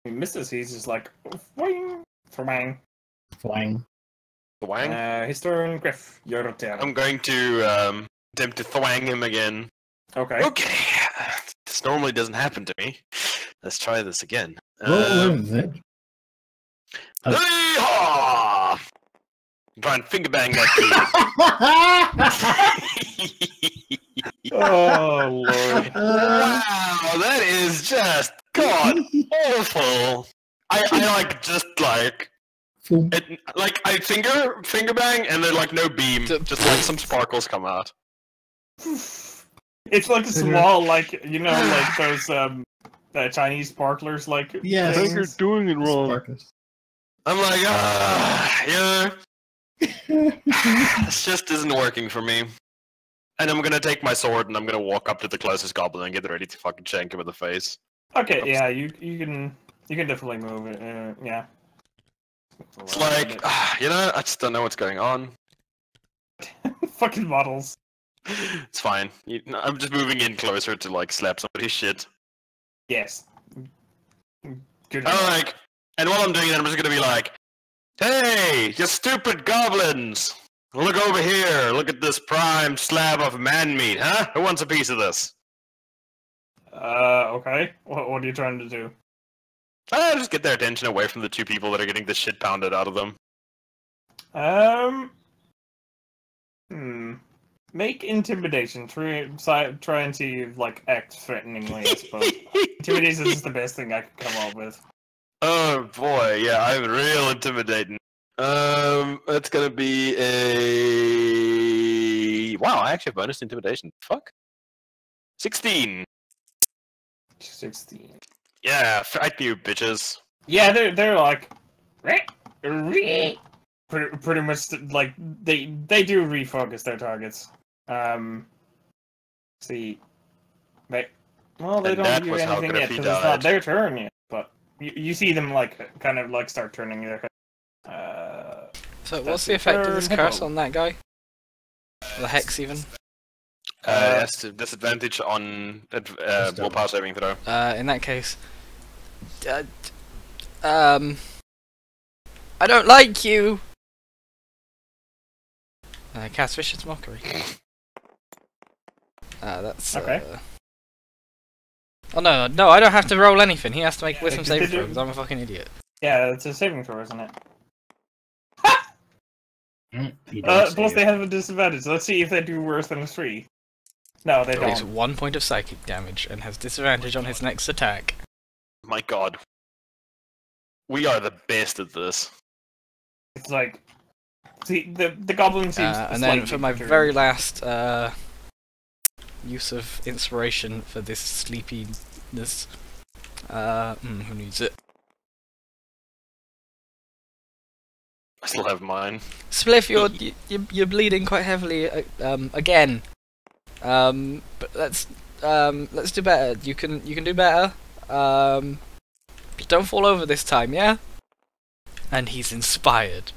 He misses. He's just like, wing, thwang. Flying. Thwang? His turn, Griff. Your turn. I'm going to attempt to thwang him again. Okay. Okay. This normally doesn't happen to me. Let's try this again. What is it? Yeehaw! Try and finger bang that kid. Oh lord. Wow, that is just god awful. I like just like it, like I finger bang and then like no beam, just like some sparkles come out. It's like a small, like like those Chinese sparklers, like Yes. I think you're doing it wrong. Sparkles. I'm like, yeah. This just isn't working for me. And I'm gonna take my sword and I'm gonna walk up to the closest goblin and get ready to fucking shank him in the face. Okay, yeah, you can definitely move it. Yeah. It's like, I just don't know what's going on. Fucking models. It's fine. I'm just moving in closer to like slap somebody's shit. Yes. Good. Like, and while I'm doing it, I'm just gonna be like, "Hey, you stupid goblins! Look over here! Look at this prime slab of man meat, huh? Who wants a piece of this?" Okay. What are you trying to do? Just get their attention away from the two people that are getting the shit pounded out of them. Make intimidation. Try and see if, like, act threateningly, I suppose. Intimidation is the best thing I could come up with. Oh boy, yeah, I'm real intimidating. That's gonna be a... Wow, I actually have bonus intimidation. Fuck. 16. 16. Yeah, fight you, bitches. Yeah, they're like... Pretty much, like, they do refocus their targets. See... They don't that do was how anything yet, Griffey because it's not died. their turn yet. But you see them, like, kind of, like, start turning their head. So what's the effect of this curse on that guy? The hex even? That's a disadvantage on willpower saving throw. In that case... I don't like you! Cast Vicious Mockery. That's... Okay. Oh no, I don't have to roll anything. He has to make wisdom saving throw because I'm a fucking idiot. Yeah, it's a saving throw, isn't it? Plus They have a disadvantage. Let's see if they do worse than a 3. No, they Takes don't. 1 point of psychic damage and has disadvantage on his next attack. My god. We are the best at this. It's like... See, the goblin seems And then for my very last use of inspiration for this sleepiness, who needs it? I still have mine. Spliff, you're bleeding quite heavily again. But let's do better. You can do better. Don't fall over this time, yeah? And he's inspired.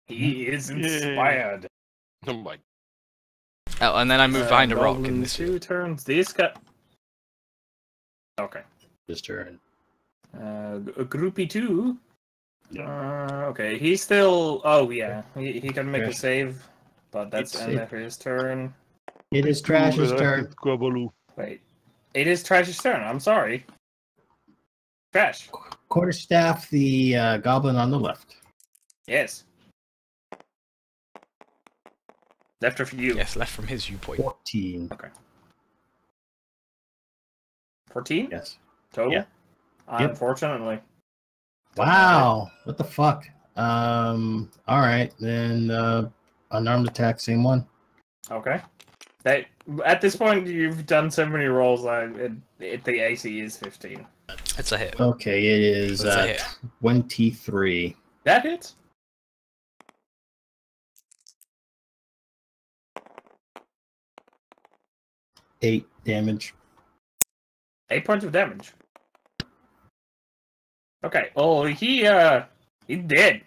He is inspired. Oh my. Oh, and then I move behind a rock in this 2 turns. This guy. Okay. His turn. Groupie 2. Okay, he's still. Oh yeah, he can make a save, but that's end of his turn. It is Trash's turn. Quabaloo. Wait, it is Trash's turn. I'm sorry. Trash. Quarterstaff, the goblin on the left. Yes. Left of you. Yes, left from his viewpoint. 14. 14 Yes. total. Yeah. Yep. Unfortunately. Wow. What the fuck? All right, then unarmed attack, same one. Okay. That at this point you've done so many rolls. The AC is 15. It's a hit. Okay, it is That's a hit. 23. That hits. Eight damage. 8 points of damage. Okay. Oh, he did.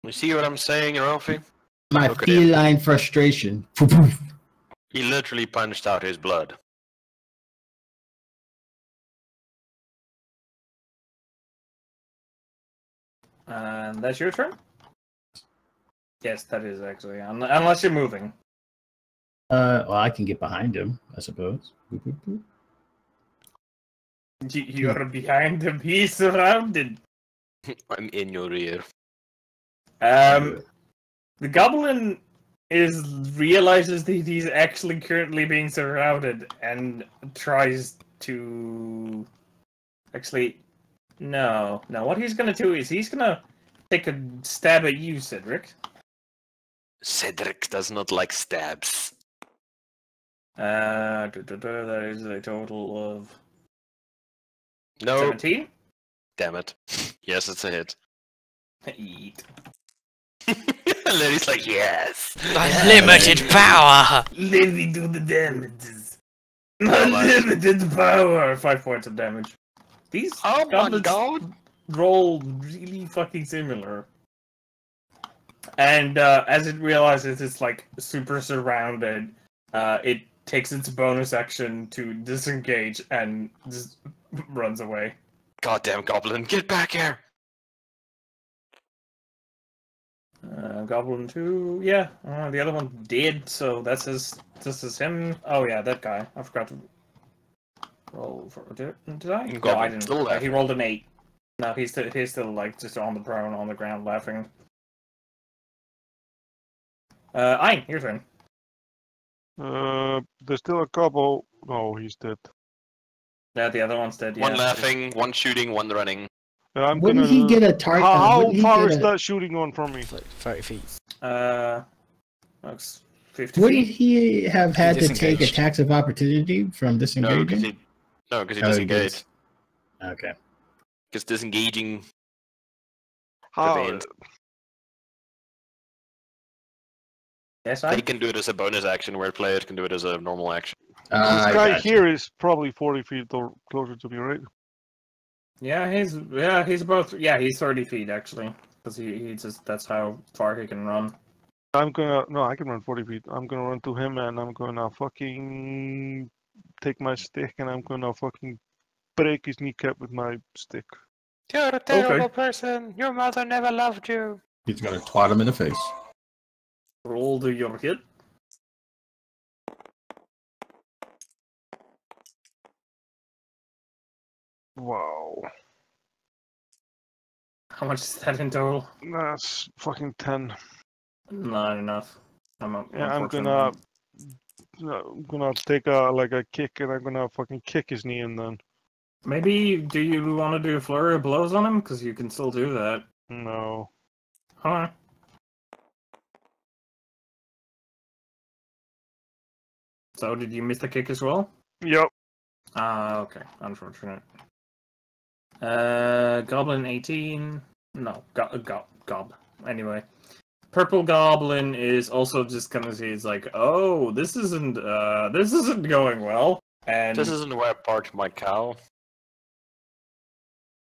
You see what I'm saying, Ralphie? My Look at him. feline frustration. He literally punched out his blood. And that's your turn? Yes, that is actually. Unless you're moving. Well, I can get behind him, I suppose. You're behind him. He's surrounded. I'm in your rear. The goblin realizes that he's actually currently being surrounded and tries to no. What he's gonna do is he's gonna take a stab at you, Cedric. Cedric does not like stabs. That is a total of No. 17. Damn it. Yes, it's a hit. Eat. Larry's like, yes. Unlimited power! Let me do the damages. Unlimited power. 5 points of damage. These Oh my goblins god. roll really fucking similar. And as it realizes it's like super surrounded, it takes its bonus action to disengage and just runs away. Goddamn goblin, get back here! Goblin 2, yeah. The other one did, so that's his. This is him. Oh yeah, that guy. I forgot to roll for. Did I? No, I Goblin didn't. still He rolled an 8. No, he's still like just on the prone on the ground laughing. Ein, your turn. There's still a couple. No, he's dead. Yeah, the other one's dead. Yeah. One laughing, one shooting, one running. I'm Wouldn't gonna. he get a target? How far is that shooting on from me? It's like 30 feet. Looks 50 Wouldn't feet. he have had to take disengaged. attacks of opportunity from No, disengaging? because he Oh, he disengaged. Okay. Because disengaging How? prevent. Yes, They I. can do it as a bonus action, where players can do it as a normal action. This I guy gotcha. here is probably 40 feet or closer to me, right? Yeah, he's about. Yeah, he's 30 feet actually, because he just that's how far he can run. I'm gonna. No, I can run 40 feet. I'm gonna run to him and I'm gonna fucking take my stick and I'm gonna fucking break his kneecap with my stick. You're a terrible person. Your mother never loved you. He's gonna twat him in the face. Roll to your hit. Wow. How much is that in total? That's fucking 10. Not enough. Yeah, I'm gonna take a kick and I'm gonna fucking kick his knee and then. Maybe do you want to do a flurry of blows on him? Because you can still do that. No. Huh? So did you miss the kick as well? Yep. Okay. Unfortunate. Goblin 18. No, gob. Anyway, purple goblin is also just gonna see. It's like, oh, this isn't going well. And This isn't where I parked my cow.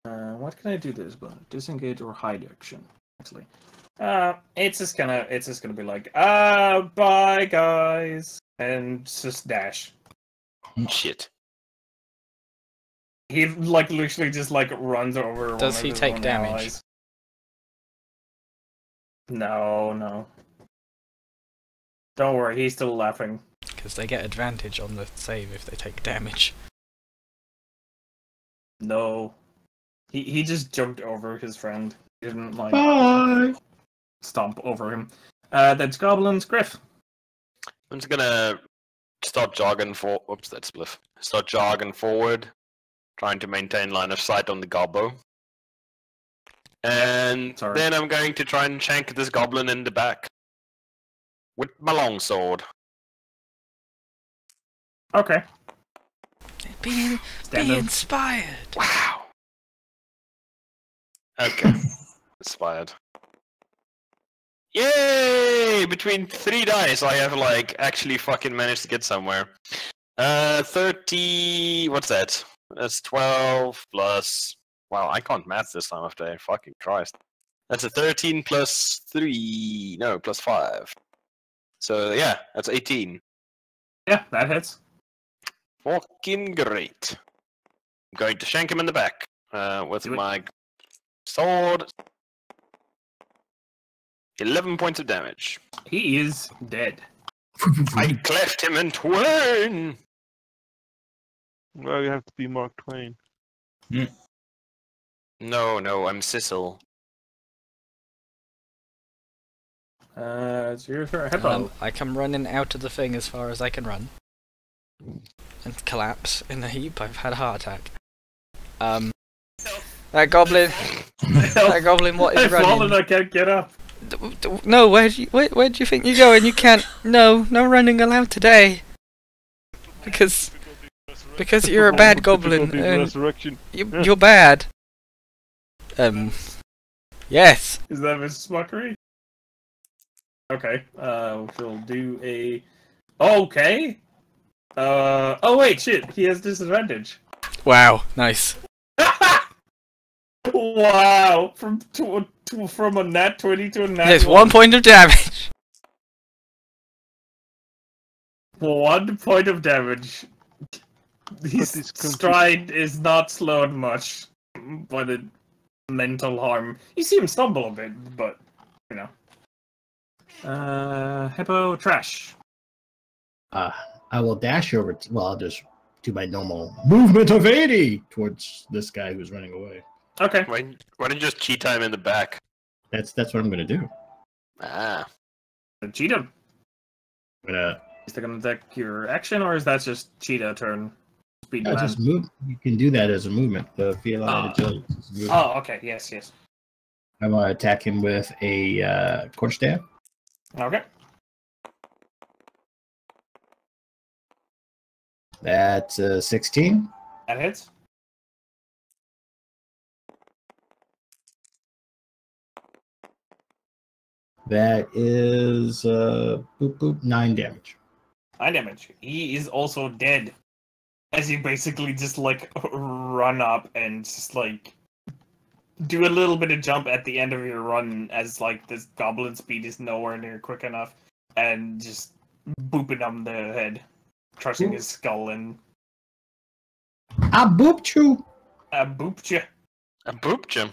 what can I do this with? Disengage or hide action? Actually, it's just gonna be like, bye guys, and just dash. Shit. He like literally just like runs over. Does one of he his take own damage? allies. No. Don't worry, he's still laughing. Because they get advantage on the save if they take damage. No. He just jumped over his friend. He didn't like. Bye. stomp over him. That's Goblin's Griff. I'm just gonna start jogging for. Whoops, that's spliff. Start jogging forward, trying to maintain line of sight on the gobbo. And Sorry. then I'm going to try and shank this goblin in the back with my longsword. Okay. Be Stab him. inspired. Wow. Okay. Inspired. Yay! Between 3 dice, I have like actually fucking managed to get somewhere. 30. What's that? That's 12 plus. Wow, I can't math this time of day. Fucking Christ. That's a 13 plus 3. No, plus 5. So yeah, that's 18. Yeah, that hits. Fucking great. I'm going to shank him in the back with Do it. my sword. 11 points of damage. He is dead. I cleft him in twain. Well, you have to be Mark Twain. No, I'm Sissel. It's your turn. Hippo. I come running out of the thing as far as I can run. And collapse in a heap. I've had a heart attack. That goblin. That goblin. What is I've fallen. running? I can't get up. No, where do you think you're going? You can't. No running allowed today. Because you're a bad goblin. And Resurrection. you're bad. Yes. Is that Mrs. Mockery? Okay. She'll do a. Okay. Oh wait, shit. He has disadvantage. Wow. Nice. Wow. From a nat 20 to a nat. There's 1 point of damage. 1 point of damage. His But it's stride is not slowed much by the mental harm. You see him stumble a bit, but you know. Hippo trash. I will dash over. Well, I'll just do my normal movement of 80 towards this guy who's running away. Okay. Why don't you just cheat time in the back? That's what I'm gonna do. Ah. Cheetah. I'm gonna Is that gonna attack your action, or is that just cheetah turn? Speed land? just move. You can do that as a movement. The feline agility. is a movement. Oh, okay. Yes. I'm gonna attack him with a quarterstaff. Okay. That's 16. That hits. That is 9 damage. 9 damage. He is also dead. As you basically just like run up and just like do a little bit of jump at the end of your run as like this goblin speed is nowhere near quick enough and just booping on the head, crushing his skull and I booped you. booped you. A boop Jim.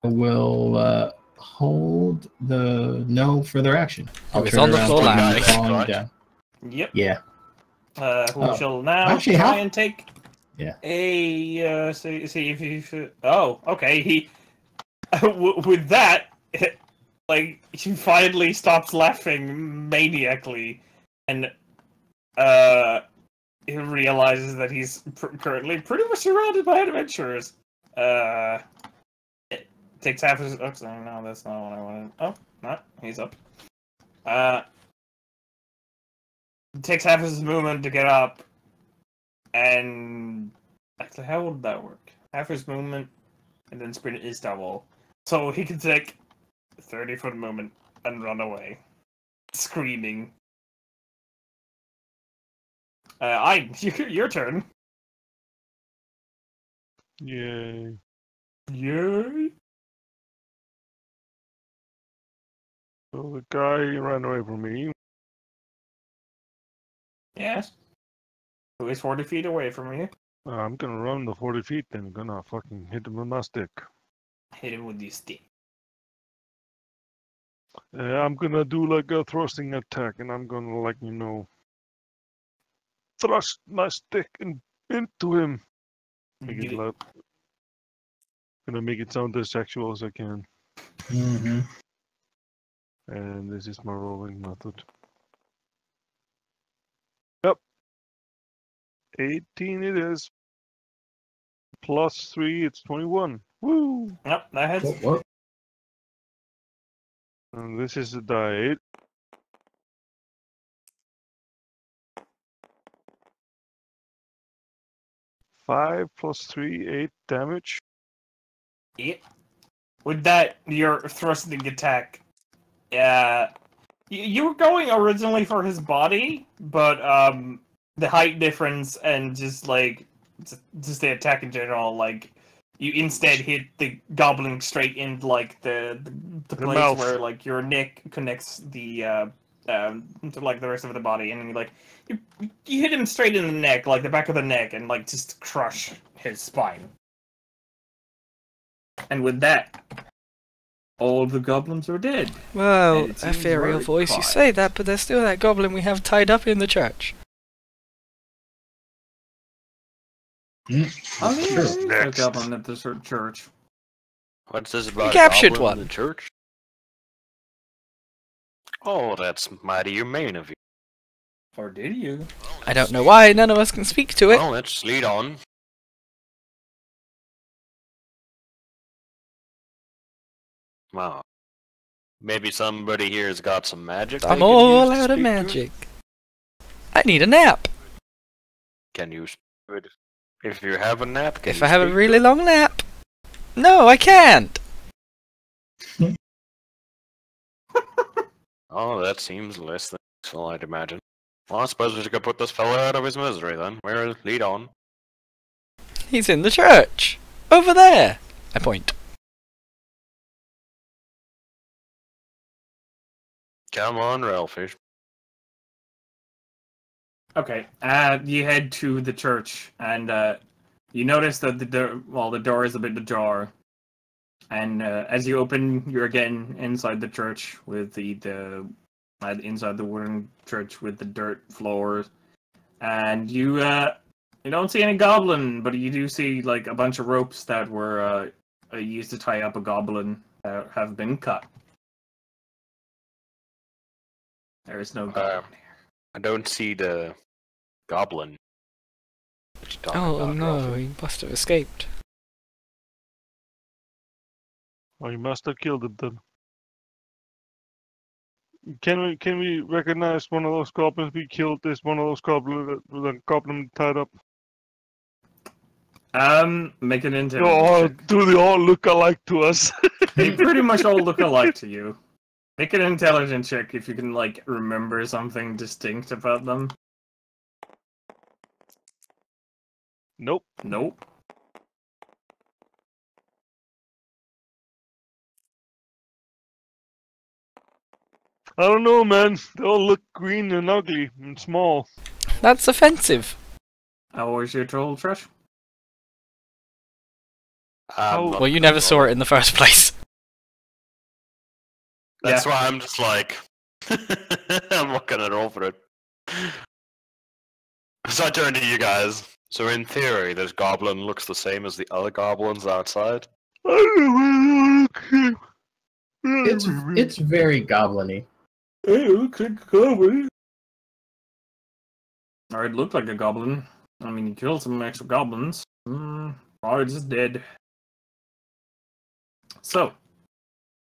I will hold the no further action. I'll It's turn on the around floor and landing. calm Right. down. Yep. Yeah. Who shall now Actually, try how- and take Yeah. a see if he oh okay he with that like he finally stops laughing maniacally and he realizes that he's currently pretty much surrounded by adventurers. It takes half his oh sorry, no that's not what I wanted. Oh not he's up. It takes half his movement to get up, and actually, how would that work? Half his movement, and then sprint is double, so he can take 30-foot movement and run away, screaming. Your turn. Yay. Yay! So the guy ran away from me. Yes. Who is 40 feet away from you? I'm gonna run the 40 feet then. Gonna fucking hit him with my stick. Hit him with your stick. I'm gonna do like a thrusting attack, and I'm gonna like thrust my stick into him. Make it Do- loud. Gonna make it sound as sexual as I can. Mm-hmm. And this is my rolling method. Yep. 18 it is. Plus 3, it's 21. Woo! Yep, that hits. What? And this is a die 8. 5 plus 3, 8 damage. Yeah. With that, your thrusting attack, you were going originally for his body, but the height difference and just the attack in general, like you instead hit the goblin straight in like the place mouth. where like your neck connects the to like the rest of the body, and then you hit him straight in the neck, like the back of the neck, and like just crush his spine. And with that, all the goblins are dead. Well, And it seems ethereal very voice, you quiet. say that, but there's still that goblin we have tied up in the church. Oh yeah, Sure. there's a Next. goblin at the church. What's this about? a captured goblin in one. the church? Oh, that's mighty humane of you. Or did you? I don't know why none of us can speak to it. Well, let's lead on. Wow. Maybe somebody here's got some magic. they I'm can all use to out of speak to it? magic. I need a nap. Can you speak to it? If you have a nap, can If you I have a speak really long nap. No, I can't. Oh, that seems less than useful, I'd imagine. Well, I suppose we should put this fellow out of his misery then. Where lead on? He's in the church. Over there. I point. Come on, Ralphie. Okay, you head to the church, and you notice that the door is a bit ajar. And as you open, you're again inside the church with the inside the wooden church with the dirt floors, and you don't see any goblin, but you do see like a bunch of ropes that were used to tie up a goblin that have been cut. There is no goblin here. I don't see the goblin. What you talking Oh about, no, Ralphie? he must have escaped. Oh, you must have killed it then. Can we recognize one of those goblins we killed? Is one of those goblins with a goblin tied up? Make an They intelligence all, check. do they all look alike to us? They pretty much all look alike to you. Make an intelligence check if you can like remember something distinct about them. Nope. Nope. I don't know, man. They all look green and ugly and small. That's offensive. How was your troll trash? Oh, not Well, you gonna never saw roll. it in the first place. That's why I'm just like, I'm not gonna roll for it. So I turn to you guys. So in theory, this goblin looks the same as the other goblins outside. It's very goblin-y. Hey, looks like a goblin. Or it looked like a goblin. I mean, you killed some extra goblins. Probably just dead. So,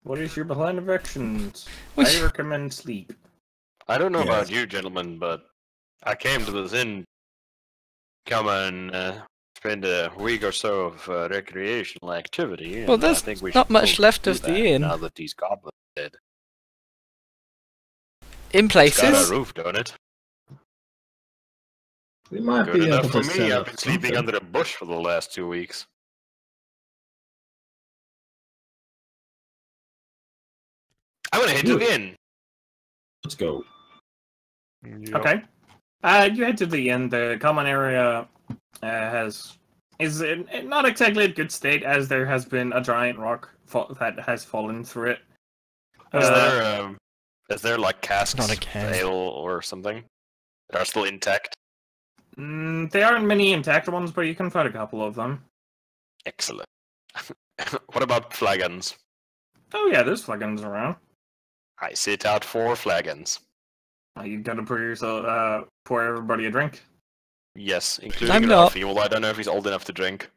what is your plan of actions? I recommend sleep. I don't know Yes. about you, gentlemen, but I came to this inn, come and spend a week or so of recreational activity. Well, and I there's think we not should much go left do of the that inn. now that these goblins are dead. In It's got places. a roof, don't it? We might Good be enough able for to me. set I've up been sleeping something. under a bush for the last 2 weeks. I'm gonna head to the inn. Let's go. Yep. Okay. You head to the inn. The common area is not exactly a good state, as there has been a giant rock that has fallen through it. Is there like casks Not of again. ale or something that are still intact? There aren't many intact ones, but you can find a couple of them. Excellent. What about flagons? Oh yeah, there's flagons around. I sit out 4 flagons. You gotta pour everybody a drink. Yes, including I'm not. Ralphie. Well, I don't know if he's old enough to drink.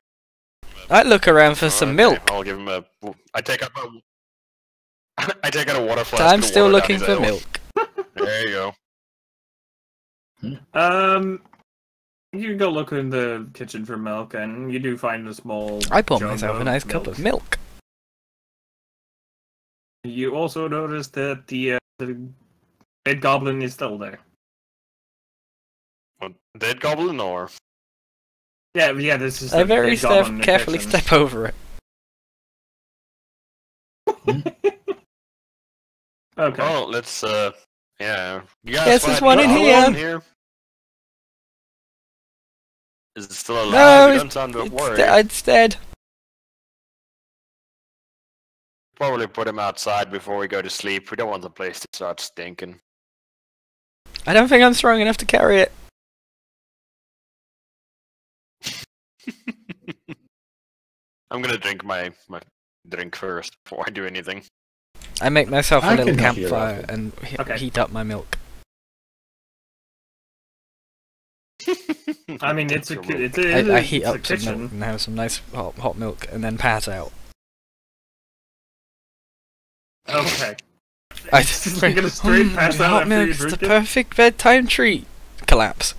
I look around for some Okay, milk. I'll give him a. I take out my. I take out a water flask. I'm and still water down looking his for ale. milk. There you go. You can go look in the kitchen for milk, and you do find a small. I bought jug myself a nice cup of milk. You also notice that the dead goblin is still there. What, dead goblin or? Yeah, this is. I the very dead goblin in the carefully kitchen. step over it. Okay. Oh, let's. Yeah. You guys Yes, there's find one in goblin here. Is it still alive? No, You don't sound worried. it's dead. Probably put him outside before we go to sleep. We don't want the place to start stinking. I don't think I'm strong enough to carry it. I'm gonna drink my drink first before I do anything. I make myself a I little can help you, campfire Ralphie. and Okay. heat up my milk. I mean, it's a Drink your it's milk. a, I it's heat a up some milk kitchen. and have some nice hot milk and then pass out. Okay. I You're gonna straight pass out hot after you milk's the drink it? perfect bedtime treat. Collapse.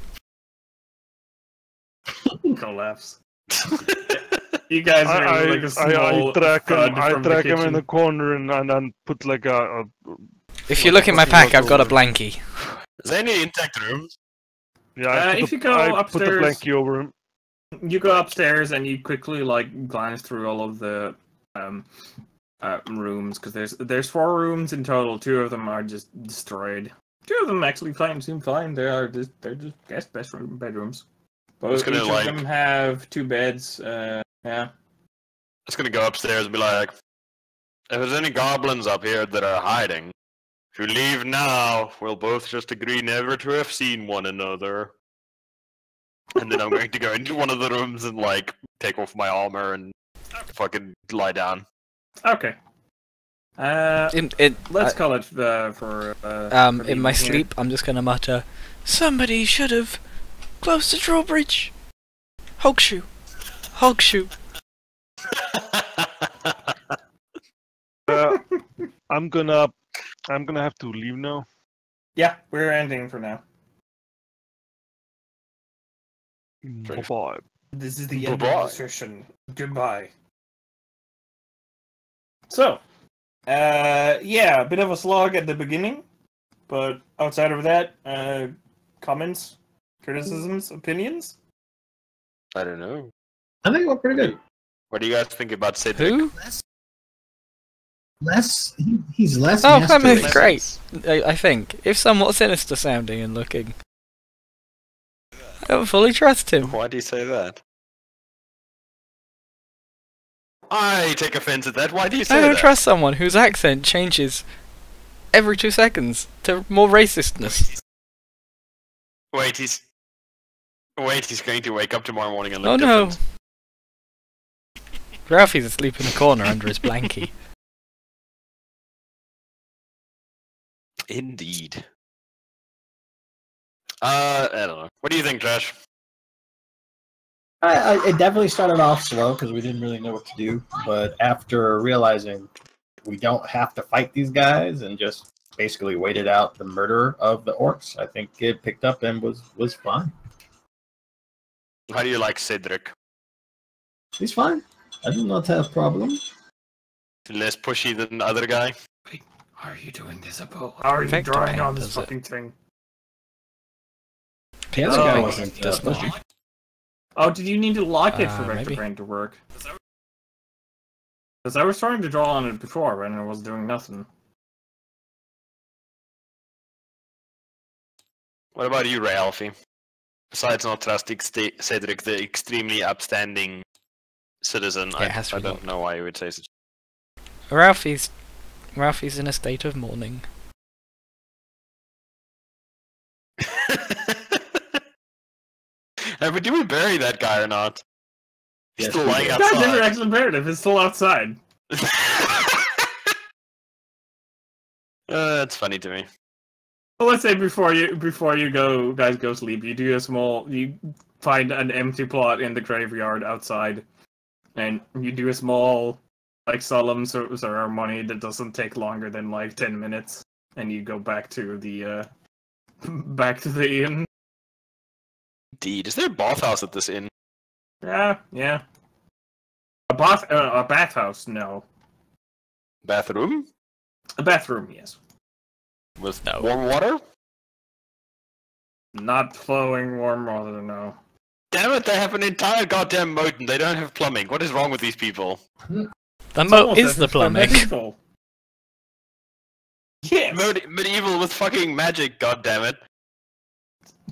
Collapse. You guys are like a small I track him. thud I from the track him in kitchen. the corner and put like a If you look in my pack, I've got a blankie. Is there any intact rooms? yeah. if you go I put the upstairs- blankie over him. You go upstairs and you quickly glance through all of the rooms because there's 4 rooms in total. 2 of them are just destroyed. 2 of them actually seem fine. They're just guest bedrooms. But Who's each gonna, of them have 2 beds. Yeah. I'm just gonna go upstairs and be like, if there's any goblins up here that are hiding, if you leave now, we'll both just agree never to have seen one another. And then I'm going to go into one of the rooms and take off my armor and fucking lie down. Okay. Let's call it for the In my evening here. sleep, I'm just gonna mutter, "Somebody should have closed the drawbridge. Hogshoe, Hogshoe." I'm gonna have to leave now. Yeah, we're ending for now. Bye bye. This is the end of Bye-bye. the session. Goodbye. So, yeah, a bit of a slog at the beginning, but outside of that, comments, criticisms, opinions? I don't know. I think it went pretty good. What do you guys think about Cedric? Who? He's less. Oh, that masterly. makes great. I think, if somewhat sinister sounding and looking. I don't fully trust him. Why do you say that? I take offense at that. Why do you say I don't that? trust someone whose accent changes every 2 seconds to more racistness. Wait, he's going to wake up tomorrow morning and Oh look no. different. Ralphie's asleep in a corner under his blankie. Indeed. I don't know. What do you think, Josh? It definitely started off slow because we didn't really know what to do. But after realizing we don't have to fight these guys and just basically waited out the murder of the orcs, I think it picked up and was fine. How do you like Cedric? He's fine. I do not have problem. Less pushy than the other guy? How are you doing this, Apo? How are you Vector drawing paint on this does it. fucking thing? The other Oh, guy I wasn't think does not. pushy. Oh, did you need to lock it for Vector Maybe. Brain to work? Because I was trying to draw on it before and it was doing nothing. What about you, Ralphie? Besides not trusting Cedric, the extremely upstanding citizen, Yeah, it has to I be don't know why you would say such. Ralphie's in a state of mourning. But do we bury that guy or not? He's Yes, still we lying do. It's not never outside. actually imperative, it's still outside. That's funny to me. Well, let's say before you guys go sleep, you find an empty plot in the graveyard outside, and you do a small like solemn ceremony that doesn't take longer than like 10 minutes, and you go back to the inn. Indeed. Is there a bathhouse at this inn? Yeah. A bathhouse, no. Bathroom? A bathroom, yes. With No. warm water? Not flowing warm water, no. Damn it, they have an entire goddamn moat and they don't have plumbing. What is wrong with these people? The moat Almost is as the if they're plumbing. medieval. Yes. Medieval with fucking magic, goddammit.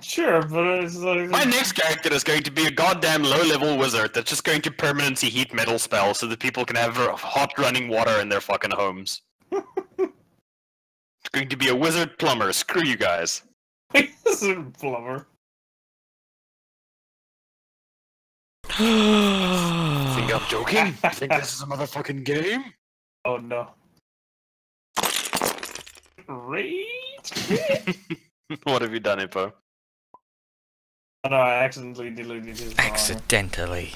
Sure, but it's like... My next character is going to be a goddamn low-level wizard that's just going to permanently heat metal spells so that people can have hot running water in their fucking homes. It's going to be a wizard plumber. Screw you guys. Wizard plumber. Think I'm joking? Think this is a motherfucking game? Oh no. Great. What have you done, Hippo? Oh no, I accidentally deleted his drawing. Accidentally.